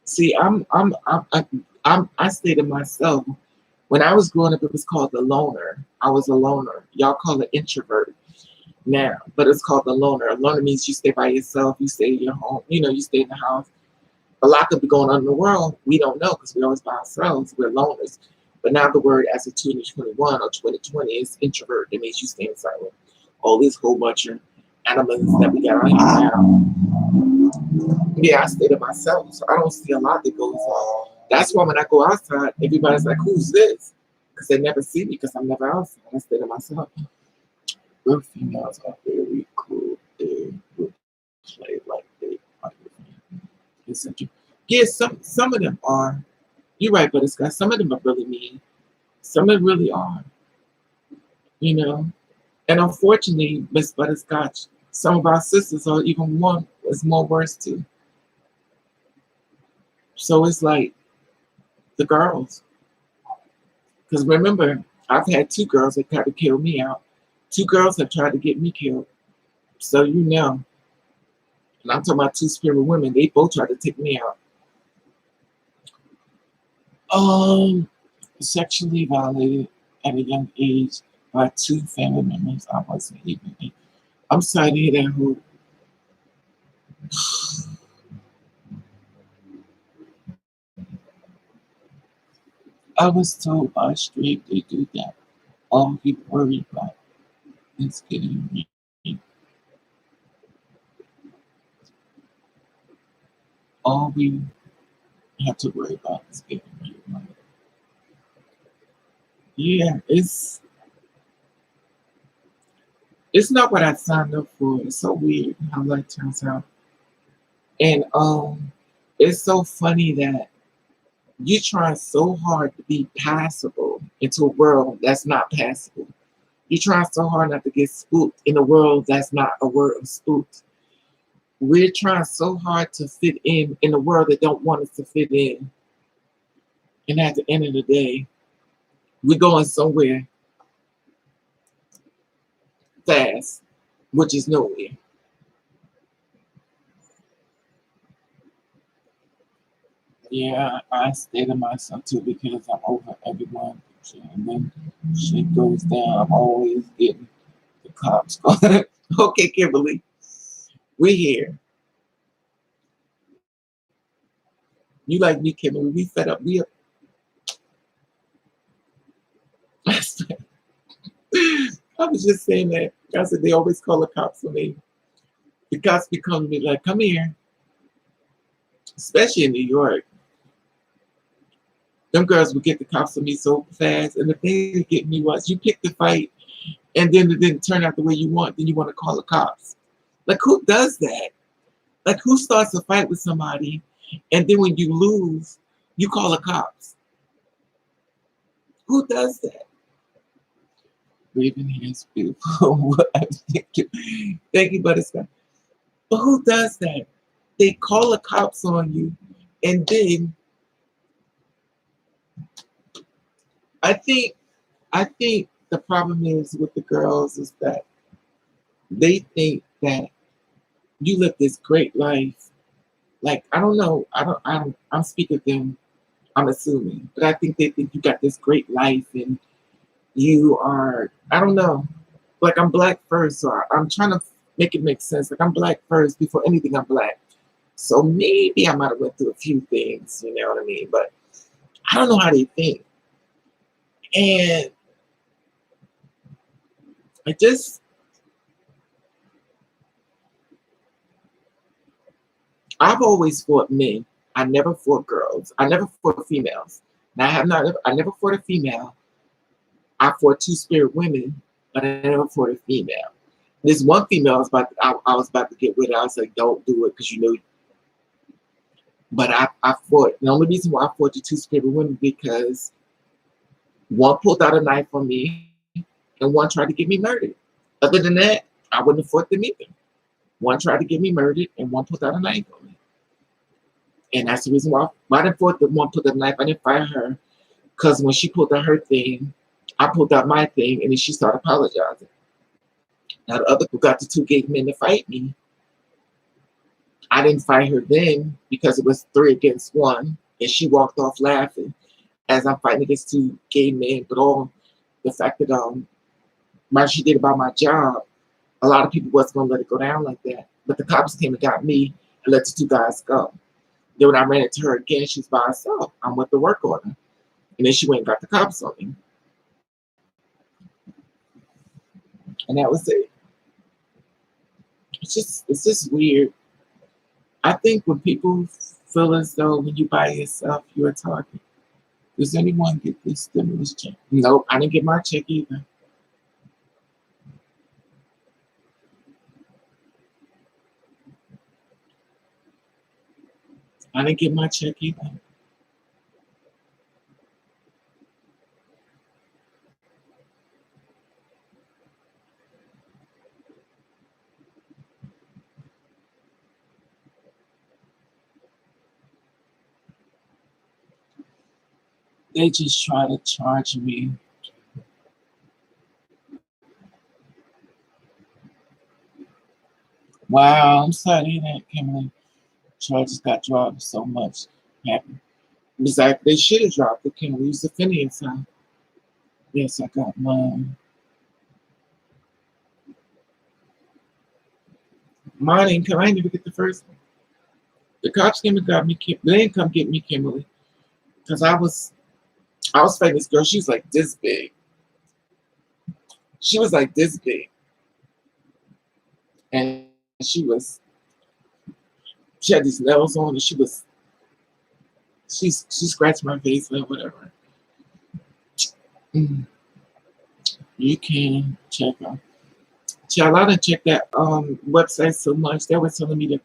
See, I stated myself. When I was growing up, it was called the loner. I was a loner. Y'all call it introvert now, but it's called the loner. A loner means you stay by yourself. You stay in your home. You stay in the house. A lot could be going on in the world. We don't know because we're always by ourselves. We're loners. But now the word as of 2021 or 2020 is introvert. It means you stay inside with all this whole bunch of animals that we got on here now. Yeah, I stay to myself, so I don't see a lot that goes on. That's why when I go outside, everybody's like, "Who's this?" Because they never see me because I'm never outside. I stay to myself. Real females are very cool. They will play like they are. Essential. Yeah, some of them are. You're right, but it's got some of them are really mean. Some of them really are. You know, and unfortunately, Miss Butterscotch, some of our sisters are even one is more worse too. So it's like the girls. Because remember, I've had two girls that tried to kill me out. Two girls have tried to get me killed. So you know. And I'm talking about two spirit women. They both tried to take me out. Um, sexually violated at a young age by two family members I wasn't even in. I'm sorry to hear that. Who I was told by a stranger do that. All he worried about is getting me. All we have to worry about is getting me money. Yeah, it's not what I signed up for. It's so weird how that turns out. And it's so funny that you try so hard to be passable into a world that's not passable. You try so hard not to get spooked in a world that's not a world of spooked. We're trying so hard to fit in a world that don't want us to fit in. And at the end of the day, we're going somewhere fast, which is nowhere. Yeah, I stay to myself too because I'm over everyone. And then shit goes down. I'm always getting the cops calling. Okay, Kimberly, we're here. You like me, Kimberly? We fed up. We I was just saying that. I said they always call the cops on me. The cops be coming to me like, "Come here," especially in New York. Them girls would get the cops on me so fast, and the thing that get me was you pick the fight, and then it didn't turn out the way you want. Then you want to call the cops. Like who does that? Like who starts a fight with somebody, and then when you lose, you call the cops? Who does that? Raven here is beautiful. Thank you, thank you, Butterscotch. But who does that? They call the cops on you, and then I think I think the problem is with the girls is that they think that you live this great life. Like I don't know, I'm speaking of them. I'm assuming, but I think they think you got this great life and you are. I don't know. Like I'm black first, so I'm trying to make it make sense. Like I'm black first before anything. I'm black, so maybe I might have went through a few things. You know what I mean? But I don't know how they think, and I just I've always fought men. I never fought girls. I never fought females. Now I have not. I never fought a female. I fought two spirit women, but I never fought a female. This one female I was about to get with her. I was like, don't do it because you know. But I fought. The only reason why I fought the two spirit women because one pulled out a knife on me and one tried to get me murdered. Other than that, I wouldn't have fought them either. One tried to get me murdered and one pulled out a knife on me. And that's the reason why I didn't fight the one put the knife. I didn't fight her because when she pulled out her thing, I pulled out my thing and then she started apologizing. Now the other who got the two gay men to fight me, I didn't fight her then because it was 3 against 1, and she walked off laughing as I'm fighting against two gay men. But all the fact that what she did about my job, a lot of people wasn't gonna let it go down like that. But the cops came and got me and let the two guys go. Then when I ran into her again, she's by herself. I went to work on her, and then she went and got the cops on me, and that was it. It's just weird. I think when people feel as though when you by yourself, you're a target. Does anyone get this stimulus check? Nope, I didn't get my check either. I didn't get my check either. They just try to charge me. Wow, I'm sorry to hear that, Kimberly. Charges got dropped so much. Happy. Besides, they should have dropped it. Can we use the Phineas sound? Yes, I got mine. Mine ain't come. I didn't even get the first one. The cops came and got me. They didn't come get me, Kimberly, because I was fighting this girl. She was like this big. She was like this big, and she had these nails on, and she scratched my face or whatever. Mm, you can check out. Child, I done checked that website so much. They were telling me to.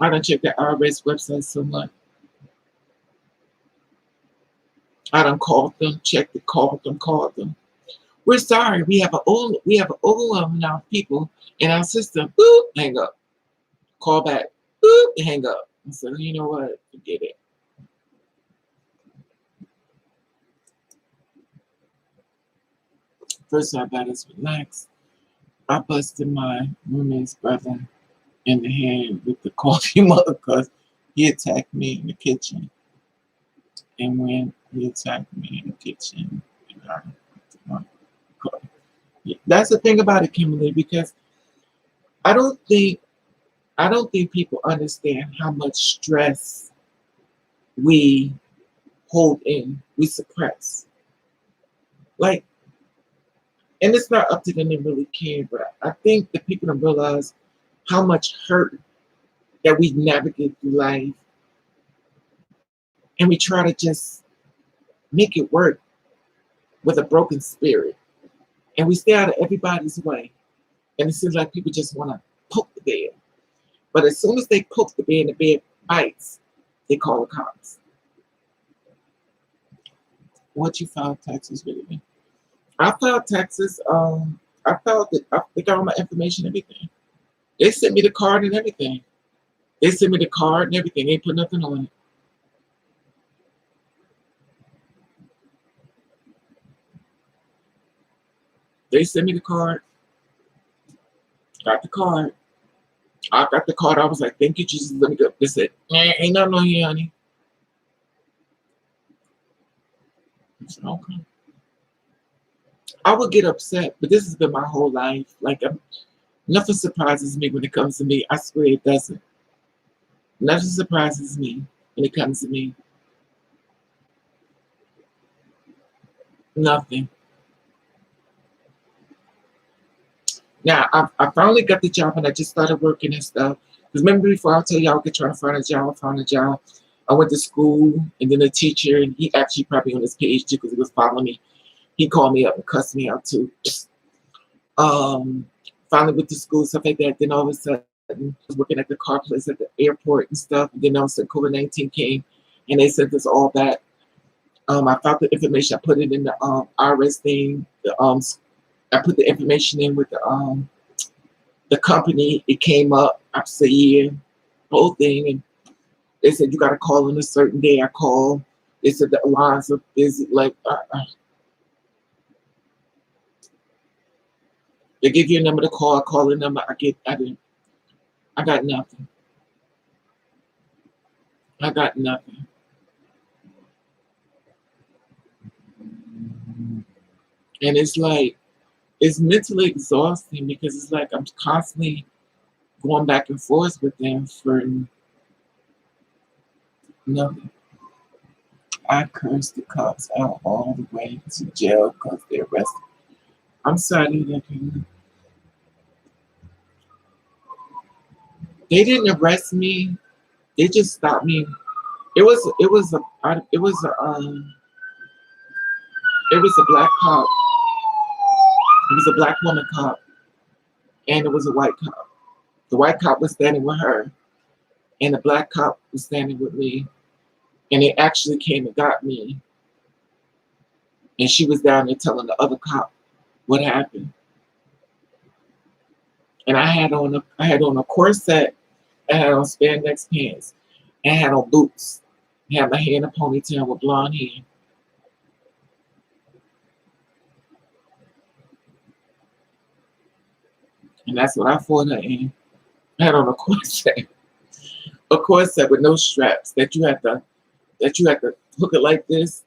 I done checked that IRS website so much. I done called them, checked it, called them. We're sorry. We have an overwhelming amount of people in our system. Boop, hang up. Call back. Boop, hang up. I said, you know what? Forget it. First, I got us relax. I busted my roommate's brother in the head with the coffee mug because he attacked me in the kitchen. And when he attacked me in the kitchen, that's the thing about it, Kimberly, because I don't think I don't think people understand how much stress we hold in, we suppress. Like, and it's not up to them to really care, but I think the people don't realize how much hurt that we navigate through life, and we try to just make it work with a broken spirit, and we stay out of everybody's way, and it seems like people just want to poke the bear. But as soon as they poke the bear and the bear bites, they call the cops. What you filed taxes with me? I filed taxes. I filed it. They got all my information, everything. They sent me the card and everything. They sent me the card and everything. They put nothing on it. They sent me the card. Got the card. I got the card. I was like, "Thank you, Jesus. Let me go." They said, "Ain't nothing on here, honey." I said, "Okay." I would get upset, but this has been my whole life. Like, nothing surprises me when it comes to me. I swear it doesn't. Nothing surprises me when it comes to me. Nothing. Now, I finally got the job and I just started working and stuff. Because remember before I tell you I was trying to find a job, I found a job. I went to school and then a teacher, and he actually probably on his page too because he was following me. He called me up and cussed me out too. Um, Finally went to school, stuff like that. Then all of a sudden, I was working at the car place at the airport and stuff. And then all of a sudden, COVID-19 came and they sent us all back. I found the information. I put it in the IRS thing. I put the information in with the company. It came up after a year, whole thing, and they said you got to call on a certain day. I called. They said the lines are busy. Like they give you a number to call. I call the number. I got nothing. I got nothing. And it's like it's mentally exhausting because it's like I'm constantly going back and forth with them for nothing. I cursed the cops out all the way to jail because they arrested. I'm sorry that they didn't arrest me. They just stopped me. It was a black cop. It was a black woman cop, and it was a white cop. The white cop was standing with her, and the black cop was standing with me. And they actually came and got me, and she was down there telling the other cop what happened. And I had on a corset, I had on spandex pants, and I had on boots. I had my hair in a ponytail with blonde hair. And that's what I fought her in. I had on a corset with no straps that you had to hook it like this,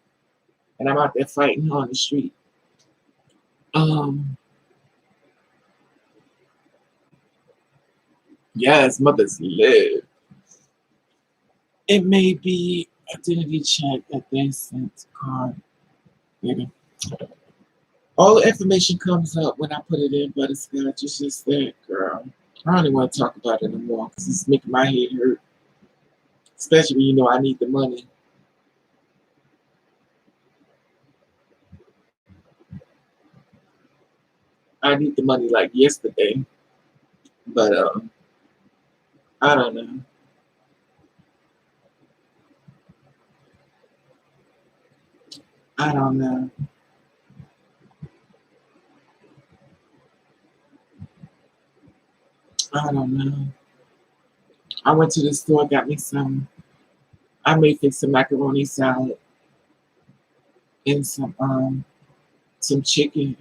and I'm out there fighting her on the street. Um, yes, mothers live. It may be identity check that they sent card. Maybe. All the information comes up when I put it in, butterscotch. It's just that, girl. I don't even want to talk about it anymore because it's making my head hurt. Especially when you know I need the money. I need the money like yesterday. But I don't know. I don't know. I don't know. I went to the store, got me some. I may fix some macaroni salad and some chicken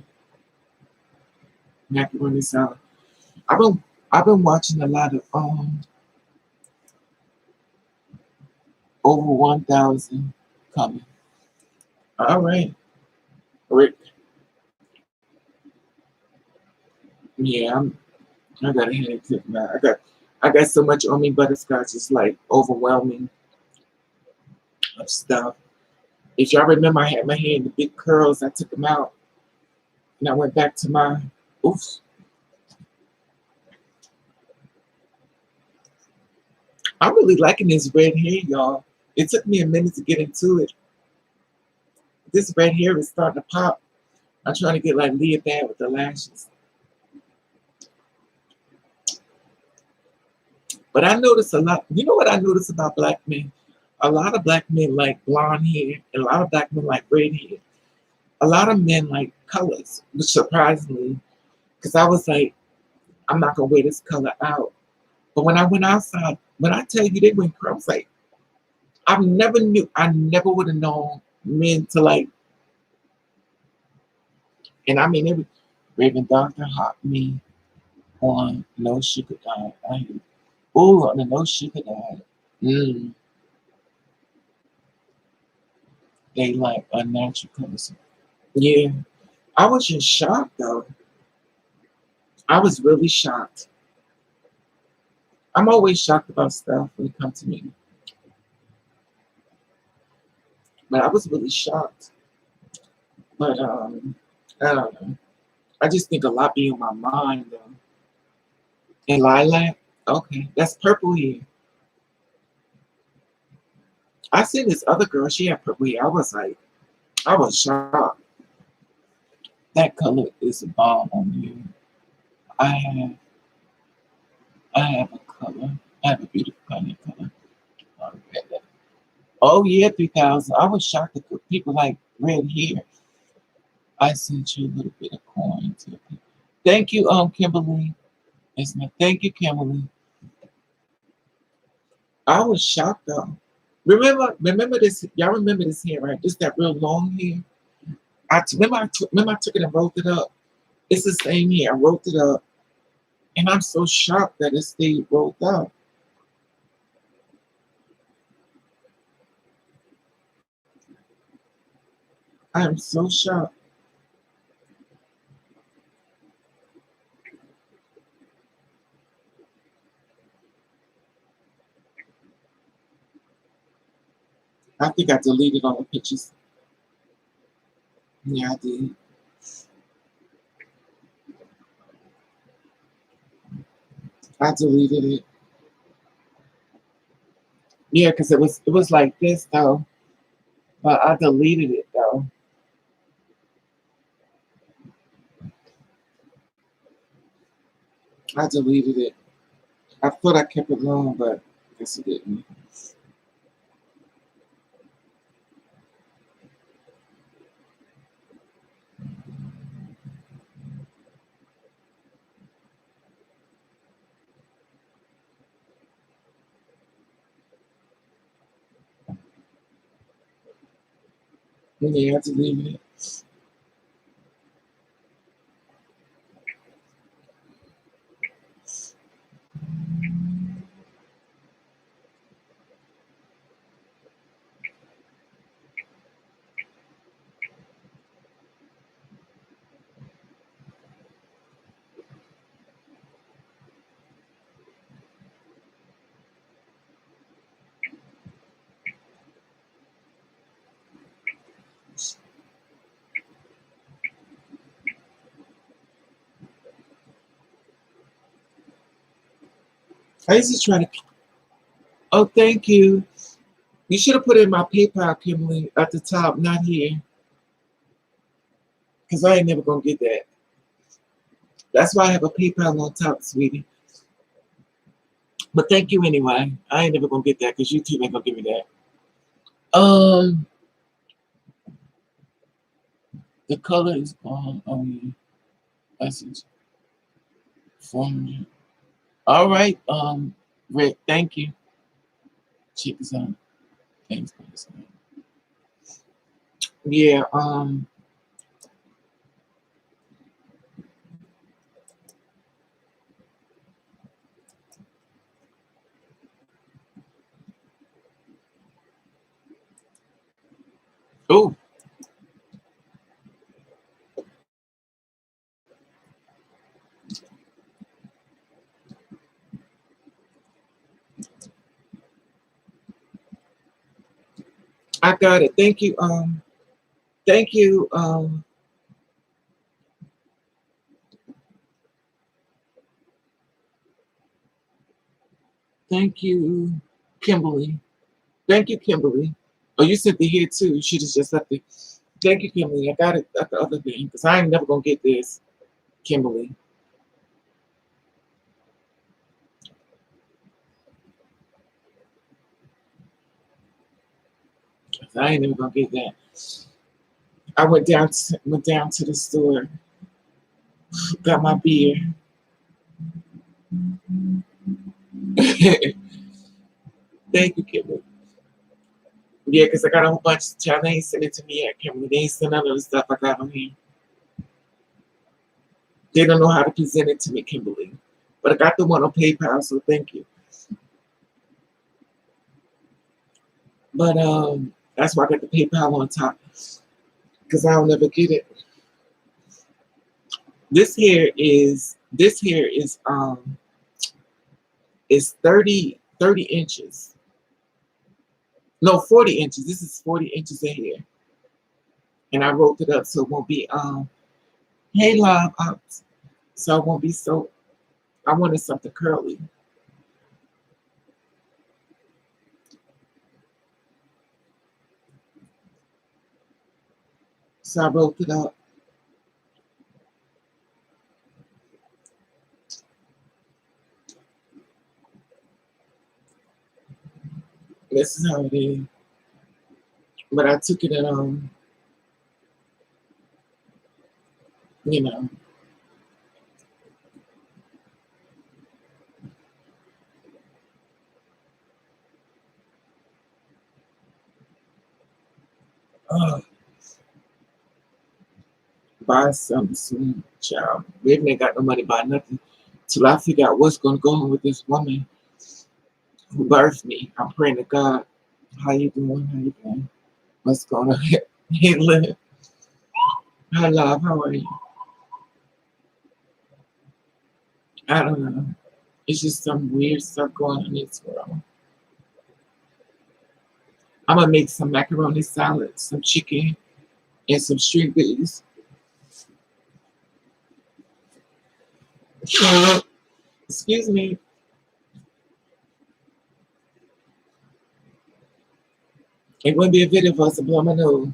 macaroni salad. I've been I've been watching a lot of over 1,000 coming. All right, Rick. Yeah, I got a headache too now. I got so much on me, butterscotch. It's like overwhelming of stuff. If y'all remember, I had my hair in the big curls. I took them out and I went back to my. Oof. I'm really liking this red hair, y'all. It took me a minute to get into it. This red hair is starting to pop. I'm trying to get like Leah Bad with the lashes. But I notice a lot. You know what I notice about black men? A lot of black men like blonde hair, and a lot of black men like red hair. A lot of men like colors, which surprised me because I was like, I'm not gonna wear this color out. But when I went outside, when I tell you they went crazy, I was like, I never would have known men to like, and I mean, every Raven Doctor hot me on no sugar diet. Ooh, on the no sugar diet. Mm, they like unnatural colors. Yeah, I was just shocked though. I was really shocked. I'm always shocked about stuff when it comes to me, but I was really shocked. But I don't know. I just think a lot be on my mind though. And lilac, okay, that's purple here. I seen this other girl. She had purple hair. I was like, I was shocked. That color is a bomb on you. I have, I have a color. I have a beautiful color. Oh yeah, 3,000. I was shocked that people like red hair. I sent you a little bit of coin to people. Thank you, Kimberly. Thank you, Kimberly. I was shocked though. Remember this. Y'all remember this hair, right? Just that real long hair. Remember I took it and rolled it up. It's the same hair. I rolled it up, and I'm so shocked that it stayed rolled up. I am so shocked. I think I deleted all the pictures. Yeah, I did. I deleted it. Yeah, because it was like this though, but I deleted it though. I deleted it. I thought I kept it long, but I guess it didn't. Yeah, I deleted it. I used to try to. Oh, thank you. You should have put it in my PayPal, Kimberly, at the top, not here, because I ain't never gonna get that. That's why I have a PayPal on top, sweetie. But thank you anyway. I ain't never gonna get that because YouTube ain't gonna give me that. The color is on message 400. All right, Rick. Thank you. Check this out. Thanks for this. Yeah. Oh, I got it. Thank you. Thank you. Thank you, Kimberly. Thank you, Kimberly. Oh, you sent it here too. You should have just left it. Thank you, Kimberly. I got it at the other thing because I ain't never gonna get this, Kimberly. 'Cause I ain't never gonna get that. I went down to the store, got my beer. Thank you, Kimberly. Yeah, because I got a whole bunch of child. They ain't sent it to me yet, Kimberly. They ain't sent none of the stuff I got on here. They don't know how to present it to me, Kimberly. But I got the one on PayPal, so thank you. But that's why I got the PayPal on top because I'll never get it. This here is 30 inches. No, 40 inches. This is 40 inches in here. And I rolled it up so it won't be hey love so it won't be so I wanted something curly. So I rolled it up. This is how it is. But I took it and you know, uh, buy something soon, child. We ain't got no money to buy nothing till I figure out what's gonna go on with this woman who birthed me. I'm praying to God. How you doing? How you doing? What's going on? Hey, Lynn. Hi, love. How are you? I don't know. It's just some weird stuff going on in this world. I'm gonna make some macaroni salad, some chicken, and some string beans. Excuse me. It wouldn't be a video for us to blow my nose.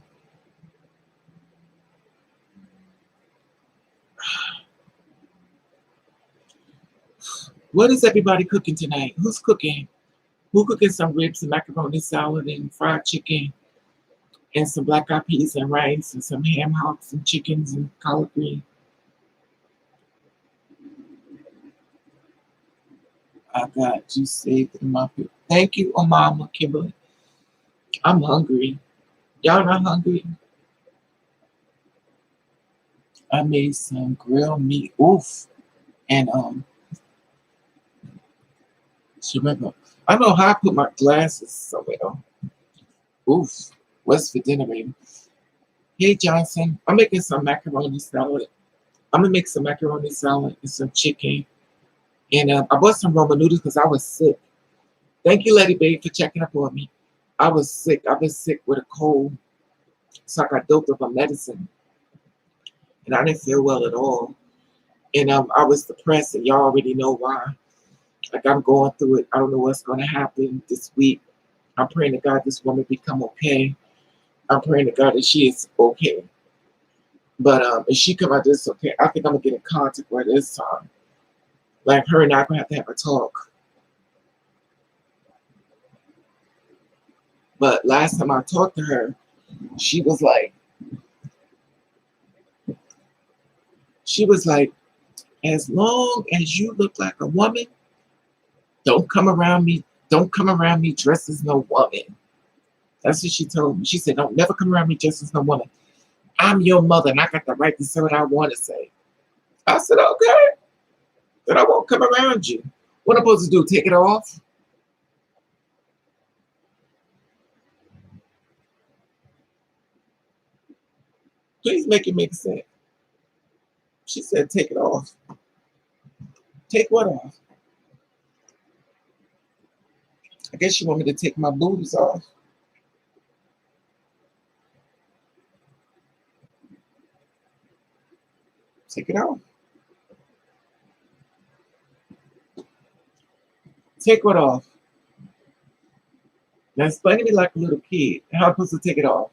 What is everybody cooking tonight? Who's cooking? Who cooking some ribs and macaroni salad and fried chicken and some black eyed peas and rice and some ham hocks and chickens and collard green? I got you saved in my food. Thank you, Mama Kimberly. I'm hungry. Y'all not hungry? I made some grilled meat. Oof. And shrimp. I don't know how I put my glasses somewhere. Oof. What's for dinner, baby? Hey Johnson, I'm making some macaroni salad. I'm gonna make some macaroni salad and some chicken. And I bought some Roman noodles because I was sick. Thank you, Lady Babe, for checking up on me. I was sick. I've been sick with a cold. So I got doped up on medicine. And I didn't feel well at all. And I was depressed, and y'all already know why. Like I'm going through it. I don't know what's going to happen this week. I'm praying to God this woman become okay. I'm praying to God that she is okay. But if she come out this okay, I think I'm gonna get in contact with her this time. Like her and I gonna have a talk. But last time I talked to her, she was like, she was like, as long as you look like a woman, don't come around me. Don't come around me dressed as no woman. That's what she told me. She said, don't never come around me dressed as no woman. I'm your mother and I got the right to say what I want to say. I said, okay, then I won't come around you. What am I supposed to do? Take it off? Please make it make sense. She said, take it off. Take what off? I guess she want me to take my booties off. Take it off. Take what off? Now explain to me like a little kid. How am I supposed to take it off?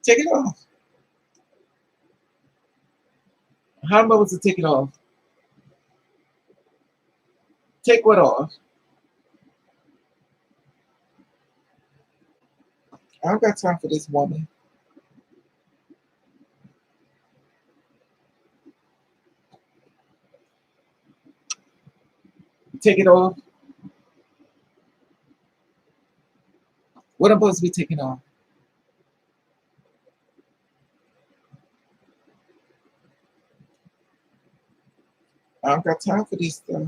Take it off. How am I supposed to take it off? Take what off? I don't got time for this woman. Take it off. What am I supposed to be taking off? I don't got time for this stuff.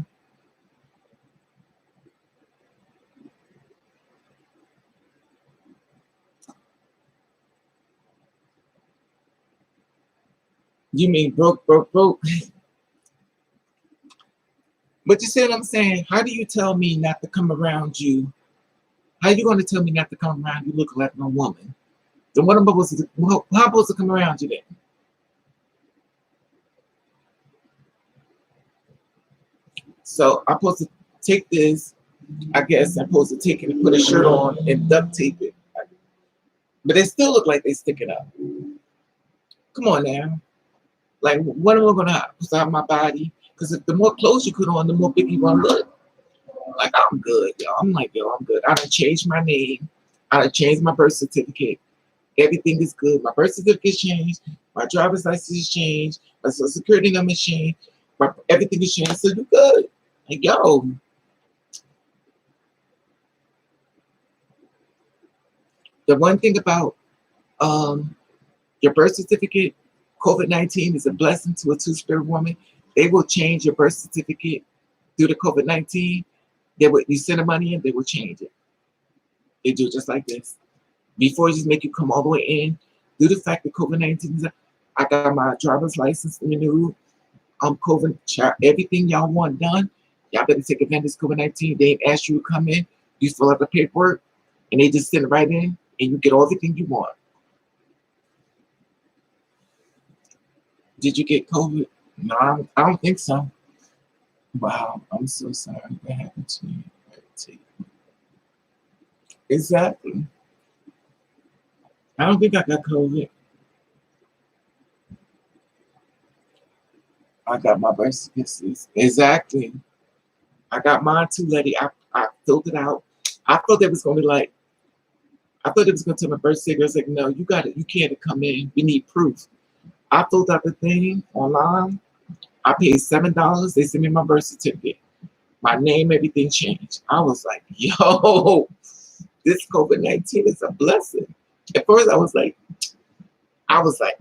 You mean broke, broke, broke? But you see what I'm saying? How do you tell me not to come around you? How you going to tell me not to come around you looking like no woman? Then what am I supposed to do? How am I supposed to come around you then? So I'm supposed to take this. I guess I'm supposed to take it and put a shirt on and duct tape it. But they still look like they sticking up. Come on now. Like, what am I going to put on my body? Because the more clothes you put on, the more big you want to look. Like, I'm good, yo. I'm like, yo, I'm good. I done changed my name. I done changed my birth certificate. Everything is good. My birth certificate changed. My driver's license changed. My social security number changed. Everything is changed. So you good. Like, yo. The one thing about your birth certificate, COVID-19 is a blessing to a two-spirit woman. They will change your birth certificate due to COVID-19. You send the money in, they will change it. They do it just like this. Before you just make you come all the way in, due to the fact that COVID-19 is, I got my driver's license renewed. COVID, everything y'all want done. Y'all better take advantage of COVID-19. They ain't ask you to come in. You fill out the paperwork, and they just send it right in, and you get everything you want. Did you get COVID? No, I don't think so. Wow, I'm so sorry that happened to you. Exactly. I don't think I got COVID. I got my birth certificate. Exactly. I got mine too, lady. I filled it out. I thought it was gonna be like, I thought it was gonna tell my birth certificate. I was like, no, you got it. You can't come in. We need proof. I filled out the thing online. I paid $7. They sent me my birth certificate. My name, everything changed. I was like, yo, this COVID-19 is a blessing. At first, I was like,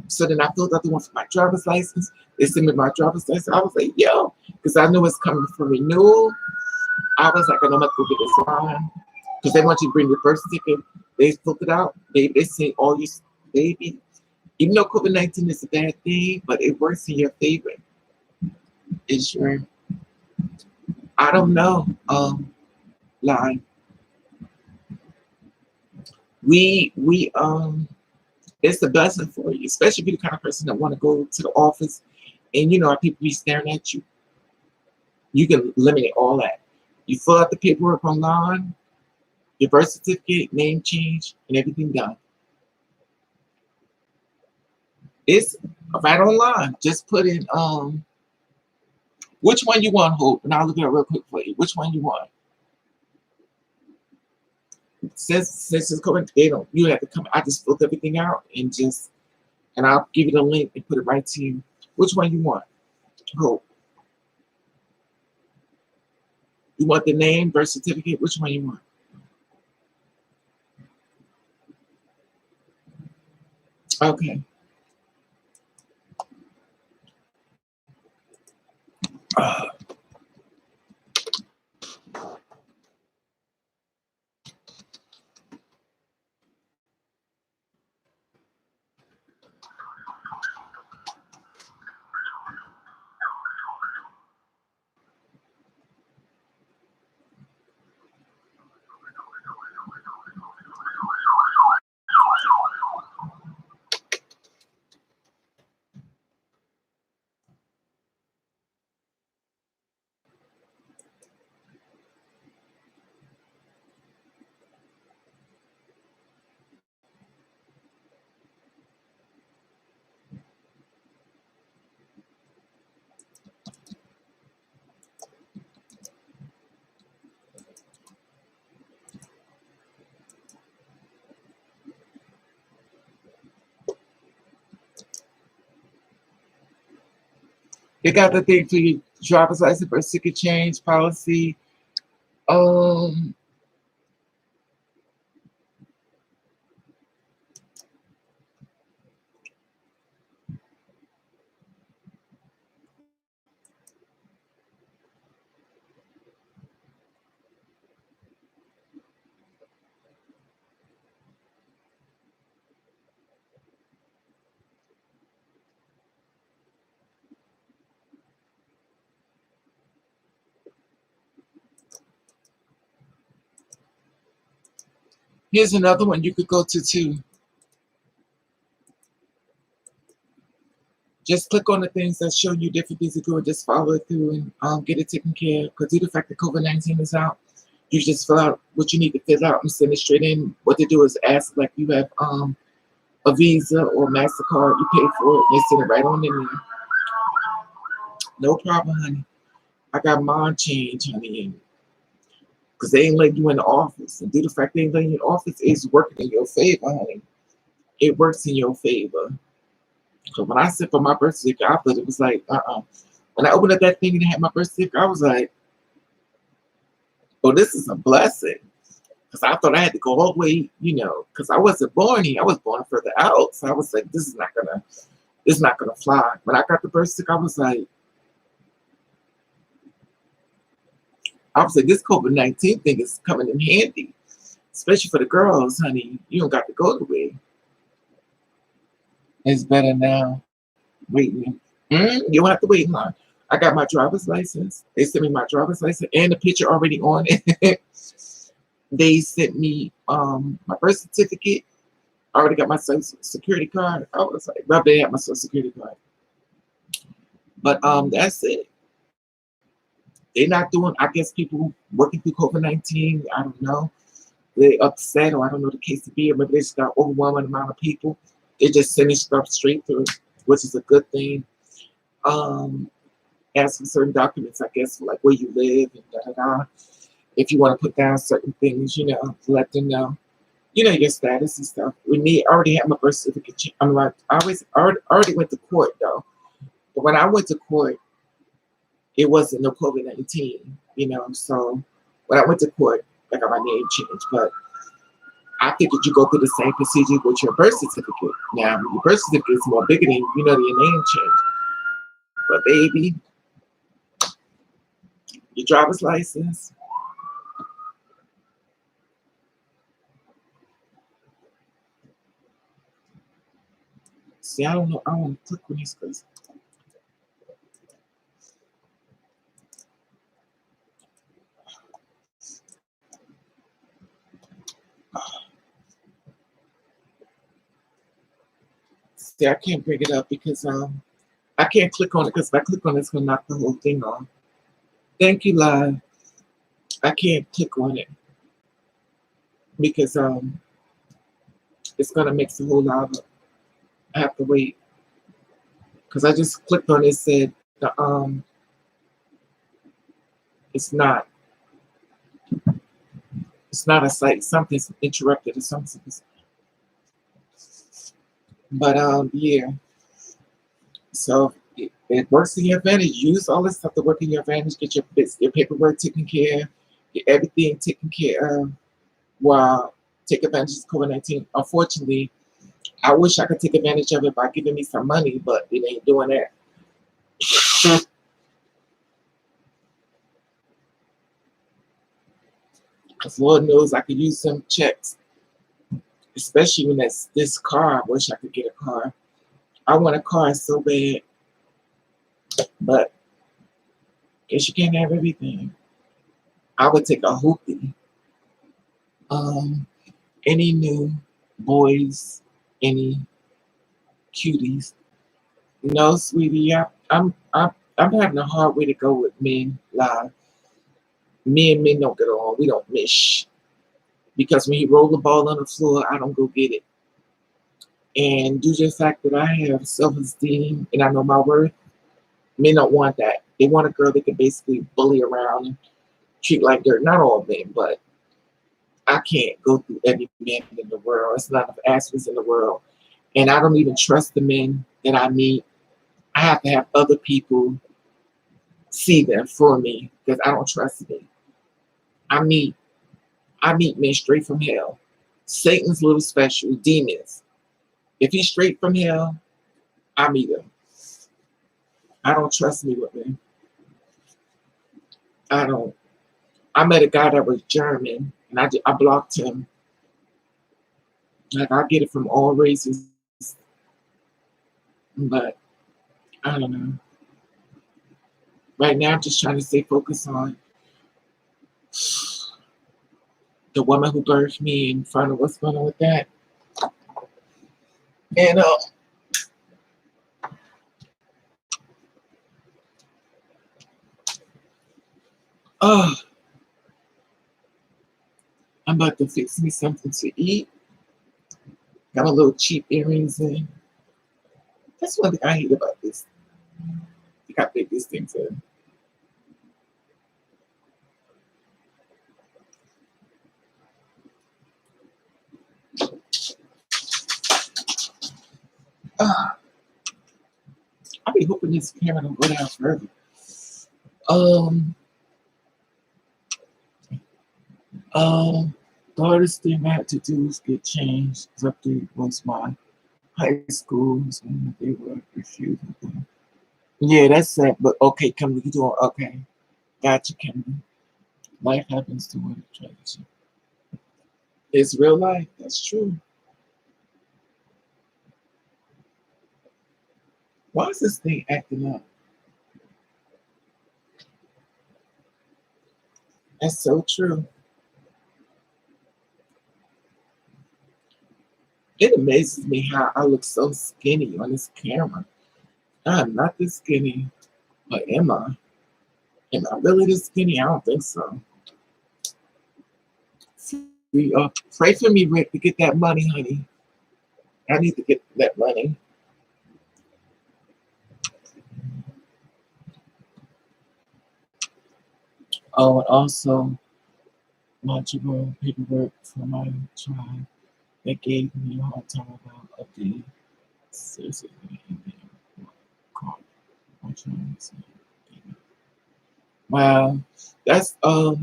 so then I filled out the one for my driver's license. They sent me my driver's license. I was like, yo, because I knew it's coming for renewal. I was like, I know I'm going to go get this line. Because they want you to bring your birth certificate. They filled it out. They say all your baby. Even though COVID-19 is a bad thing, but it works in your favor. It's your, I don't know, line. We it's a blessing for you, especially if you're the kind of person that want to go to the office and you know people be staring at you. You can eliminate all that. You fill out the paperwork online, your birth certificate, name change, and everything done. It's right online. Just put in which one you want, Hope, and I'll look at it real quick for you. Which one you want? Since it's coming, they don't. You have to come. I just filled everything out and I'll give you the link and put it right to you. Which one you want? Hope. You want the name, birth certificate? Which one you want? Okay. Uh, they got the thing for your driver's license, birth certificate change policy. Um, Here's another one you could go to too. Just click on the things that show you different things to do and just follow it through and get it taken care of. Because due to the fact that COVID-19 is out, you just fill out what you need to fill out and send it straight in. What they do is ask like you have a Visa or MasterCard, you pay for it, and they send it right on in there. No problem, honey. I got mine changed, honey, because they ain't letting you in the office. And due to the fact they ain't letting you in the office, it's working in your favor, honey. It works in your favor. So when I sent for my birth certificate, I thought it was like, When I opened up that thing and had my birth certificate, I was like, oh, this is a blessing. Because I thought I had to go all the way, because I wasn't born here. I was born further out. So I was like, this is not gonna fly. When I got the birth certificate, I was like, this COVID-19 thing is coming in handy. Especially for the girls, honey. You don't got to go the way. It's better now. Waiting. You don't have to wait in line. I got my driver's license. They sent me my driver's license and the picture already on it. They sent me my birth certificate. I already got my social security card. I was like, well, they have my social security card. But that's it. They're not doing, I guess people working through COVID-19, I don't know. They're upset, or I don't know the case to be, or maybe they just got overwhelming amount of people. They're just sending stuff straight through, which is a good thing. Ask for certain documents, I guess, like where you live and da-da-da. If you want to put down certain things, let them know, your status and stuff. I already have my birth certificate. I'm like, I already went to court though. But when I went to court, it wasn't no COVID-19, So when I went to court, I got my name changed. But I figured you go through the same procedure with your birth certificate. Now, your birth certificate is more bigger than, your name change. But baby, your driver's license. See, I don't know. I want to click on these because see, I can't bring it up because I can't click on it because if I click on it, it's gonna knock the whole thing off. Thank you, live. I can't click on it because it's gonna mix the whole live up. I have to wait because I just clicked on it. Said the it's not it's not a site. Something's interrupted or something. But yeah. So it works in your advantage. Use all this stuff to work in your advantage. Get your paperwork taken care, get everything taken care of while take advantage of COVID-19. Unfortunately, I wish I could take advantage of it by giving me some money, but it ain't doing that. Because Lord knows I could use some checks, especially when that's this car. I wish I could get a car. I want a car so bad, but guess you can't have everything. I would take a hoopty. Um, any new boys, any cuties? No, sweetie. I'm having a hard way to go with men. Live. Me and men don't get along. We don't mesh because when he roll the ball on the floor, I don't go get it. And due to the fact that I have self-esteem and I know my worth, men don't want that. They want a girl that can basically bully around and treat like dirt. Not all men, but I can't go through every man in the world. It's not enough assholes in the world. And I don't even trust the men that I meet. I have to have other people see them for me because I don't trust me. I meet men straight from hell. Satan's little special, demons. If he's straight from hell, I meet him. I don't trust me with him. I don't. I met a guy that was German, and I blocked him. Like I get it from all races, but I don't know. Right now, I'm just trying to stay focused on the woman who birthed me and find out what's going on with that. And uh, I'm about to fix me something to eat. Got my little cheap earrings in. That's one thing I hate about this. You got to make these things in. I'll be hoping this camera don't go down further. The hardest thing I had to do was get changed. Because up there was my high schools and they were refusing. Yeah, that's sad. But okay, Kimberly, you doing okay? Gotcha, Kimberly. Life happens to one tragedy. It's real life. That's true. Why is this thing acting up? That's so true. It amazes me how I look so skinny on this camera. I'm not this skinny, but am I? Am I really this skinny? I don't think so. Pray for me, Rick, to get that money, honey. I need to get that money. Oh, and also legible paperwork for my tribe that gave me a hard time about updating. Seriously, wow, that's the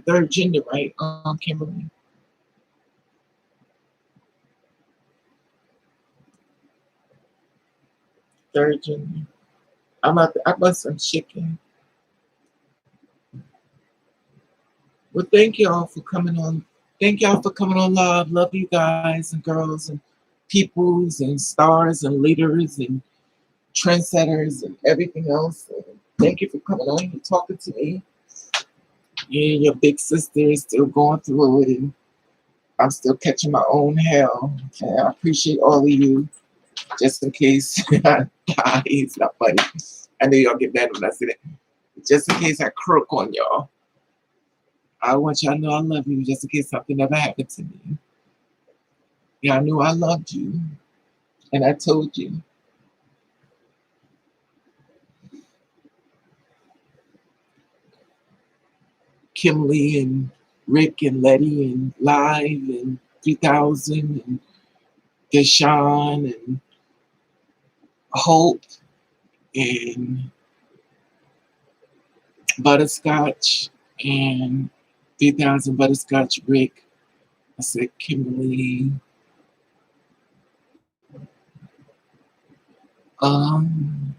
third gender, right? Kimberly. Third gender. I bought some chicken. Well, thank y'all for coming on. Thank y'all for coming on live. Love you guys and girls and peoples and stars and leaders and trendsetters and everything else. And thank you for coming on and talking to me. You and your big sister is still going through it, and I'm still catching my own hell. And I appreciate all of you. Just in case I die, it's not funny. I know y'all get mad when I say that. Just in case I croak on y'all. I want y'all to know I love you just in case something ever happened to me. Y'all knew I loved you. And I told you. Kimberly and Rick and Letty and Live and 3000 and Deshaun and Hope and Butterscotch and 3000 Butterscotch Rick. I said Kimberly. Um,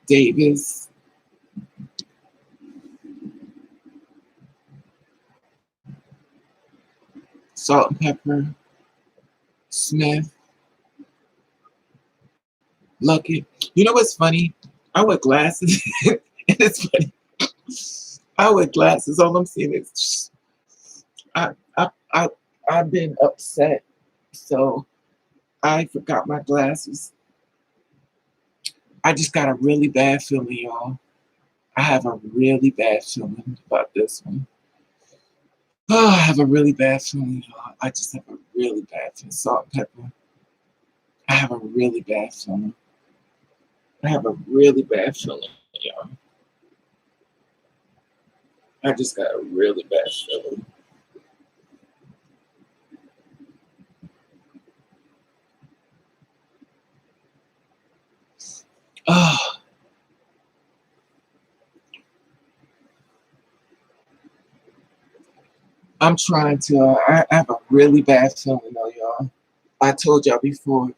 Davis, Salt and Pepper, Smith, Lucky. You know what's funny? I wear glasses, and it's funny. I wear glasses. All I'm seeing is I I I I've been upset, so I forgot my glasses. I just got a really bad feeling, y'all. I have a really bad feeling about this one. Oh, I have a really bad feeling, y'all. I just have a really bad feeling. Salt and pepper. I have a really bad feeling. I have a really bad feeling, y'all. I just got a really bad feeling. Oh, I'm trying to. I have a really bad feeling, though, y'all. I told y'all before,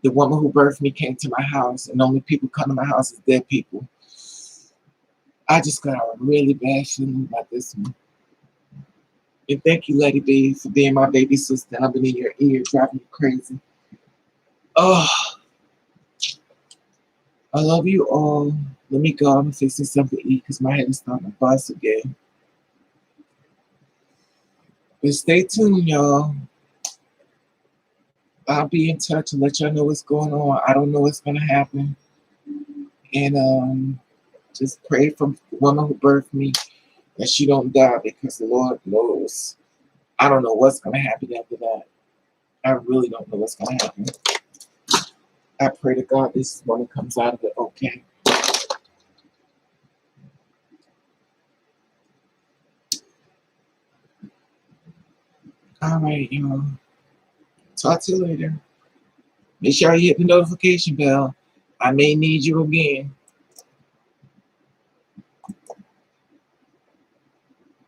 the woman who birthed me came to my house, and the only people come to my house is dead people. I just got a really bad feeling about this one. And thank you, Letty B, for being my baby sister. I've been in your ear, driving you crazy. Oh, I love you all. Let me go. I'm fixing something to eat because my head is starting to bust again. But stay tuned, y'all. I'll be in touch and let y'all know what's going on. I don't know what's gonna happen. And just pray for the woman who birthed me that she don't die because the Lord knows. I don't know what's gonna happen after that. I really don't know what's gonna happen. I pray to God this woman comes out of it okay. All right, y'all. Talk to you later. Make sure you hit the notification bell. I may need you again.